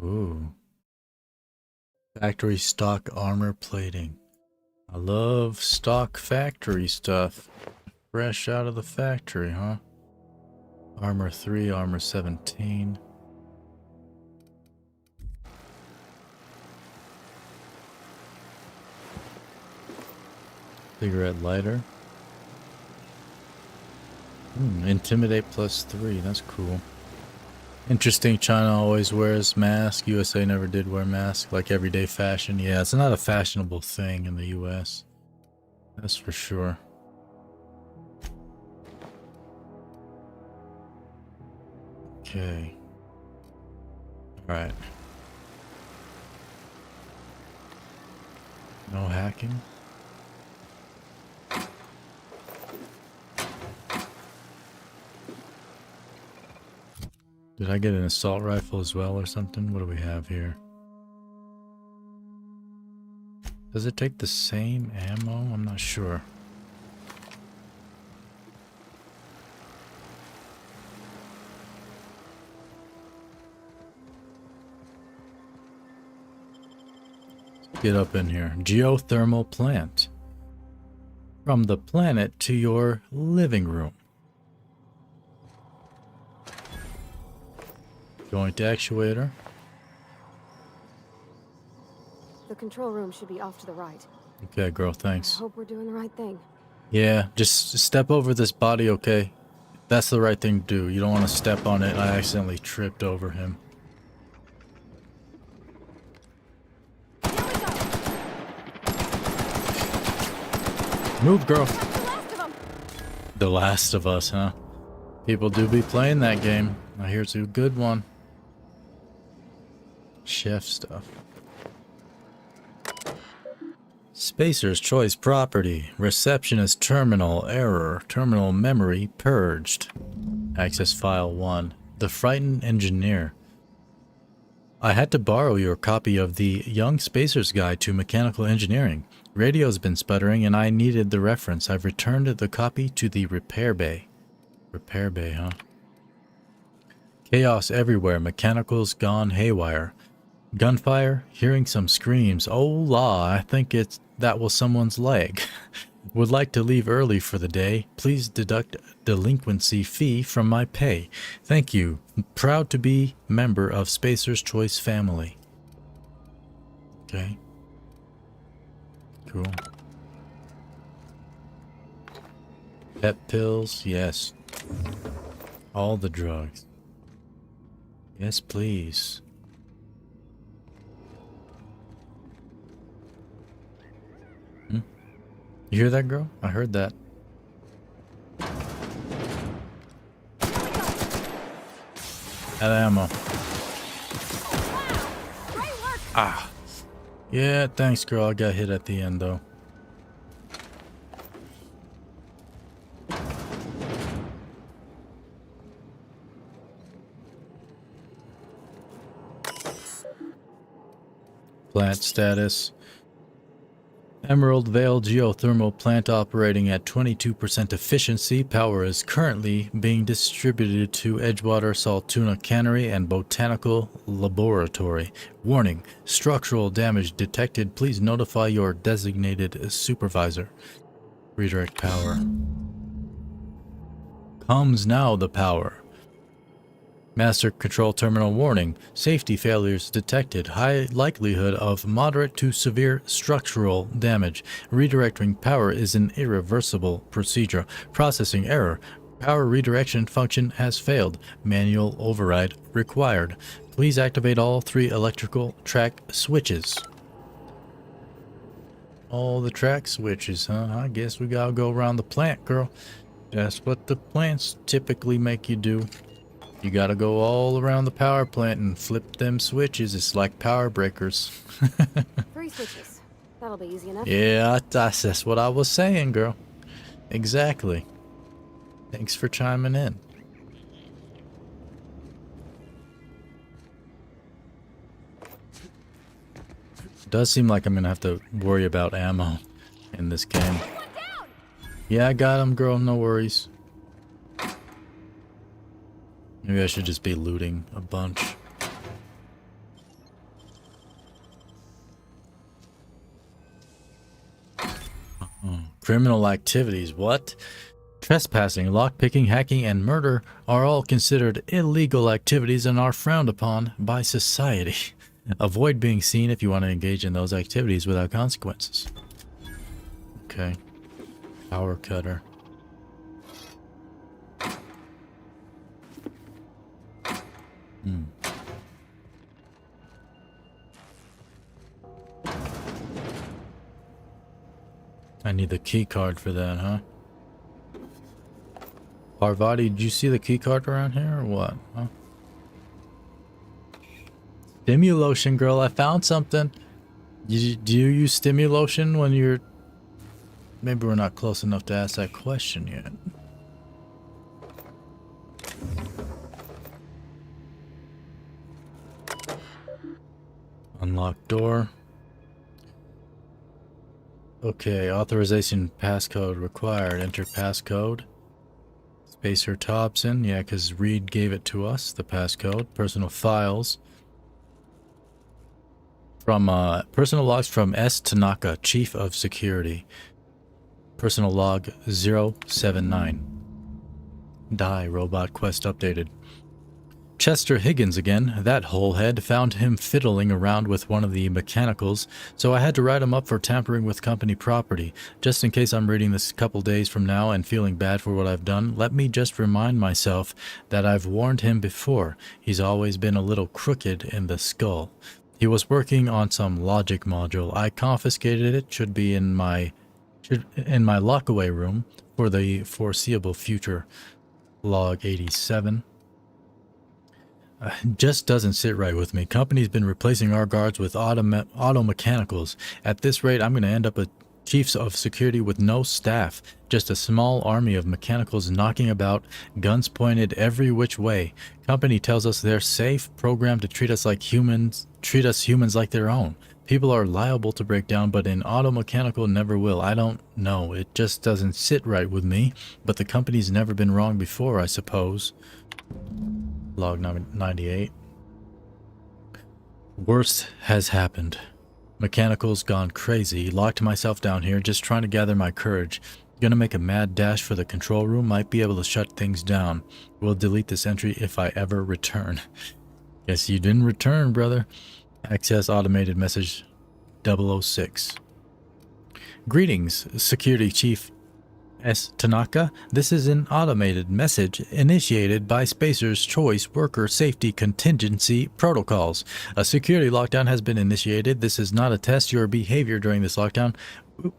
Ooh. Factory stock armor plating. I love stock factory stuff. Fresh out of the factory, huh? Armor 3, armor 17. Cigarette lighter. Intimidate +3, that's cool. Interesting, China always wears mask. USA never did wear mask, like everyday fashion. Yeah, it's not a fashionable thing in the US. That's for sure. Okay. Alright. No hacking? Did I get an assault rifle as well or something? What do we have here? Does it take the same ammo? I'm not sure. Get up in here. Geothermal plant. From the planet to your living room. Joint actuator. The control room should be off to the right. Okay, girl, I thanks. hope we're doing the right thing. Yeah, just step over this body, okay? That's the right thing to do. You don't want to step on it. I accidentally tripped over him. Move, girl. The Last of Us, huh? People do be playing that game. I hear it's a good one. Chef stuff. Spacer's choice property. Receptionist terminal error. Terminal memory purged. Access file 1. The Frightened Engineer. I had to borrow your copy of the Young Spacer's Guide to Mechanical Engineering. Radio's been sputtering and I needed the reference. I've returned the copy to the repair bay. Repair bay, huh? Chaos everywhere. Mechanicals gone haywire. Gunfire. Hearing some screams. Oh la, I think that was someone's leg. Would like to leave early for the day. Please deduct delinquency fee from my pay. Thank you. Proud to be member of Spacer's Choice family. Okay. Cool. Pep pills, yes. All the drugs. Yes, please. Hmm? You hear that, girl? I heard that. Out of ammo. Ah. Yeah, thanks, girl. I got hit at the end, though. Plant status. Emerald Vale geothermal plant operating at 22% efficiency. Power is currently being distributed to Edgewater Saltuna Cannery and Botanical Laboratory. Warning, structural damage detected. Please notify your designated supervisor. Redirect power. Comes now the power. Master Control Terminal warning. Safety failures detected. High likelihood of moderate to severe structural damage. Redirecting power is an irreversible procedure. Processing error. Power redirection function has failed. Manual override required. Please activate all 3 electrical track switches. All the track switches, huh? I guess we gotta go around the plant, girl. That's what the plants typically make you do. You gotta go all around the power plant and flip them switches. It's like power breakers. 3 switches. That'll be easy enough. Yeah, that's what I was saying, girl. Exactly. Thanks for chiming in. It does seem like I'm gonna have to worry about ammo in this game. Yeah, I got him, girl. No worries. Maybe I should just be looting a bunch. Criminal activities, what? Trespassing, lockpicking, hacking, and murder are all considered illegal activities and are frowned upon by society. Avoid being seen if you want to engage in those activities without consequences. Okay. Power cutter. I need the key card for that, huh? Parvati, did you see the key card around here or what? Huh? Stimulotion, girl, I found something. Do you use Stimulotion when you're... Maybe we're not close enough to ask that question yet. Unlock door. Okay, authorization passcode required. Enter passcode. Spacer Thompson. Yeah, because Reed gave it to us, the passcode. Personal files. From personal logs from S. Tanaka, Chief of Security. Personal log 079. Die, robot quest updated. Chester Higgins again. That holehead found him fiddling around with one of the mechanicals, so I had to write him up for tampering with company property. Just in case I'm reading this a couple days from now and feeling bad for what I've done, let me just remind myself that I've warned him before. He's always been a little crooked in the skull. He was working on some logic module. I confiscated it. Should be in my lockaway room for the foreseeable future. Log 87. Just doesn't sit right with me. Company's been replacing our guards with auto mechanicals. At this rate, I'm going to end up a chief of security with no staff. Just a small army of mechanicals knocking about, guns pointed every which way. Company tells us they're safe, programmed to treat us humans like their own. People are liable to break down, but an auto mechanical never will. I don't know. It just doesn't sit right with me. But the company's never been wrong before, I suppose. Log 98. Worst has happened. Mechanical's gone crazy. Locked myself down here, just trying to gather my courage. Gonna make a mad dash for the control room. Might be able to shut things down. Will delete this entry if I ever return. Guess you didn't return, brother. Access automated message 006. Greetings, Security Chief S. Tanaka. This is an automated message initiated by Spacer's Choice Worker Safety Contingency Protocols. A security lockdown has been initiated. This is not a test. Your behavior during this lockdown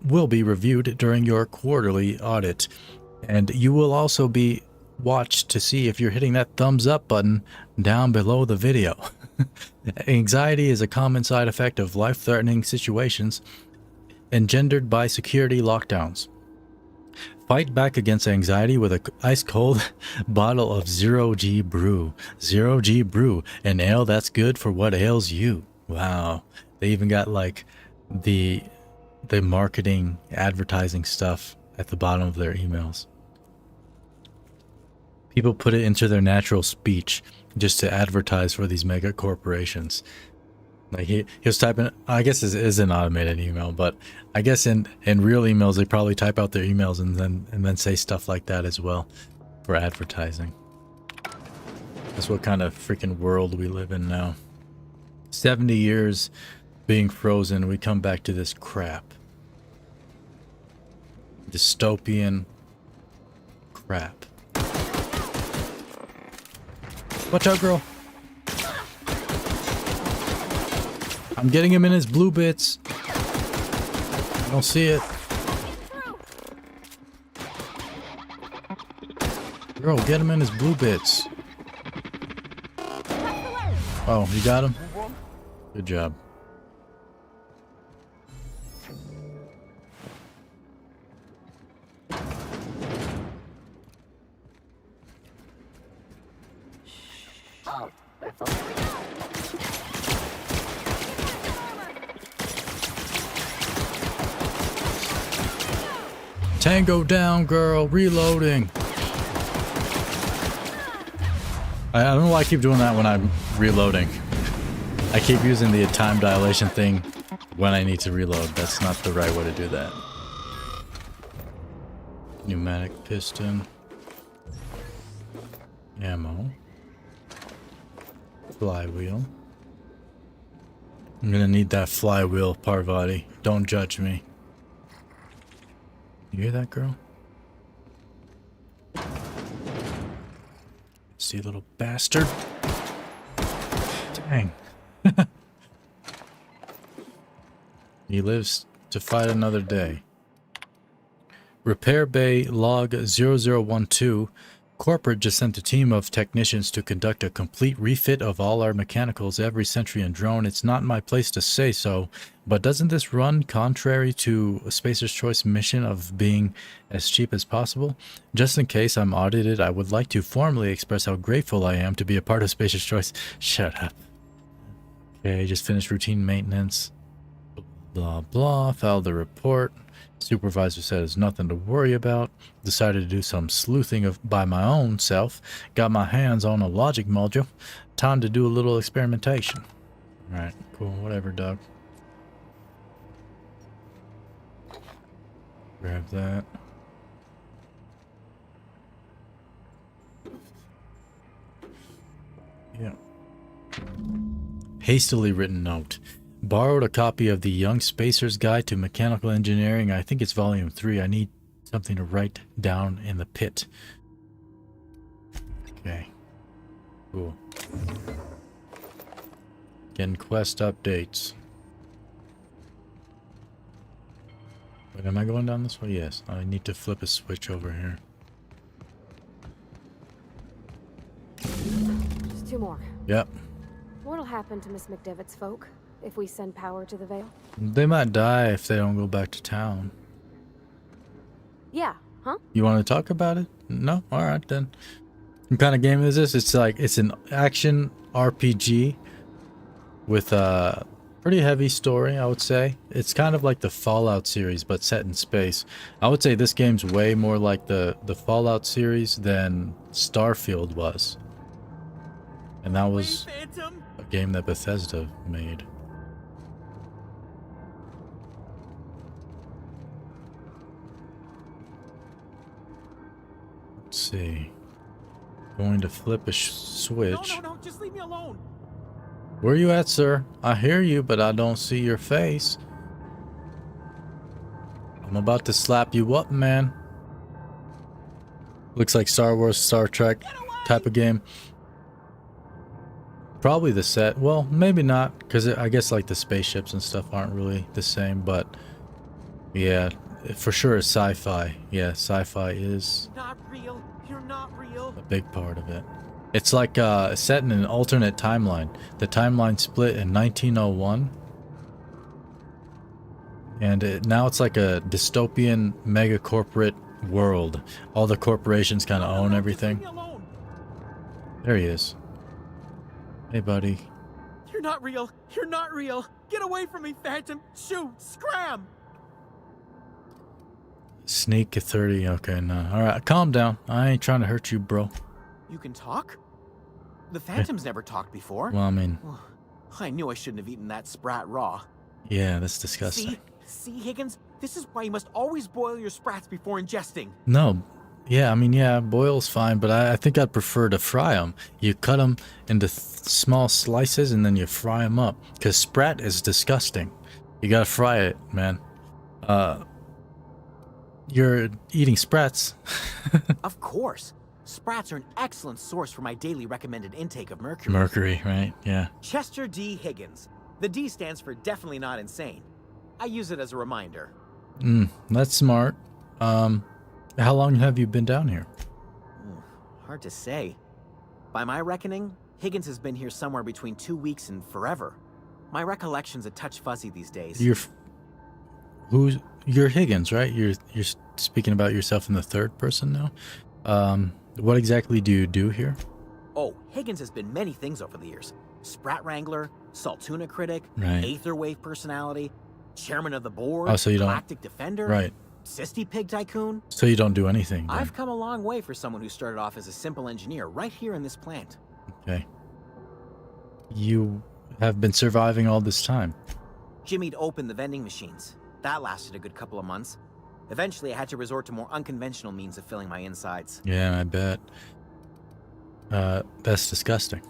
will be reviewed during your quarterly audit. And you will also be watched to see if you're hitting that thumbs up button down below the video. Anxiety is a common side effect of life-threatening situations engendered by security lockdowns. Fight back against anxiety with an ice-cold bottle of Zero-G Brew. Zero-G Brew, an ale that's good for what ails you. Wow. They even got like the marketing, advertising stuff at the bottom of their emails. People put it into their natural speech just to advertise for these mega corporations. Like he was typing, I guess it is an automated email, but I guess in real emails they probably type out their emails and then say stuff like that as well for advertising. That's what kind of freaking world we live in now. 70 years being frozen, we come back to this crap. Dystopian crap. Watch out, girl. I'm getting him in his blue bits. I don't see it. Girl, get him in his blue bits. Oh, you got him? Good job. Tango down, girl. Reloading. I don't know why I keep doing that when I'm reloading. I keep using the time dilation thing when I need to reload. That's not the right way to do that. Pneumatic piston. Ammo. Flywheel. I'm gonna need that flywheel, Parvati. Don't judge me. You hear that, girl? See, little bastard. Dang. He lives to fight another day. Repair Bay Log 0012. Corporate just sent a team of technicians to conduct a complete refit of all our mechanicals, every sentry and drone. It's not my place to say so, but doesn't this run contrary to a Spacer's Choice mission of being as cheap as possible? Just in case I'm audited, I would like to formally express how grateful I am to be a part of Spacer's Choice. Shut up. Okay, just finished routine maintenance. Blah, blah. Filed the report. Supervisor said there's nothing to worry about. Decided to do some sleuthing by my own self. Got my hands on a logic module. Time to do a little experimentation. Alright, cool. Whatever, Doug. Grab that. Yeah. Hastily written note. Borrowed a copy of the Young Spacer's Guide to Mechanical Engineering. I think it's volume 3. I need something to write down in the pit. Okay. Cool. Getting quest updates. Wait, am I going down this way? Yes. I need to flip a switch over here. Just 2 more. Yep. What'll happen to Miss McDevitt's folk if we send power to the Vale? They might die if they don't go back to town. Yeah, huh? You want to talk about it? No? Alright then. What kind of game is this? It's like, it's an action RPG with a pretty heavy story, I would say. It's kind of like the Fallout series, but set in space. I would say this game's way more like the Fallout series than Starfield was. And that was a game that Bethesda made. Let's see. Going to flip a switch. No, just leave me alone. Where you at, sir? I hear you, but I don't see your face. I'm about to slap you up, man. Looks like Star Wars, Star Trek type of game. Probably the set. Well, maybe not, because I guess like the spaceships and stuff aren't really the same, but yeah, for sure it's sci-fi. Yeah, sci-fi is Not real. You're not real. a big part of it. It's like set in an alternate timeline. The timeline split in 1901. And now it's like a dystopian mega corporate world. All the corporations kind of own everything. There he is. Hey, buddy. You're not real. You're not real. Get away from me, Phantom. Shoot. Scram. Sneak 30. Okay, no. Alright, calm down. I ain't trying to hurt you, bro. You can talk? The Phantom's never talked before. Well, I mean... I knew I shouldn't have eaten that sprat raw. Yeah, that's disgusting. See, Higgins? This is why you must always boil your sprats before ingesting. No. Yeah, I mean, yeah, boil's fine, but I think I'd prefer to fry them. You cut them into small slices and then you fry them up. Because sprat is disgusting. You gotta fry it, man. You're eating sprats. Of course. Sprats are an excellent source for my daily recommended intake of mercury. Mercury, right? Yeah. Chester D. Higgins. The D stands for definitely not insane. I use it as a reminder. That's smart. How long have you been down here? Hard to say. By my reckoning, Higgins has been here somewhere between 2 weeks and forever. My recollection's a touch fuzzy these days. You're Higgins, right? You're speaking about yourself in the third person now. What exactly do you do here? Oh, Higgins has been many things over the years. Sprat Wrangler, Saltuna Critic, Right. Aetherwave Personality, Chairman of the Board, Oh, so you don't- Galactic Defender, Right. Sisty Pig Tycoon. So you don't do anything, then. I've come a long way for someone who started off as a simple engineer right here in this plant. Okay. You have been surviving all this time. Jimmy'd opened the vending machines. That lasted a good couple of months. Eventually, I had to resort to more unconventional means of filling my insides. Yeah, I bet. That's disgusting.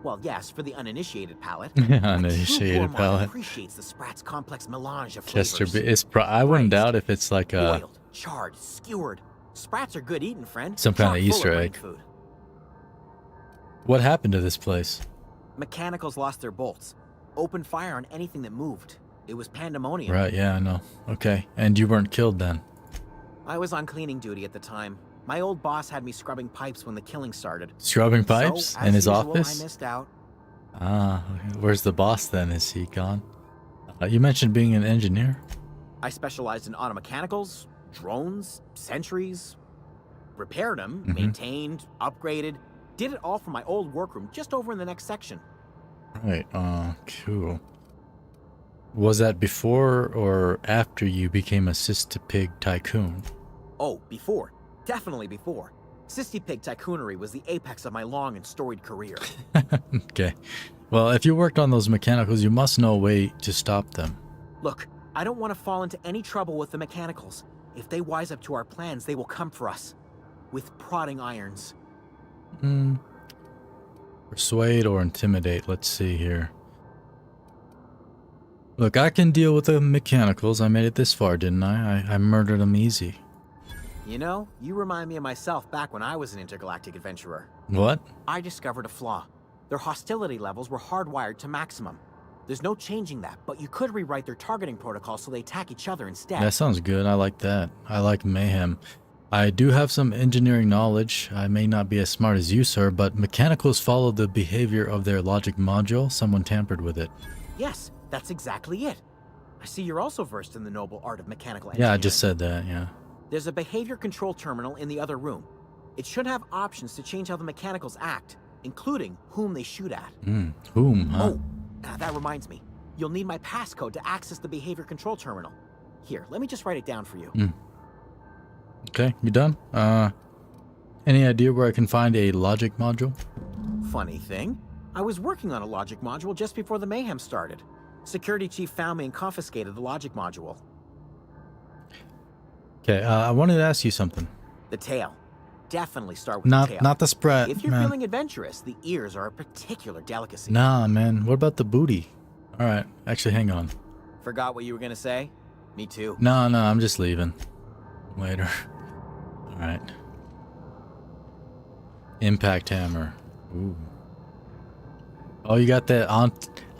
Well, yes, for the uninitiated palate. Uninitiated palate. Appreciates the sprat's complex melange of flavors. Chester, I wouldn't doubt if it's like a Boiled, charred, skewered. Sprats are good eating, friend. some kind of Chock full Easter brain egg. Food. What happened to this place? Mechanicals lost their bolts. Opened fire on anything that moved. It was pandemonium. Right, yeah, I know. Okay, and you weren't killed then? I was on cleaning duty at the time. My old boss had me scrubbing pipes when the killing started. Scrubbing pipes So, in as his usual, office? I missed out. Ah, where's the boss then? Is he gone? You mentioned being an engineer. I specialized in automechanicals, drones, sentries. Repaired them, Mhm. maintained, upgraded. Did it all from my old workroom just over in the next section. Right, cool. Was that before or after you became a Pig tycoon? Oh, before. Definitely before. Pig tycoonery was the apex of my long and storied career. Okay. Well, if you worked on those mechanicals, you must know a way to stop them. Look, I don't want to fall into any trouble with the mechanicals. If they wise up to our plans, they will come for us. With prodding irons. Persuade or intimidate. Let's see here. Look, I can deal with the mechanicals. I made it this far, didn't I? I murdered them easy. You know, you remind me of myself back when I was an intergalactic adventurer. What? I discovered a flaw. Their hostility levels were hardwired to maximum. There's no changing that, but you could rewrite their targeting protocol so they attack each other instead. That sounds good. I like that. I like mayhem. I do have some engineering knowledge. I may not be as smart as you, sir, but mechanicals follow the behavior of their logic module. Someone tampered with it. Yes, that's exactly it. I see you're also versed in the noble art of mechanical engineering. Yeah, I just said that, yeah. There's a behavior control terminal in the other room. It should have options to change how the mechanicals act, including whom they shoot at. Whom, huh? Oh, that reminds me. You'll need my passcode to access the behavior control terminal. Here, let me just write it down for you. Okay, you done? Any idea where I can find a logic module? Funny thing, I was working on a logic module just before the mayhem started. Security chief found me and confiscated the logic module. Okay, I wanted to ask you something. The tail. Definitely start with the tail. Not the spread, If you're man. feeling adventurous, the ears are a particular delicacy. Nah, man. What about the booty? All right, actually, hang on. Forgot what you were gonna say? Me too. No, I'm just leaving. Later. All right. Impact hammer. Ooh. Oh, you got that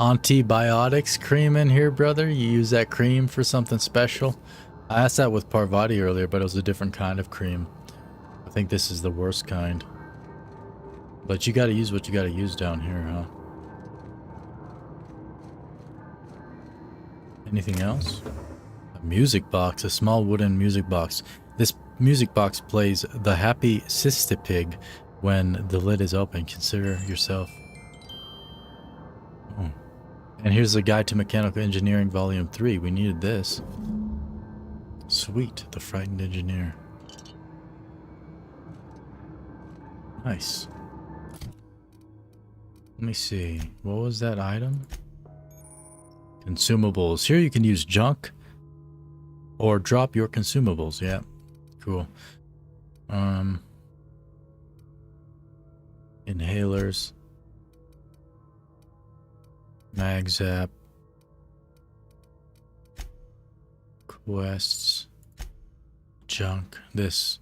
antibiotics cream in here, brother? You use that cream for something special? I asked that with Parvati earlier, but it was a different kind of cream. I think this is the worst kind. But you gotta use what you gotta use down here, huh? Anything else? A music box, a small wooden music box. This music box plays the happy Pig when the lid is open. Consider yourself. Oh. And here's the Guide to Mechanical Engineering Volume 3. We needed this. Sweet, the frightened engineer. Nice. Let me see. What was that item? Consumables. Here you can use junk or drop your consumables. Yeah. Cool. Inhalers. Mag zap. Quests. Junk. This.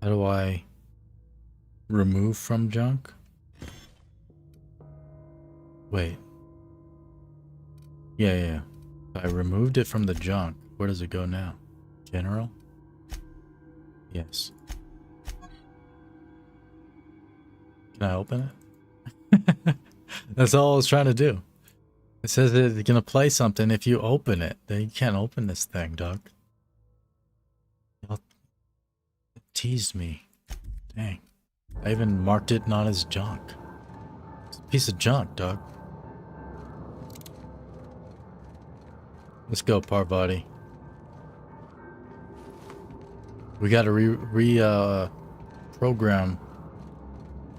How do I remove from junk? Wait. Yeah. I removed it from the junk. Where does it go now? General? Yes. Can I open it? That's all I was trying to do. It says that it's gonna play something if you open it. Then you can't open this thing, dog. Y'all teased me. Dang. I even marked it not as junk. It's a piece of junk, dog. Let's go, Parvati. We gotta program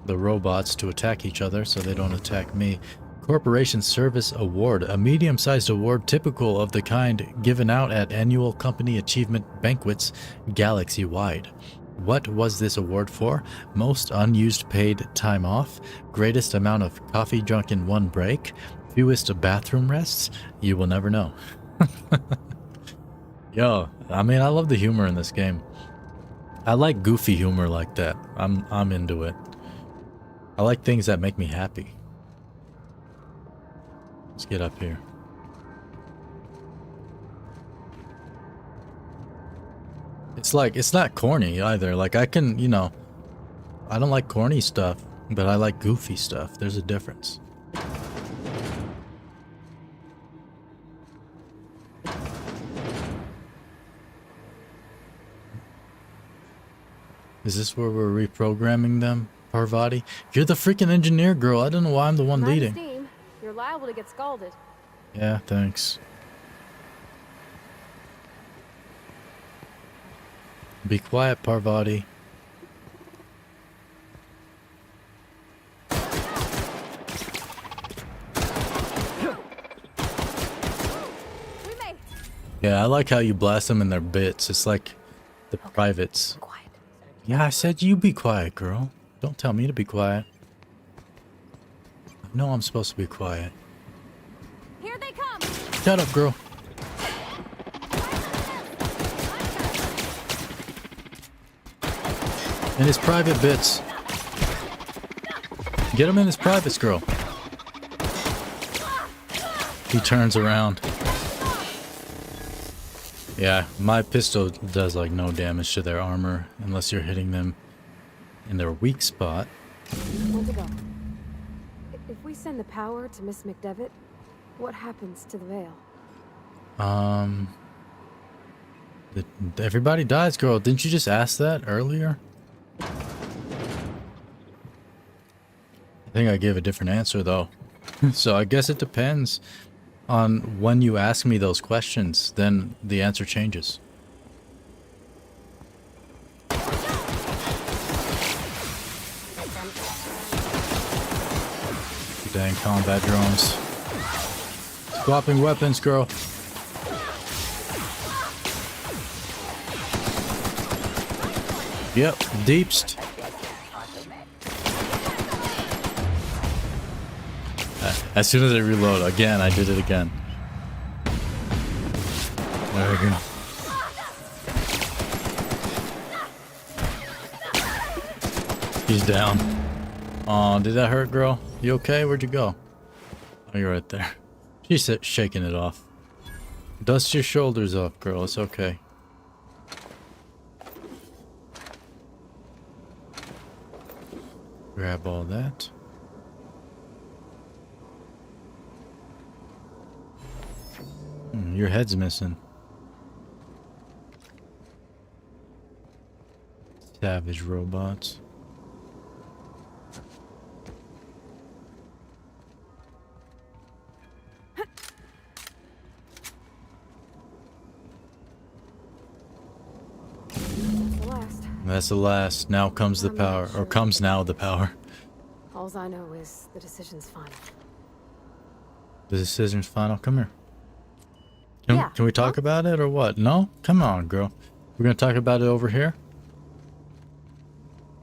the robots to attack each other so they don't attack me. Corporation Service Award, a medium-sized award typical of the kind given out at annual company achievement banquets galaxy-wide. What was this award for? Most unused paid time off? Greatest amount of coffee drunk in one break? Fewest bathroom rests? You will never know. Yo, I mean, I love the humor in this game. I like goofy humor like that. I'm into it. I like things that make me happy. Let's get up here. It's like, it's not corny either. Like, I can, you know, I don't like corny stuff, but I like goofy stuff. There's a difference. Is this where we're reprogramming them, Parvati? You're the freaking engineer, girl. I don't know why I'm the one leading. Steam. liable to get scalded. Yeah, thanks. Be quiet, Parvati. Yeah, I like how you blast them in their bits. It's like the privates. Yeah, I said you be quiet, girl. Don't tell me to be quiet. I know I'm supposed to be quiet. Here they come. Shut up, girl. In his private bits. Get him in his privates, girl. He turns around. Yeah, my pistol does like no damage to their armor unless you're hitting them in their weak spot. Want to go. If we send the power to Miss McDevitt, what happens to the veil? Everybody dies, girl. Didn't you just ask that earlier? I think I gave a different answer though. So I guess it depends on when you ask me those questions, then the answer changes. Dang combat drones. Swapping weapons, girl. Yep, deepst. As soon as I reload, again, I did it again. There we go. He's down. Oh, did that hurt, girl? You okay? Where'd you go? Oh, you're right there. She's shaking it off. Dust your shoulders off, girl. It's okay. Grab all that. Your head's missing. Savage robots. That's the last. Now comes the power. Or comes now the power. All I know is the decision's final. The decision's final? Come here. Can we talk about it or what? No? Come on, girl. We're going to talk about it over here?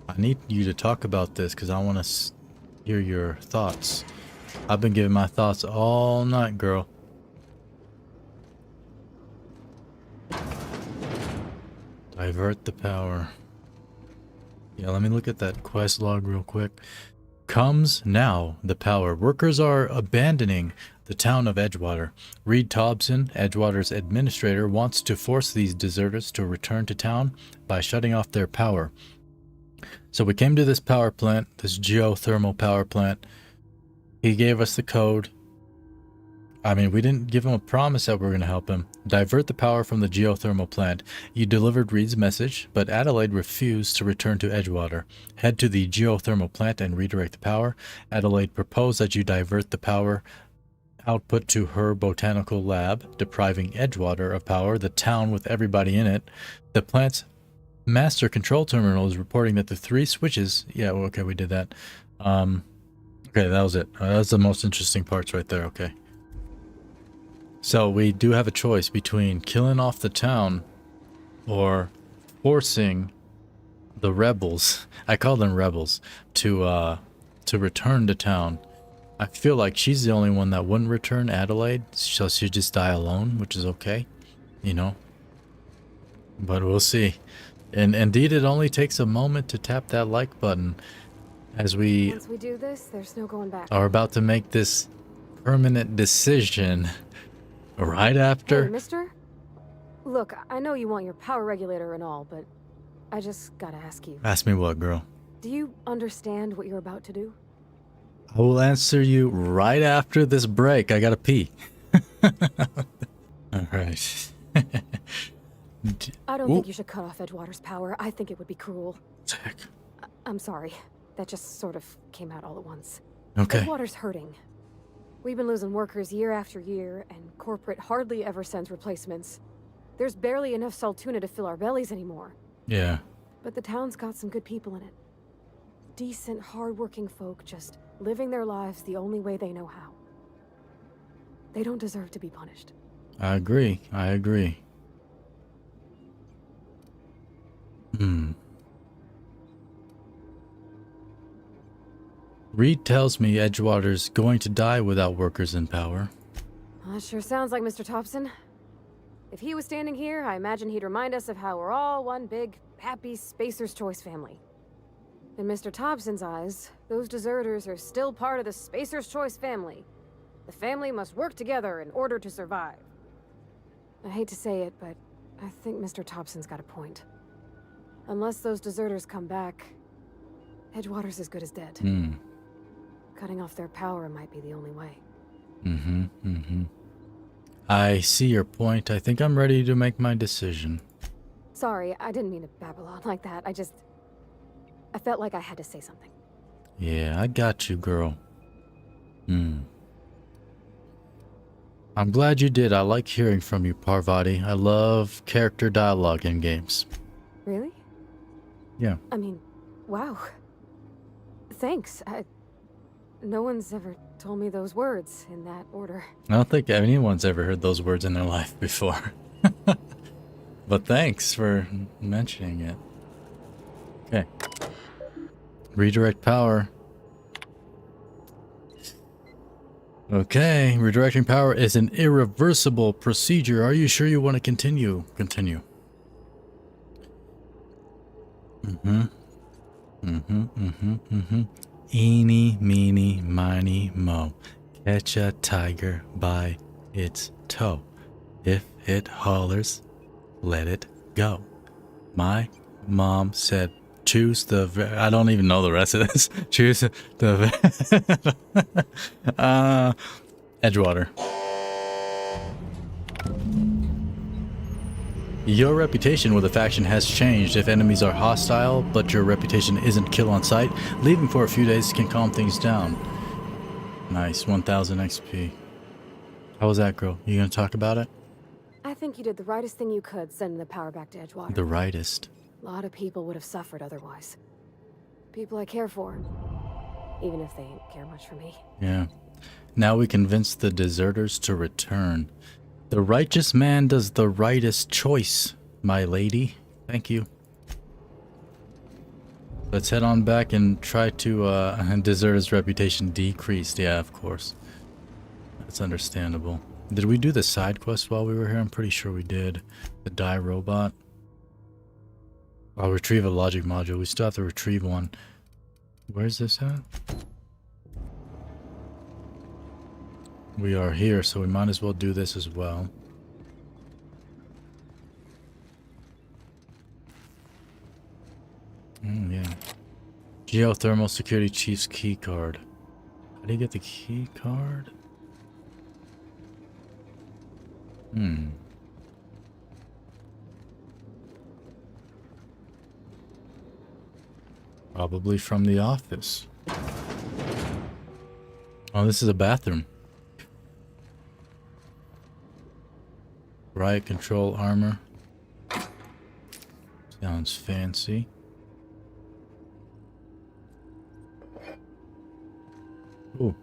I need you to talk about this because I want to hear your thoughts. I've been giving my thoughts all night, girl. Divert the power. Yeah, let me look at that quest log real quick. Comes now the power. Workers are abandoning the town of Edgewater. Reed Thompson, Edgewater's administrator, wants to force these deserters to return to town by shutting off their power. So we came to this power plant, this geothermal power plant. He gave us the code. I mean, we didn't give him a promise that we were going to help him. Divert the power from the geothermal plant. You delivered Reed's message, but Adelaide refused to return to Edgewater. Head to the geothermal plant and redirect the power. Adelaide proposed that you divert the power output to her botanical lab, depriving Edgewater of power, the town with everybody in it. The plant's master control terminal is reporting that the 3 switches... Yeah, okay, we did that. Okay, that was it. That's the most interesting parts right there, okay. So we do have a choice between killing off the town or forcing the rebels, I call them rebels, to return to town. I feel like she's the only one that wouldn't return, Adelaide, so she'll just die alone, which is okay, you know. But we'll see. And indeed, it only takes a moment to tap that like button as we Once we do this, there's no going back. are about to make this permanent decision. Right after? Hey, mister? Look, I know you want your power regulator and all, but I just gotta ask you. Ask me what, girl? Do you understand what you're about to do? I will answer you right after this break. I gotta pee. Alright. I don't think you should cut off Edgewater's power. I think it would be cruel. Heck. I'm sorry. That just sort of came out all at once. Okay. Edgewater's hurting. We've been losing workers year after year, and corporate hardly ever sends replacements. There's barely enough saltuna to fill our bellies anymore. Yeah. But the town's got some good people in it. Decent, hard-working folk just living their lives the only way they know how. They don't deserve to be punished. I agree. I agree. Reed tells me Edgewater's going to die without workers in power. Well, that sure sounds like Mr. Thompson. If he was standing here, I imagine he'd remind us of how we're all one big, happy Spacer's Choice family. In Mr. Thompson's eyes, those deserters are still part of the Spacer's Choice family. The family must work together in order to survive. I hate to say it, but I think Mr. Thompson's got a point. Unless those deserters come back, Edgewater's as good as dead. Cutting off their power might be the only way. I see your point. I think I'm ready to make my decision. Sorry, I didn't mean to babble on like that. I felt like I had to say something. Yeah, I got you, girl. I'm glad you did. I like hearing from you, Parvati. I love character dialogue in games. Really? Yeah. I mean, wow. Thanks. No one's ever told me those words in that order. I don't think anyone's ever heard those words in their life before. But thanks for mentioning it. Okay. Redirect power. Okay, redirecting power is an irreversible procedure. Are you sure you want to continue? Continue. Eeny, meeny, miny, mo. Catch a tiger by its toe. If it hollers, let it go. My mom said, choose the... I don't even know the rest of this. Choose the... Edgewater. Your reputation with a faction has changed. If enemies are hostile, but your reputation isn't kill on sight, leaving for a few days can calm things down. Nice, 1000 XP. How was that, girl? You gonna talk about it? I think you did the rightest thing you could, sending the power back to Edgewater. The rightest. A lot of people would have suffered otherwise. People I care for, even if they didn't care much for me. Yeah. Now we convince the deserters to return. The righteous man does the rightest choice, my lady. Thank you. Let's head on back and try to deserter's reputation decreased. Yeah, of course. That's understandable. Did we do the side quest while we were here? I'm pretty sure we did. The die robot. I'll retrieve a logic module. We still have to retrieve one. Where's this at? We are here, so we might as well do this as well. Yeah. Geothermal Security Chief's key card. How do you get the key card? Probably from the office. Oh, this is a bathroom. Riot control armor. Sounds fancy. Ooh.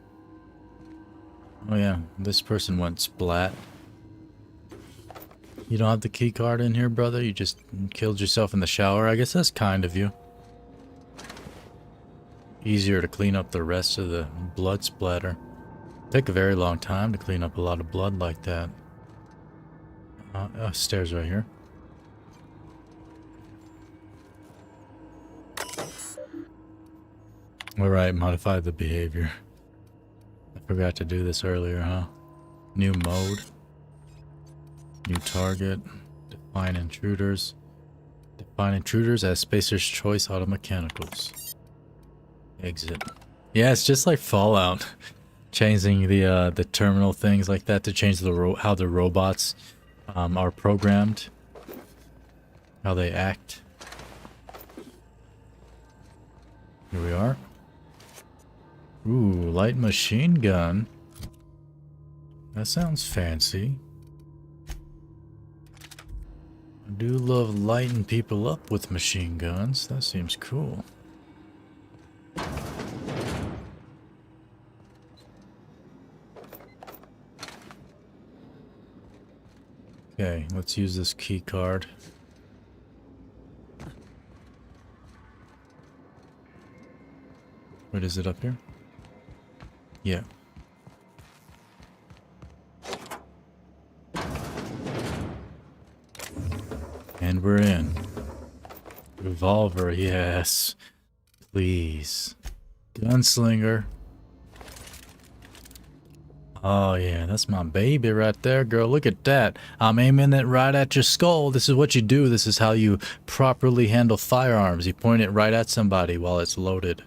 Oh yeah, this person went splat. You don't have the key card in here, brother? You just killed yourself in the shower? I guess that's kind of you. Easier to clean up the rest of the blood splatter. Take a very long time to clean up a lot of blood like that. Stairs right here. Alright, modify the behavior. I forgot to do this earlier, huh? New mode. New target. Define intruders. Define intruders as Spacer's Choice Automechanicals. Exit. Yeah, it's just like Fallout. Changing the terminal things like that to change the how the robots are programmed, how they act. Here we are. Ooh, light machine gun. That sounds fancy. I do love lighting people up with machine guns. That seems cool. Okay, let's use this key card. Wait, is it up here? Yeah. And we're in. Revolver, yes. Please. Gunslinger. Oh yeah, that's my baby right there, girl. Look at that. I'm aiming it right at your skull. This is what you do. This is how you properly handle firearms. You point it right at somebody while it's loaded.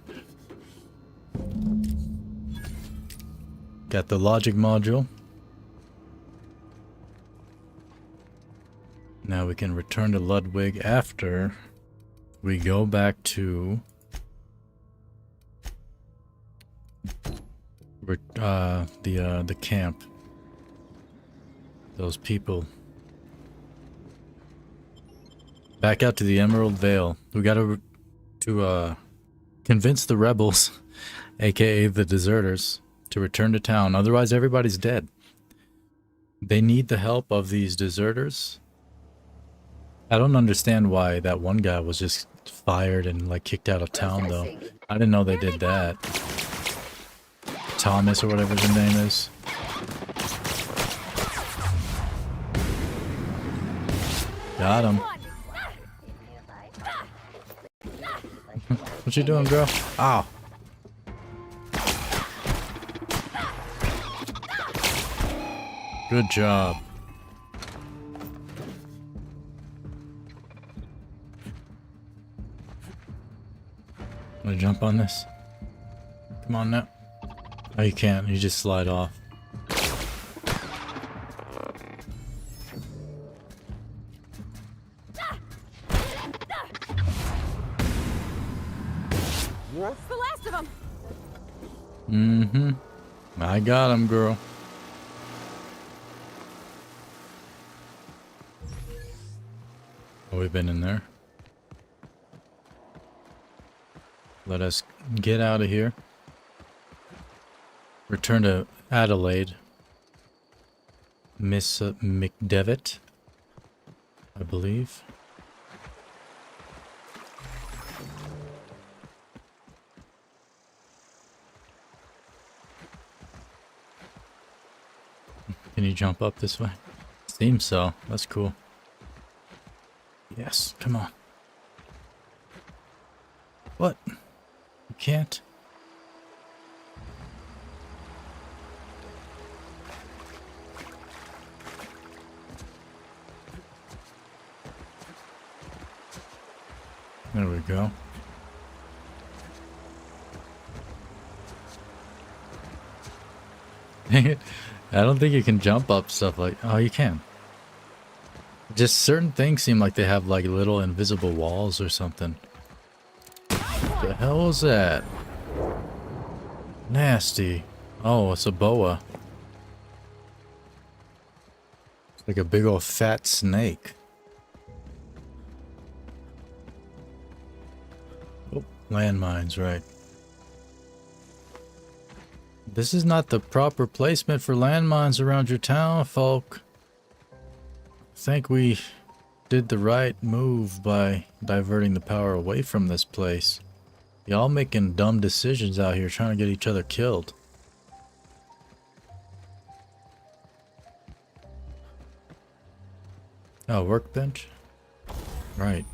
Got the logic module. Now we can return to Ludwig after we go back to the camp. Those people. Back out to the Emerald Vale. We gotta convince the rebels, aka the deserters, to return to town. Otherwise everybody's dead. They need the help of these deserters. I don't understand why that one guy was just fired and like kicked out of town though. I didn't know they did that. Thomas or whatever his name is. Got him. What you doing, girl? Ow. Good job. Wanna jump on this? Come on now. Oh, you can't. You just slide off. That's the last of them. Mm-hmm. I got him, girl. Oh, we've been in there. Let us get out of here. Return to Adelaide. Miss McDevitt, I believe. Can you jump up this way? Seems so. That's cool. Yes, come on. What? You can't? There we go. Dang it. I don't think you can jump up stuff like... Oh, you can. Just certain things seem like they have like little invisible walls or something. What the hell is that? Nasty. Oh, it's a boa. It's like a big old fat snake. Oh, landmines, right. This is not the proper placement for landmines around your town, folk. I think we did the right move by diverting the power away from this place. Y'all making dumb decisions out here trying to get each other killed. Oh, workbench? Right.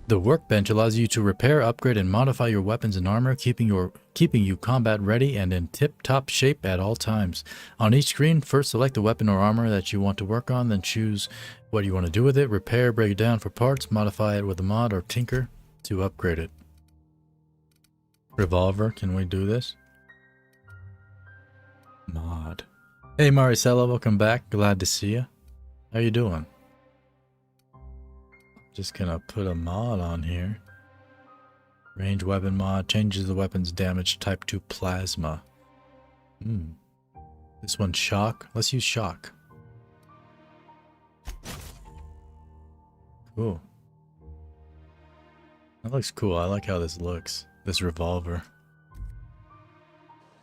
The workbench allows you to repair, upgrade, and modify your weapons and armor, keeping you combat ready and in tip-top shape at all times. On each screen, first select the weapon or armor that you want to work on, then choose what you want to do with it, repair, break it down for parts, modify it with a mod, or tinker to upgrade it. Revolver, can we do this? Mod. Hey Maricela, welcome back. Glad to see you. How you doing? Just gonna put a mod on here. Range weapon mod changes the weapon's damage type to plasma. This one's shock. Let's use shock. Cool. That looks cool. I like how this looks. This revolver.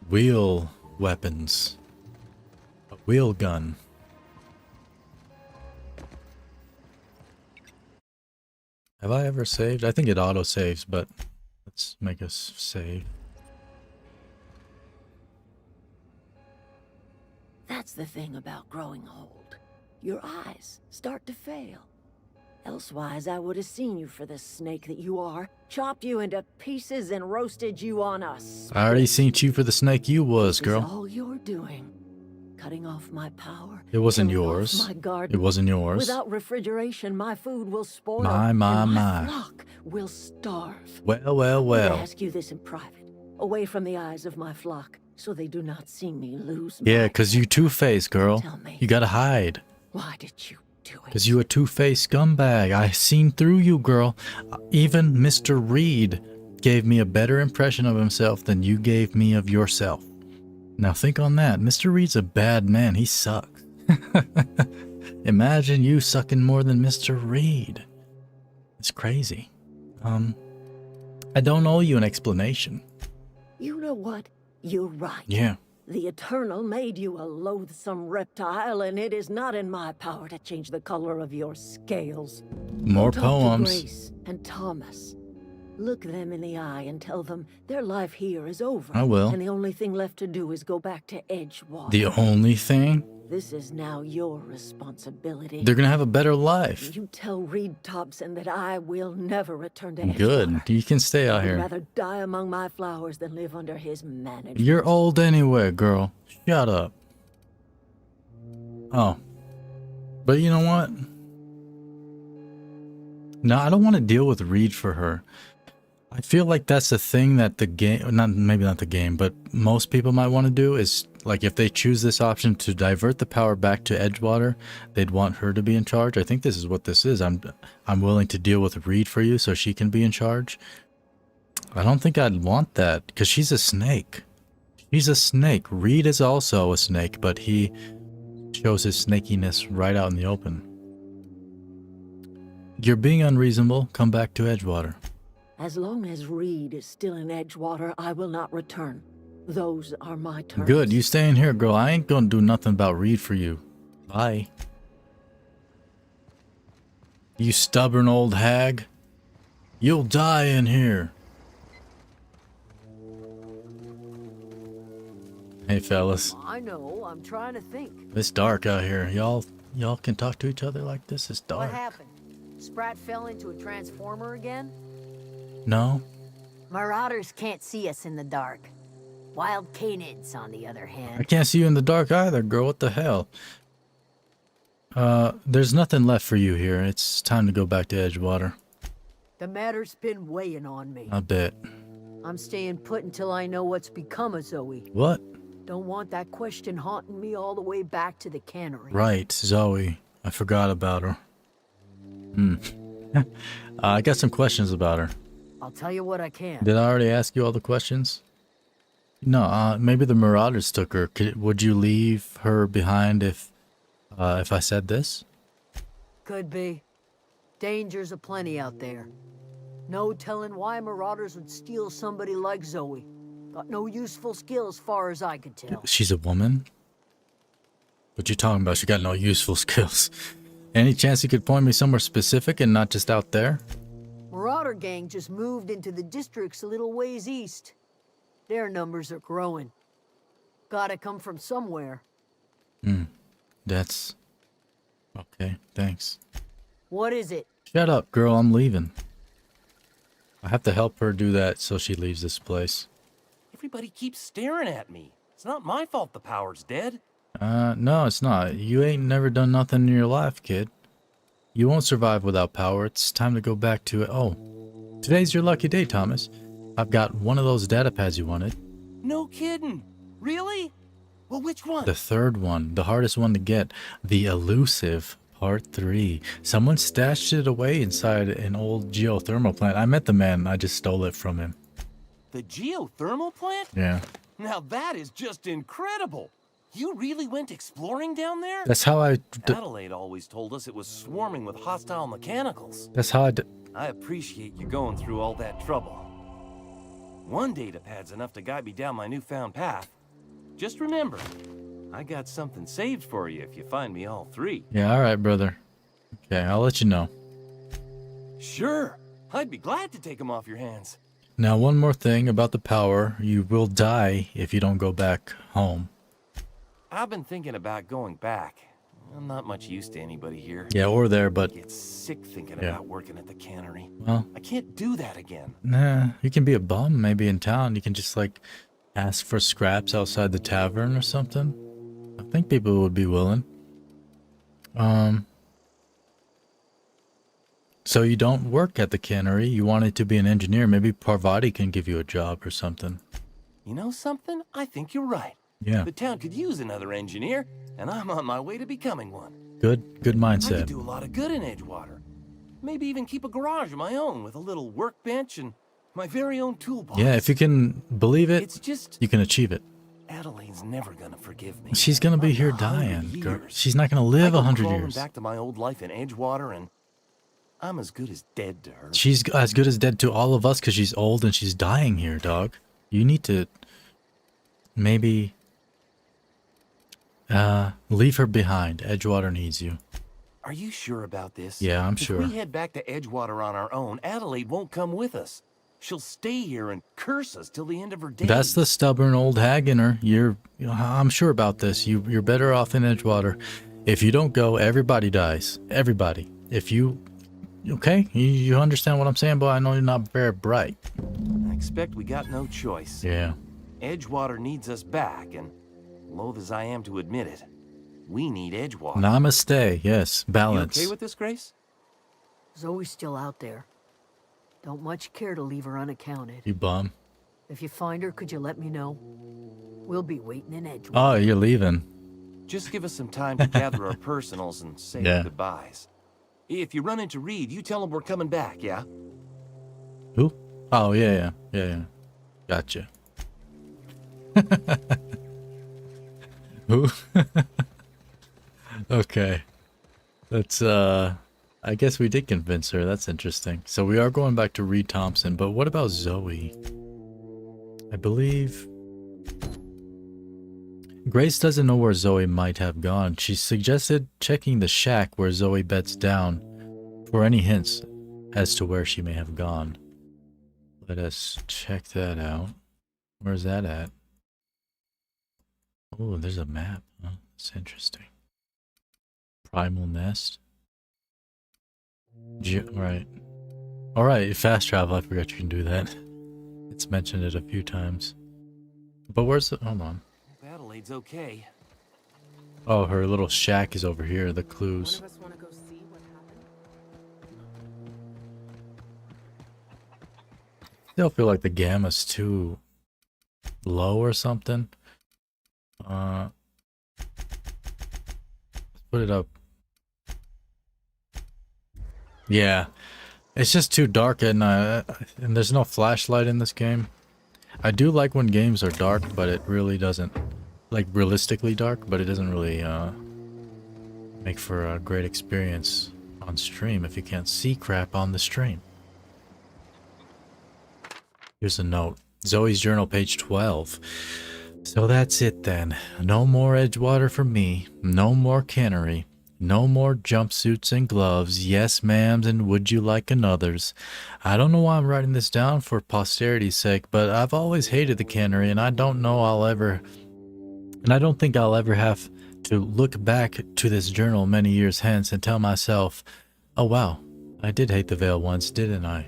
Wheel weapons. A wheel gun. Have I ever saved? I think it auto saves, but let's make us save. That's the thing about growing old. Your eyes start to fail. Elsewise, I would have seen you for the snake that you are, chopped you into pieces and roasted you on us. I already seen you for the snake you was, girl. All you're doing. Cutting off my power. It wasn't yours. My garden. It wasn't yours. Without refrigeration, my food will spoil. My. Flock will starve. Well. I ask you this in private, away from the eyes of my flock, so they do not see me lose. Yeah, cause you two-faced, girl. Tell me, you gotta hide. Why did you do it? Cause you a two-faced scumbag. I seen through you, girl. Even Mr. Reed gave me a better impression of himself than you gave me of yourself. Now think on that. Mr. Reed's a bad man. He sucks. Imagine you sucking more than Mr. Reed. It's crazy. I don't owe you an explanation. You know what? You're right. Yeah. The Eternal made you a loathsome reptile, and it is not in my power to change the color of your scales. More Talk poems. To Grace and Thomas. Look them in the eye and tell them their life here is over. I will. And the only thing left to do is go back to Edgewater. The only thing? This is now your responsibility. They're gonna have a better life. You tell Reed Thompson that I will never return to Edgewater. Good. You can stay out I'd here. rather die among my flowers than live under his management. You're old anyway, girl. Shut up. Oh. But you know what? No, I don't want to deal with Reed for her. I feel like that's the thing that the game, maybe not the game, but most people might want to do is, like, if they choose this option to divert the power back to Edgewater, they'd want her to be in charge. I think this is what this is. I'm willing to deal with Reed for you so she can be in charge. I don't think I'd want that, because she's a snake. She's a snake. Reed is also a snake, but he shows his snakiness right out in the open. You're being unreasonable. Come back to Edgewater. As long as Reed is still in Edgewater, I will not return. Those are my terms. Good, you stay in here, girl. I ain't gonna do nothing about Reed for you. Bye. You stubborn old hag. You'll die in here. Hey, fellas. I know, I'm trying to think. It's dark out here. Y'all can talk to each other like this? It's dark. What happened? Sprat fell into a transformer again? No? Marauders can't see us in the dark. Wild canids, on the other hand. I can't see you in the dark either, girl. What the hell? There's nothing left for you here. It's time to go back to Edgewater. The matter's been weighing on me. I bet. I'm staying put until I know what's become of Zoe. What? Don't want that question haunting me all the way back to the cannery. Right, Zoe. I forgot about her. I got some questions about her. I'll tell you what I can. Did I already ask you all the questions? No, maybe the Marauders took her. Would you leave her behind if I said this? Could be. Dangers aplenty out there. No telling why Marauders would steal somebody like Zoe. Got no useful skill as far as I could tell. She's a woman? What you talking about? She got no useful skills. Any chance you could point me somewhere specific and not just out there? Marauder gang just moved into the districts a little ways east. Their numbers are growing. Gotta come from somewhere. That's... Okay, thanks. What is it? Shut up, girl. I'm leaving. I have to help her do that so she leaves this place. Everybody keeps staring at me. It's not my fault the power's dead. No, it's not. You ain't never done nothing in your life, kid. You won't survive without power. It's time to go back to it. Oh, today's your lucky day, Thomas. I've got one of those data pads you wanted. No kidding. Really? Well, which one? The third one, the hardest one to get. The elusive Part 3. Someone stashed it away inside an old geothermal plant. I met the man. I just stole it from him. The geothermal plant? Yeah. Now that is just incredible. You really went exploring down there? That's how Adelaide always told us it was swarming with hostile mechanicals. That's how I appreciate you going through all that trouble. One data pad's enough to guide me down my newfound path. Just remember, I got something saved for you if you find me all three. Yeah, all right, brother. Okay, I'll let you know. Sure. I'd be glad to take them off your hands. Now, one more thing about the power. You will die if you don't go back home. I've been thinking about going back. I'm not much use to anybody here. Yeah, or there, but... I get sick thinking yeah. about working at the cannery. Well... I can't do that again. Nah, you can be a bum maybe in town. You can just, like, ask for scraps outside the tavern or something. I think people would be willing. So you don't work at the cannery. You wanted to be an engineer. Maybe Parvati can give you a job or something. You know something? I think you're right. Yeah. The town could use another engineer, and I'm on my way to becoming one. Good I could mindset. do a lot of good in Edgewater. Maybe even keep a garage of my own with a little workbench and my very own toolbox. Yeah, if you can believe it, It's just... you can achieve it. Adelaide's never gonna forgive me. She's gonna be here dying. Girl. She's not gonna live 100 years. Back to my old life in Edgewater, and I'm as good as dead to her. She's as good as dead to all of us because she's old and she's dying here, dog. You need to maybe leave her behind. Edgewater needs you. Are you sure about this? Yeah, I'm sure. If we head back to Edgewater on our own, Adelaide won't come with us. She'll stay here and curse us till the end of her days. That's the stubborn old hag in her. I'm sure about this. You're better off in Edgewater. If you don't go, everybody dies. Everybody. If you... Okay? You understand what I'm saying, boy? I know you're not very bright. I expect we got no choice. Yeah. Edgewater needs us back, and loath as I am to admit it, we need Edgewater. Namaste. Yes. Balance. You okay with this, Grace? Zoe's still out there. Don't much care to leave her unaccounted. You bum. If you find her, could you let me know? We'll be waiting in Edgewater. Oh, you're leaving. Just give us some time to gather our personals and say our goodbyes. If you run into Reed, you tell him we're coming back, yeah? Who? Oh, yeah. Gotcha. Who? Okay. That's, I guess we did convince her. That's interesting. So we are going back to Reed Thompson, but what about Zoe? I believe... Grace doesn't know where Zoe might have gone. She suggested checking the shack where Zoe beds down for any hints as to where she may have gone. Let us check that out. Where's that at? Oh, there's a map. Huh? That's interesting. Primal Nest. Right. Alright, fast travel. I forgot you can do that. It's mentioned it a few times. But where's the... Hold on. Adelaide's okay. Oh, her little shack is over here. The clues. Still feel like the gamma's too low or something. Let's put it up. Yeah, it's just too dark at night, and there's no flashlight in this game. I do like when games are dark, but it really doesn't, like realistically dark, but it doesn't really make for a great experience on stream if you can't see crap on the stream. Here's a note. Zoe's journal, page 12. So that's it then. No more Edgewater for me. No more cannery. No more jumpsuits and gloves. Yes, ma'ams, and would you like another's? I don't know why I'm writing this down for posterity's sake, but I've always hated the cannery, and I don't think I'll ever have to look back to this journal many years hence and tell myself, oh wow, I did hate the Vale once, didn't I?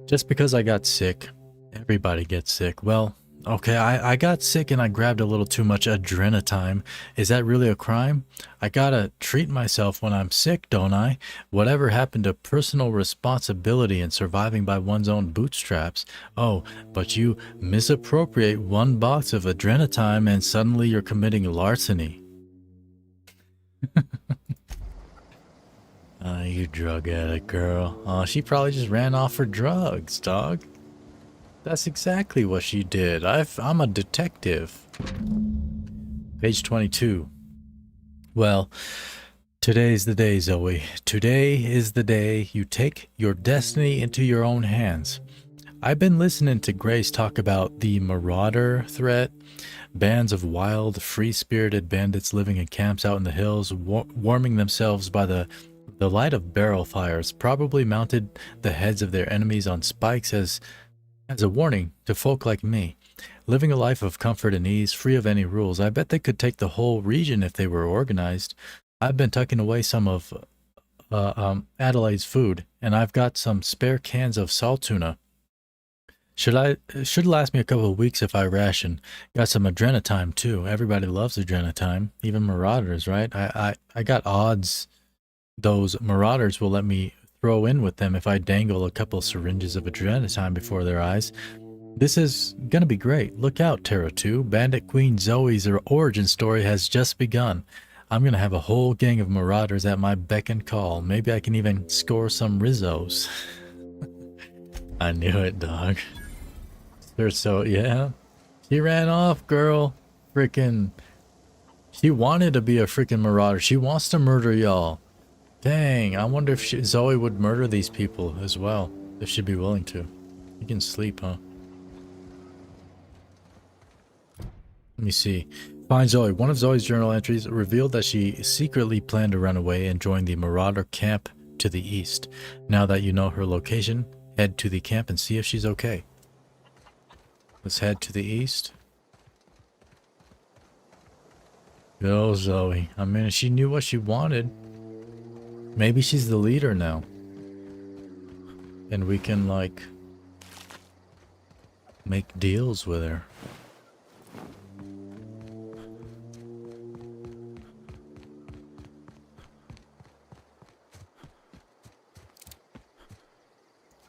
Just because I got sick. Everybody gets sick. Well, okay, I got sick and I grabbed a little too much adrenatime. Is that really a crime? I gotta treat myself when I'm sick, don't I? Whatever happened to personal responsibility and surviving by one's own bootstraps? Oh, but you misappropriate one box of adrenatime and suddenly you're committing larceny. You drug addict girl. Oh, she probably just ran off for drugs, dog. That's exactly what she did. I'm a detective. Page 22. Well, today's the day, Zoe. Today is the day you take your destiny into your own hands. I've been listening to Grace talk about the marauder threat, bands of wild, free-spirited bandits living in camps out in the hills, warming themselves by the light of barrel fires, probably mounted the heads of their enemies on spikes as a warning to folk like me. Living a life of comfort and ease, free of any rules. I bet they could take the whole region if they were organized. I've been tucking away some of Adelaide's food, and I've got some spare cans of salt tuna. Should last me a couple of weeks if I ration. Got some adrenatime too. Everybody loves adrenatime, even marauders, right? I got odds those marauders will let me throw in with them if I dangle a couple syringes of adrenatime before their eyes. This is gonna be great. Look out, Terra 2. Bandit Queen Zoe's origin story has just begun. I'm gonna have a whole gang of marauders at my beck and call. Maybe I can even score some Rizzos. I knew it, dog. So yeah, she ran off, girl. Freaking, she wanted to be a freaking marauder. She wants to murder y'all. Dang, I wonder if Zoe would murder these people as well, if she'd be willing to. You can sleep, huh? Let me see. Find Zoe. One of Zoe's journal entries revealed that she secretly planned to run away and join the marauder camp to the east. Now that you know her location, head to the camp and see if she's okay. Let's head to the east. Go, Zoe. I mean, she knew what she wanted. Maybe she's the leader now. And we can, like, make deals with her.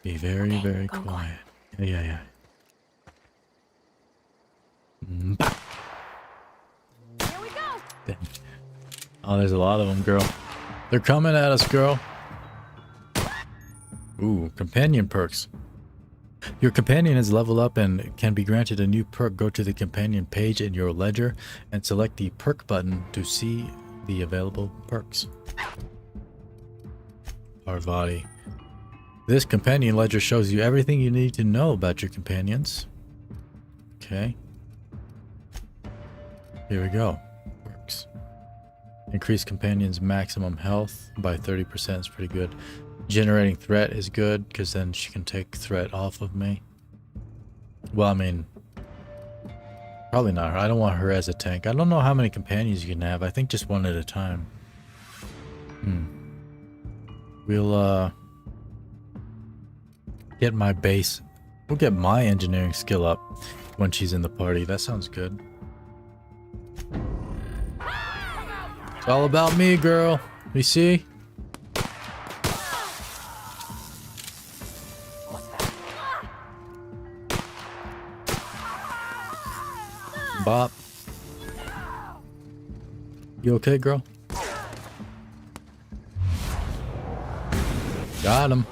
Be very, very quiet. Yeah. Here we go. Oh, there's a lot of them, girl. They're coming at us, girl. Ooh, companion perks. Your companion is leveled up and can be granted a new perk. Go to the companion page in your ledger and select the perk button to see the available perks. Parvati. This companion ledger shows you everything you need to know about your companions. Okay. Here we go. Perks. Increase companions' maximum health by 30% is pretty good. Generating threat is good because then she can take threat off of me. Well, I mean, probably not her. I don't want her as a tank. I don't know how many companions you can have. I think just one at a time. We'll get my base. We'll get my engineering skill up when she's in the party. That sounds good. It's all about me, girl. You see? Bop. You okay, girl? Got him.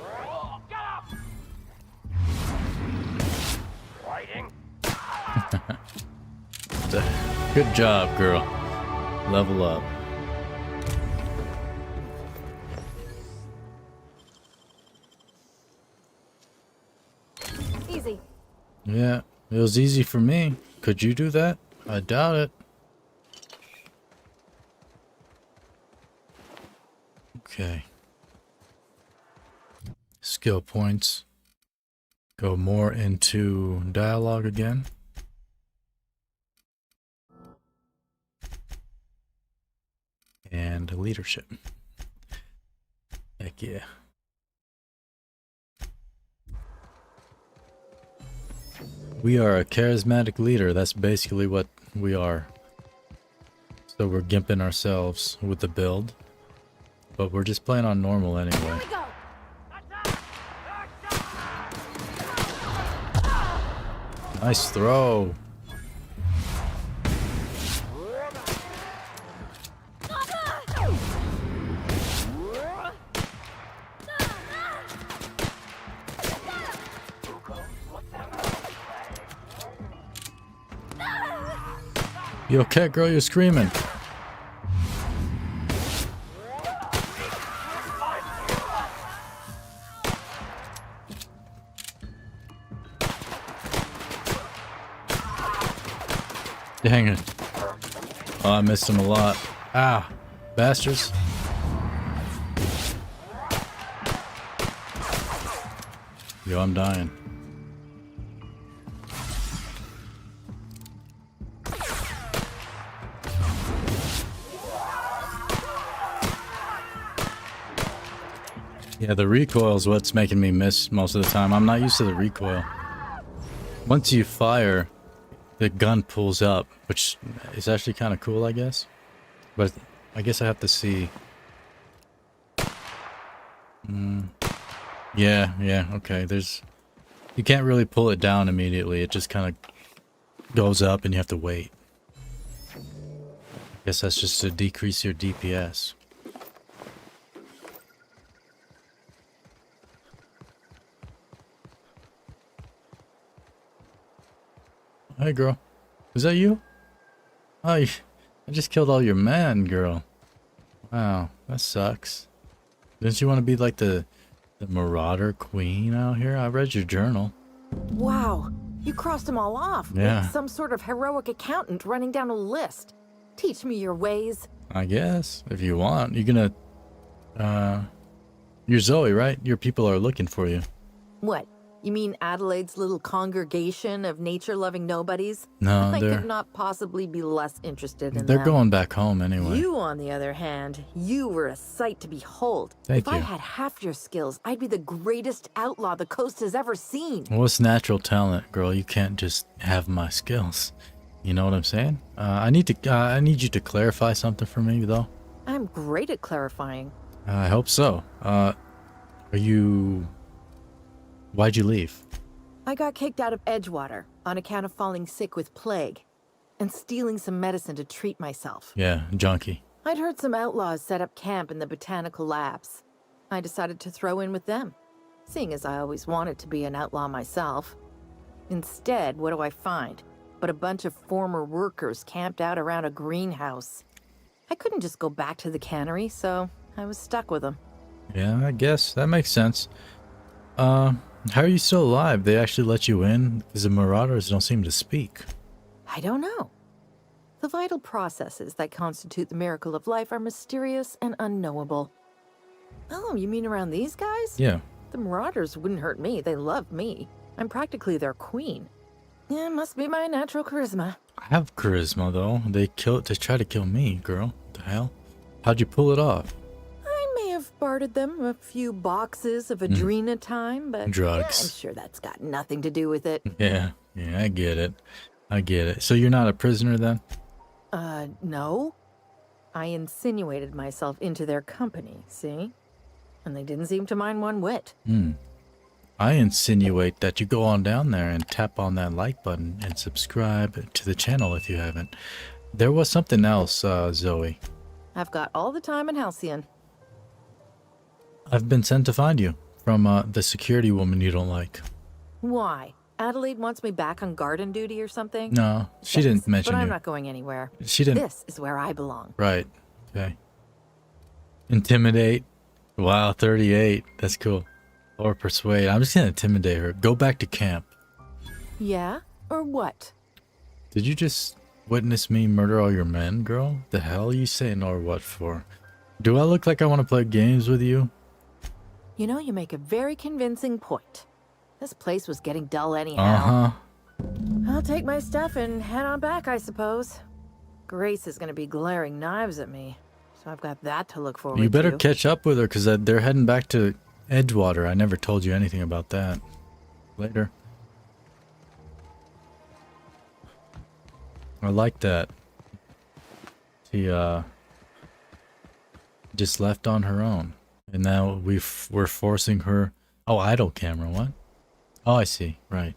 Good job, girl. Level up. Easy. Yeah, it was easy for me. Could you do that? I doubt it. Okay. Skill points. Go more into dialogue again. And leadership. Heck yeah. We are a charismatic leader. That's basically what we are. So we're gimping ourselves with the build. But we're just playing on normal anyway. Nice throw. You okay, girl? You're screaming. Dang it. Oh, I missed him a lot. Ah, bastards. Yo, I'm dying. Yeah, the recoil is what's making me miss most of the time. I'm not used to the recoil. Once you fire, the gun pulls up, which is actually kind of cool, I guess. But I guess I have to see. Yeah, okay. You can't really pull it down immediately. It just kind of goes up and you have to wait. Guess that's just to decrease your DPS. Hey, girl. Is that you? Oh, I just killed all your men, girl. Wow, that sucks. Didn't you want to be like the marauder queen out here? I read your journal. Wow, you crossed them all off. Yeah. Like some sort of heroic accountant running down a list. Teach me your ways. I guess, if you want. You're gonna, you're Zoe, right? Your people are looking for you. What? You mean Adelaide's little congregation of nature-loving nobodies? No, I they're... could not possibly be less interested in They're them. going back home anyway. You, on the other hand, you were a sight to behold. Thank if I you. had half your skills, I'd be the greatest outlaw the coast has ever seen. Well, it's natural talent, girl. You can't just have my skills. You know what I'm saying? I need you to clarify something for me, though. I'm great at clarifying. I hope so. Why'd you leave? I got kicked out of Edgewater on account of falling sick with plague and stealing some medicine to treat myself. Yeah, junkie. I'd heard some outlaws set up camp in the botanical labs. I decided to throw in with them, seeing as I always wanted to be an outlaw myself. Instead, what do I find? But a bunch of former workers camped out around a greenhouse. I couldn't just go back to the cannery, so I was stuck with them. Yeah, I guess that makes sense. How are you still alive? They actually let you in? Because the marauders don't seem to speak. I don't know. The vital processes that constitute the miracle of life are mysterious and unknowable. Oh, you mean around these guys? Yeah. The marauders wouldn't hurt me. They love me. I'm practically their queen. Yeah, must be my natural charisma. I have charisma, though. They tried to kill me, girl. What the hell? How'd you pull it off? I may have bartered them a few boxes of Adrena time, but drugs. I'm sure that's got nothing to do with it. Yeah, I get it. So you're not a prisoner then? No. I insinuated myself into their company, see? And they didn't seem to mind one whit. I insinuate that you go on down there and tap on that like button and subscribe to the channel if you haven't. There was something else, Zoe. I've got all the time in Halcyon. I've been sent to find you from the security woman you don't like. Why? Adelaide wants me back on garden duty or something? No, she didn't mention But I'm you. not going anywhere. She didn't. This is where I belong. Right. Okay. Intimidate. Wow, 38. That's cool. Or persuade. I'm just gonna intimidate her. Go back to camp. Yeah? Or what? Did you just witness me murder all your men, girl? The hell are you saying or what for? Do I look like I want to play games with you? You know, you make a very convincing point. This place was getting dull anyhow. Uh-huh. I'll take my stuff and head on back, I suppose. Grace is gonna be glaring knives at me, so I've got that to look forward to. You better catch up with her, because they're heading back to Edgewater. I never told you anything about that. Later. I like that. She, just left on her own. And now we're forcing her... Oh, idle camera, what? Oh, I see. Right.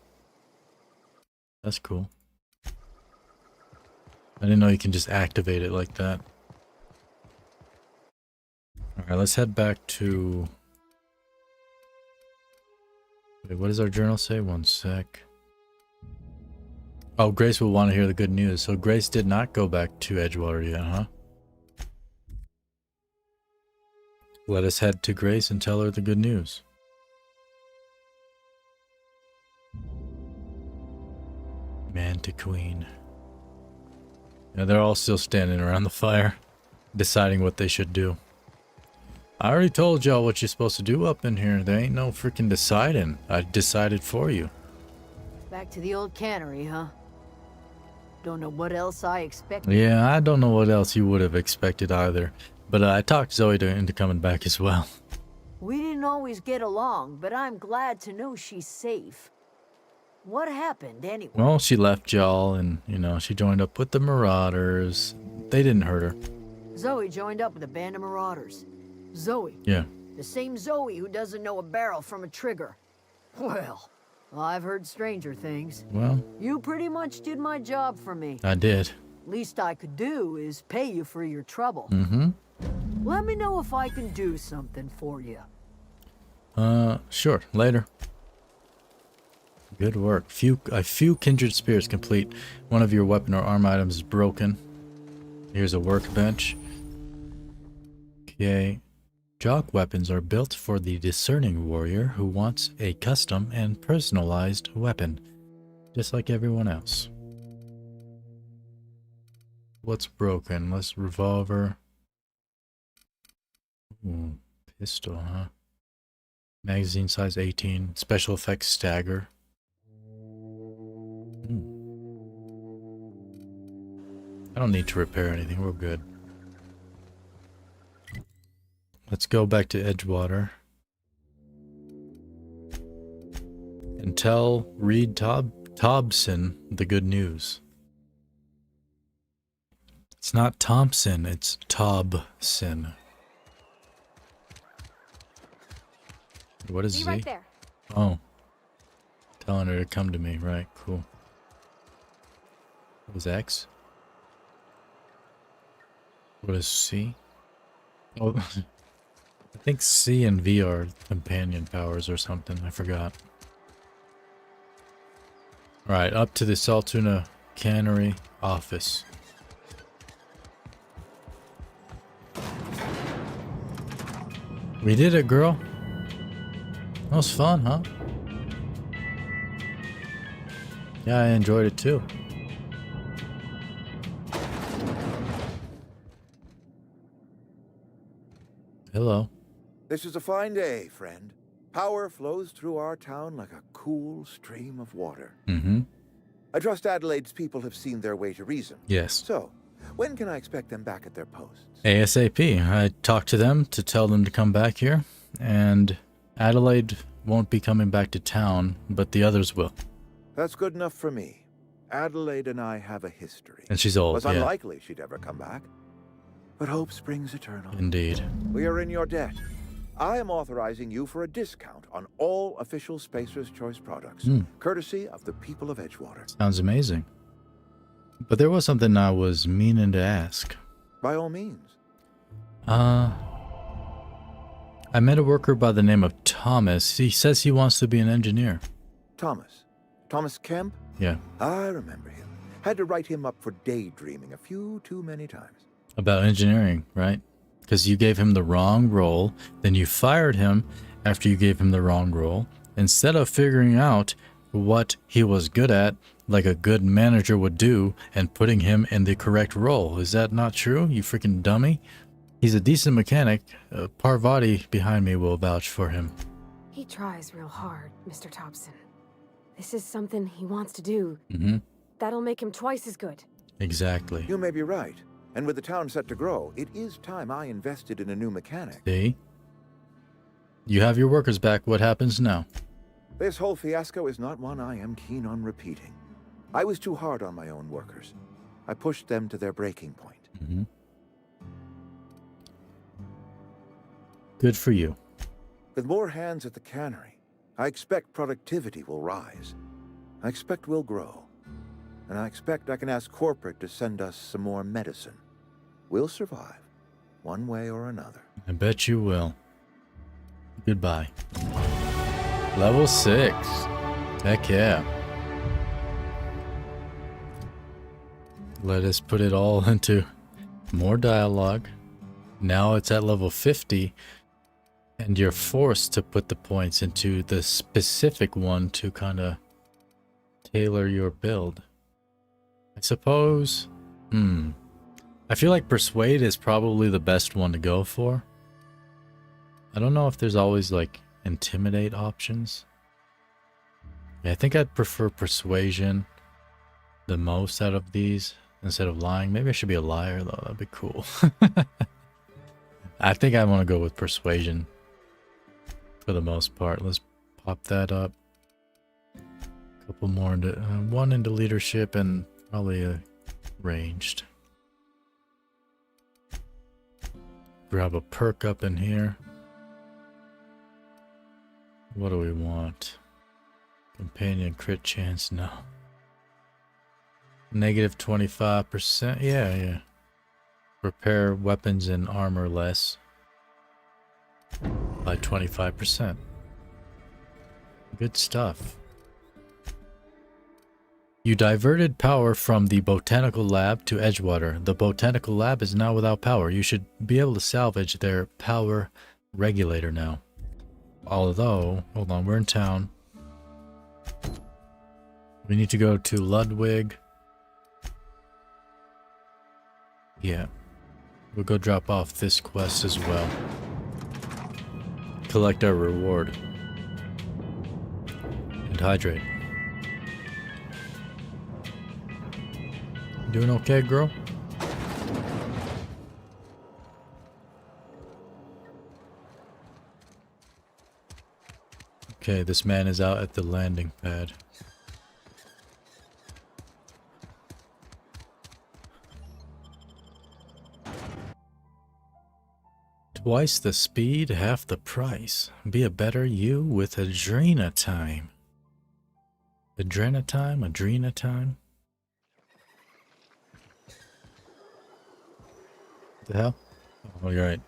That's cool. I didn't know you can just activate it like that. Alright, let's head back to... Wait, what does our journal say? One sec. Oh, Grace will want to hear the good news. So Grace did not go back to Edgewater yet, huh? Let us head to Grace and tell her the good news. Mantiqueen. Yeah, they're all still standing around the fire, deciding what they should do. I already told y'all what you're supposed to do up in here. There ain't no freaking deciding. I decided for you. Back to the old cannery, huh? Don't know what else I expected. Yeah, I don't know what else you would have expected either. But I talked Zoe into coming back as well. We didn't always get along, but I'm glad to know she's safe. What happened anyway? Well, she left y'all and, you know, she joined up with the Marauders. They didn't hurt her. Zoe joined up with a band of marauders. Zoe. Yeah. The same Zoe who doesn't know a barrel from a trigger. Well, I've heard stranger things. Well, you pretty much did my job for me. I did. Least I could do is pay you for your trouble. Mm-hmm. Let me know if I can do something for you. Sure. Later. Good work. A few kindred spirits complete. One of your weapon or arm items is broken. Here's a workbench. Okay. Jock weapons are built for the discerning warrior who wants a custom and personalized weapon, just like everyone else. What's broken? Let's revolver. Ooh, pistol, huh? Magazine size 18. Special effects stagger. I don't need to repair anything. We're good. Let's go back to Edgewater. And tell Reed Tobson the good news. It's not Thompson, it's Tobson. What is Be Z? right there. Oh. Telling her to come to me. Right, cool. What is X? What is C? Oh, I think C and V are companion powers or something. I forgot. Alright, up to the Saltuna Cannery office. We did it, girl. That was fun, huh? Yeah, I enjoyed it too. Hello. This is a fine day, friend. Power flows through our town like a cool stream of water. Mm-hmm. I trust Adelaide's people have seen their way to reason. Yes. So, when can I expect them back at their posts? ASAP. I talked to them to tell them to come back here, and Adelaide won't be coming back to town, but the others will. That's good enough for me. Adelaide and I have a history. And she's old, It was yeah. unlikely she'd ever come back. But hope springs eternal. Indeed. We are in your debt. I am authorizing you for a discount on all official Spacer's Choice products, courtesy of the people of Edgewater. Sounds amazing. But there was something I was meaning to ask. By all means. I met a worker by the name of Thomas. He says he wants to be an engineer. Thomas. Thomas Kemp? Yeah. I remember him. Had to write him up for daydreaming a few too many times. About engineering, right? Because you gave him the wrong role, then you fired him after you gave him the wrong role. Instead of figuring out what he was good at, like a good manager would do, and putting him in the correct role. Is that not true, you freaking dummy? He's a decent mechanic. Parvati behind me will vouch for him. He tries real hard, Mr. Thompson. This is something he wants to do. Mm-hmm. That'll make him twice as good. Exactly. You may be right. And with the town set to grow, it is time I invested in a new mechanic. See? You have your workers back. What happens now? This whole fiasco is not one I am keen on repeating. I was too hard on my own workers. I pushed them to their breaking point. Mm-hmm. Good for you. With more hands at the cannery, I expect productivity will rise. I expect we'll grow. And I expect I can ask corporate to send us some more medicine. We'll survive, one way or another. I bet you will. Goodbye. Level 6. Heck yeah. Let us put it all into more dialogue. Now it's at level 50, and you're forced to put the points into the specific one to kind of tailor your build. I suppose, I feel like Persuade is probably the best one to go for. I don't know if there's always like Intimidate options. Yeah, I think I'd prefer Persuasion the most out of these instead of Lying. Maybe I should be a liar though, that'd be cool. I think I want to go with Persuasion for the most part. Let's pop that up. A couple more into one into leadership and probably a ranged. Grab a perk up in here. What do we want? Companion crit chance? No. Negative 25%? Yeah. Repair weapons and armor less by 25%. Good stuff. You diverted power from the botanical lab to Edgewater. The botanical lab is now without power. You should be able to salvage their power regulator now. Although, hold on, we're in town. We need to go to Ludwig. Yeah. We'll go drop off this quest as well. Collect our reward. And hydrate. Doing okay, girl? Okay, this man is out at the landing pad. Twice the speed, half the price. Be a better you with Adrena time. Adrena time? Adrena time? What the hell? Oh, you're right.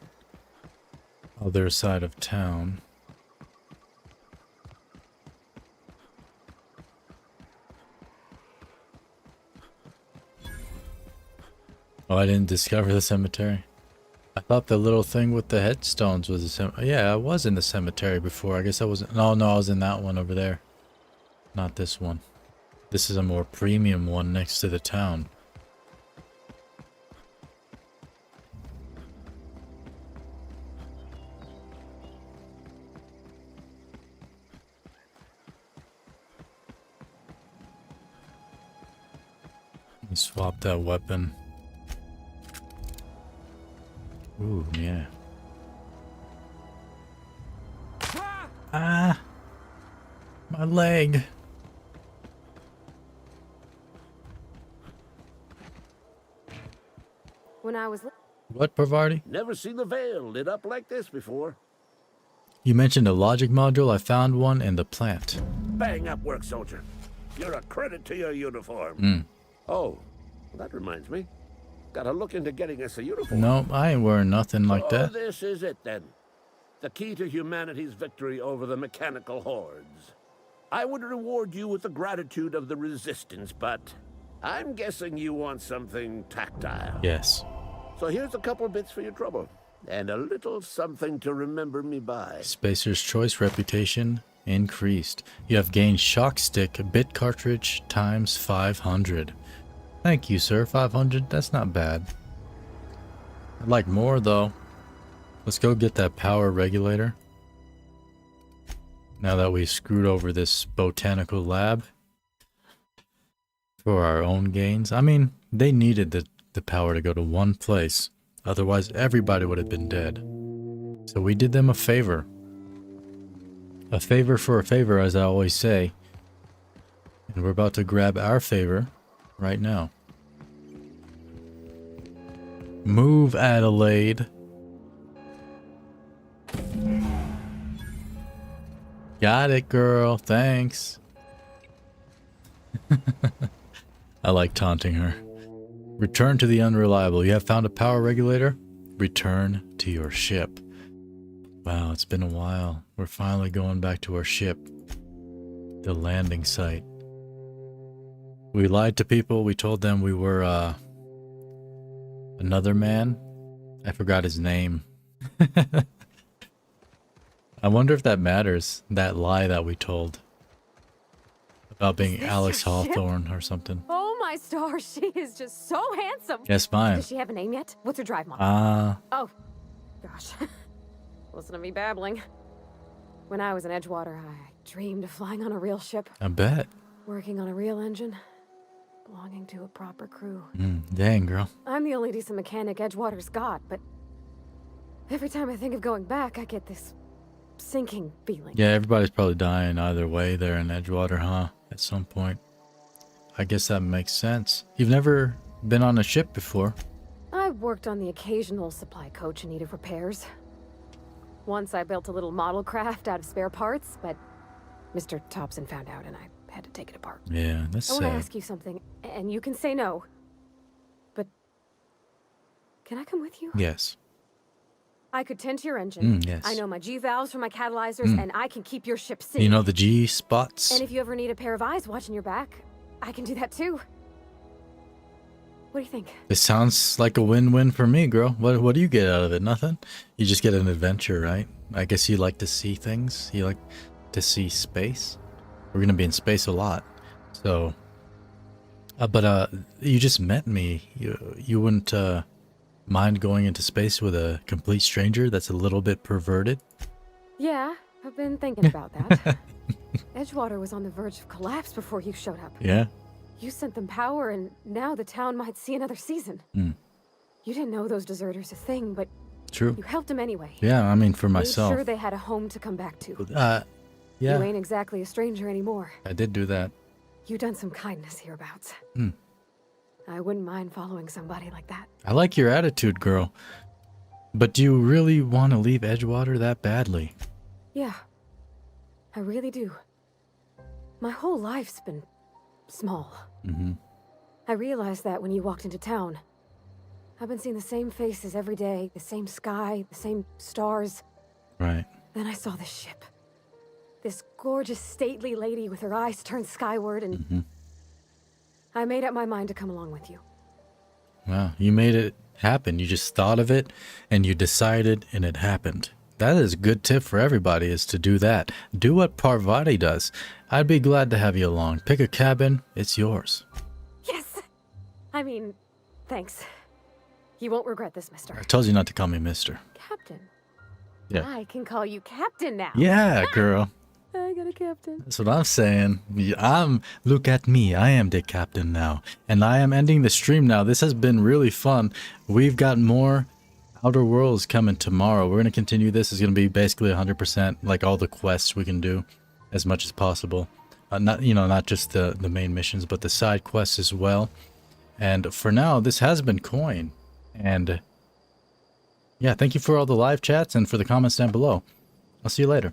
Other side of town. Oh, I didn't discover the cemetery. I thought the little thing with the headstones was a cemetery. Yeah, I was in the cemetery before. I guess I wasn't. No, I was in that one over there. Not this one. This is a more premium one next to the town. Let me swap that weapon. Ooh, yeah. Ah! My leg! When I was What, Parvati? Never seen the Vale lit up like this before. You mentioned a logic module. I found one in the plant. Bang up work, soldier. You're a credit to your uniform. Oh, that reminds me. Gotta look into getting us a uniform. No, I ain't wearing nothing like that. This is it then. The key to humanity's victory over the mechanical hordes. I would reward you with the gratitude of the resistance, but I'm guessing you want something tactile. Yes. So here's a couple bits for your trouble, and a little something to remember me by. Spacer's Choice reputation increased. You have gained shock stick bit cartridge times 500. Thank you, sir. 500? That's not bad. I'd like more, though. Let's go get that power regulator. Now that we screwed over this botanical lab for our own gains. I mean, they needed the power to go to one place. Otherwise, everybody would have been dead. So we did them a favor. A favor for a favor, as I always say. And we're about to grab our favor right now. Move, Adelaide. Got it, girl. Thanks. I like taunting her. Return to the unreliable. You have found a power regulator? Return to your ship. Wow, it's been a while. We're finally going back to our ship. The landing site. We lied to people. We told them we were another man. I forgot his name. I wonder if that matters, that lie that we told. About being Alex Hawthorne or something. Oh my stars, she is just so handsome. Yes, mine. Does she have a name yet? What's her drive model? Oh, gosh. Listen to me babbling. When I was in Edgewater, I dreamed of flying on a real ship. I bet. Working on a real engine. Belonging to a proper crew. Dang, girl. I'm the only decent mechanic Edgewater's got, but every time I think of going back, I get this sinking feeling. Yeah, everybody's probably dying either way there in Edgewater, huh? At some point. I guess that makes sense. You've never been on a ship before. I've worked on the occasional supply coach in need of repairs. Once I built a little model craft out of spare parts, but Mr. Thompson found out and I had to take it apart. Yeah, that's I want to sad. ask you something, and you can say no, but can I come with you? Yes. I could tend to your engine. Yes. I know my G-valves from my catalyzers, and I can keep your ship safe. You know the G spots? And if you ever need a pair of eyes watching your back, I can do that too. What do you think? This sounds like a win-win for me, girl. What do you get out of it? Nothing? You just get an adventure, right? I guess you like to see things. You like to see space. We're gonna be in space a lot. So but you just met me. You wouldn't mind going into space with a complete stranger that's a little bit perverted? Yeah, I've been thinking about that. Edgewater was on the verge of collapse before you showed up. Yeah. You sent them power, and now the town might see another season. You didn't know those deserters a thing, but True. you helped them anyway. Yeah, I mean for Made myself. sure they had a home to come back to. Yeah. You ain't exactly a stranger anymore. I did do that. You done some kindness hereabouts. I wouldn't mind following somebody like that. I like your attitude, girl. But do you really want to leave Edgewater that badly? Yeah, I really do. My whole life's been small. I realized that when you walked into town. I've been seeing the same faces every day, the same sky, the same stars. Right. Then I saw this ship. This gorgeous, stately lady with her eyes turned skyward, and I made up my mind to come along with you. Wow, you made it happen. You just thought of it, and you decided, and it happened. That is a good tip for everybody, is to do that. Do what Parvati does. I'd be glad to have you along. Pick a cabin, it's yours. Yes! I mean, thanks. You won't regret this, mister. I told you not to call me mister. Captain. Yeah. I can call you Captain now. Yeah, girl. I got a captain. That's what I'm saying. Look at me. I am the captain now. And I am ending the stream now. This has been really fun. We've got more Outer Worlds coming tomorrow. We're going to continue this. It's going to be basically 100%, like all the quests we can do as much as possible. Not just the main missions, but the side quests as well. And for now, this has been Coin. And yeah, thank you for all the live chats and for the comments down below. I'll see you later.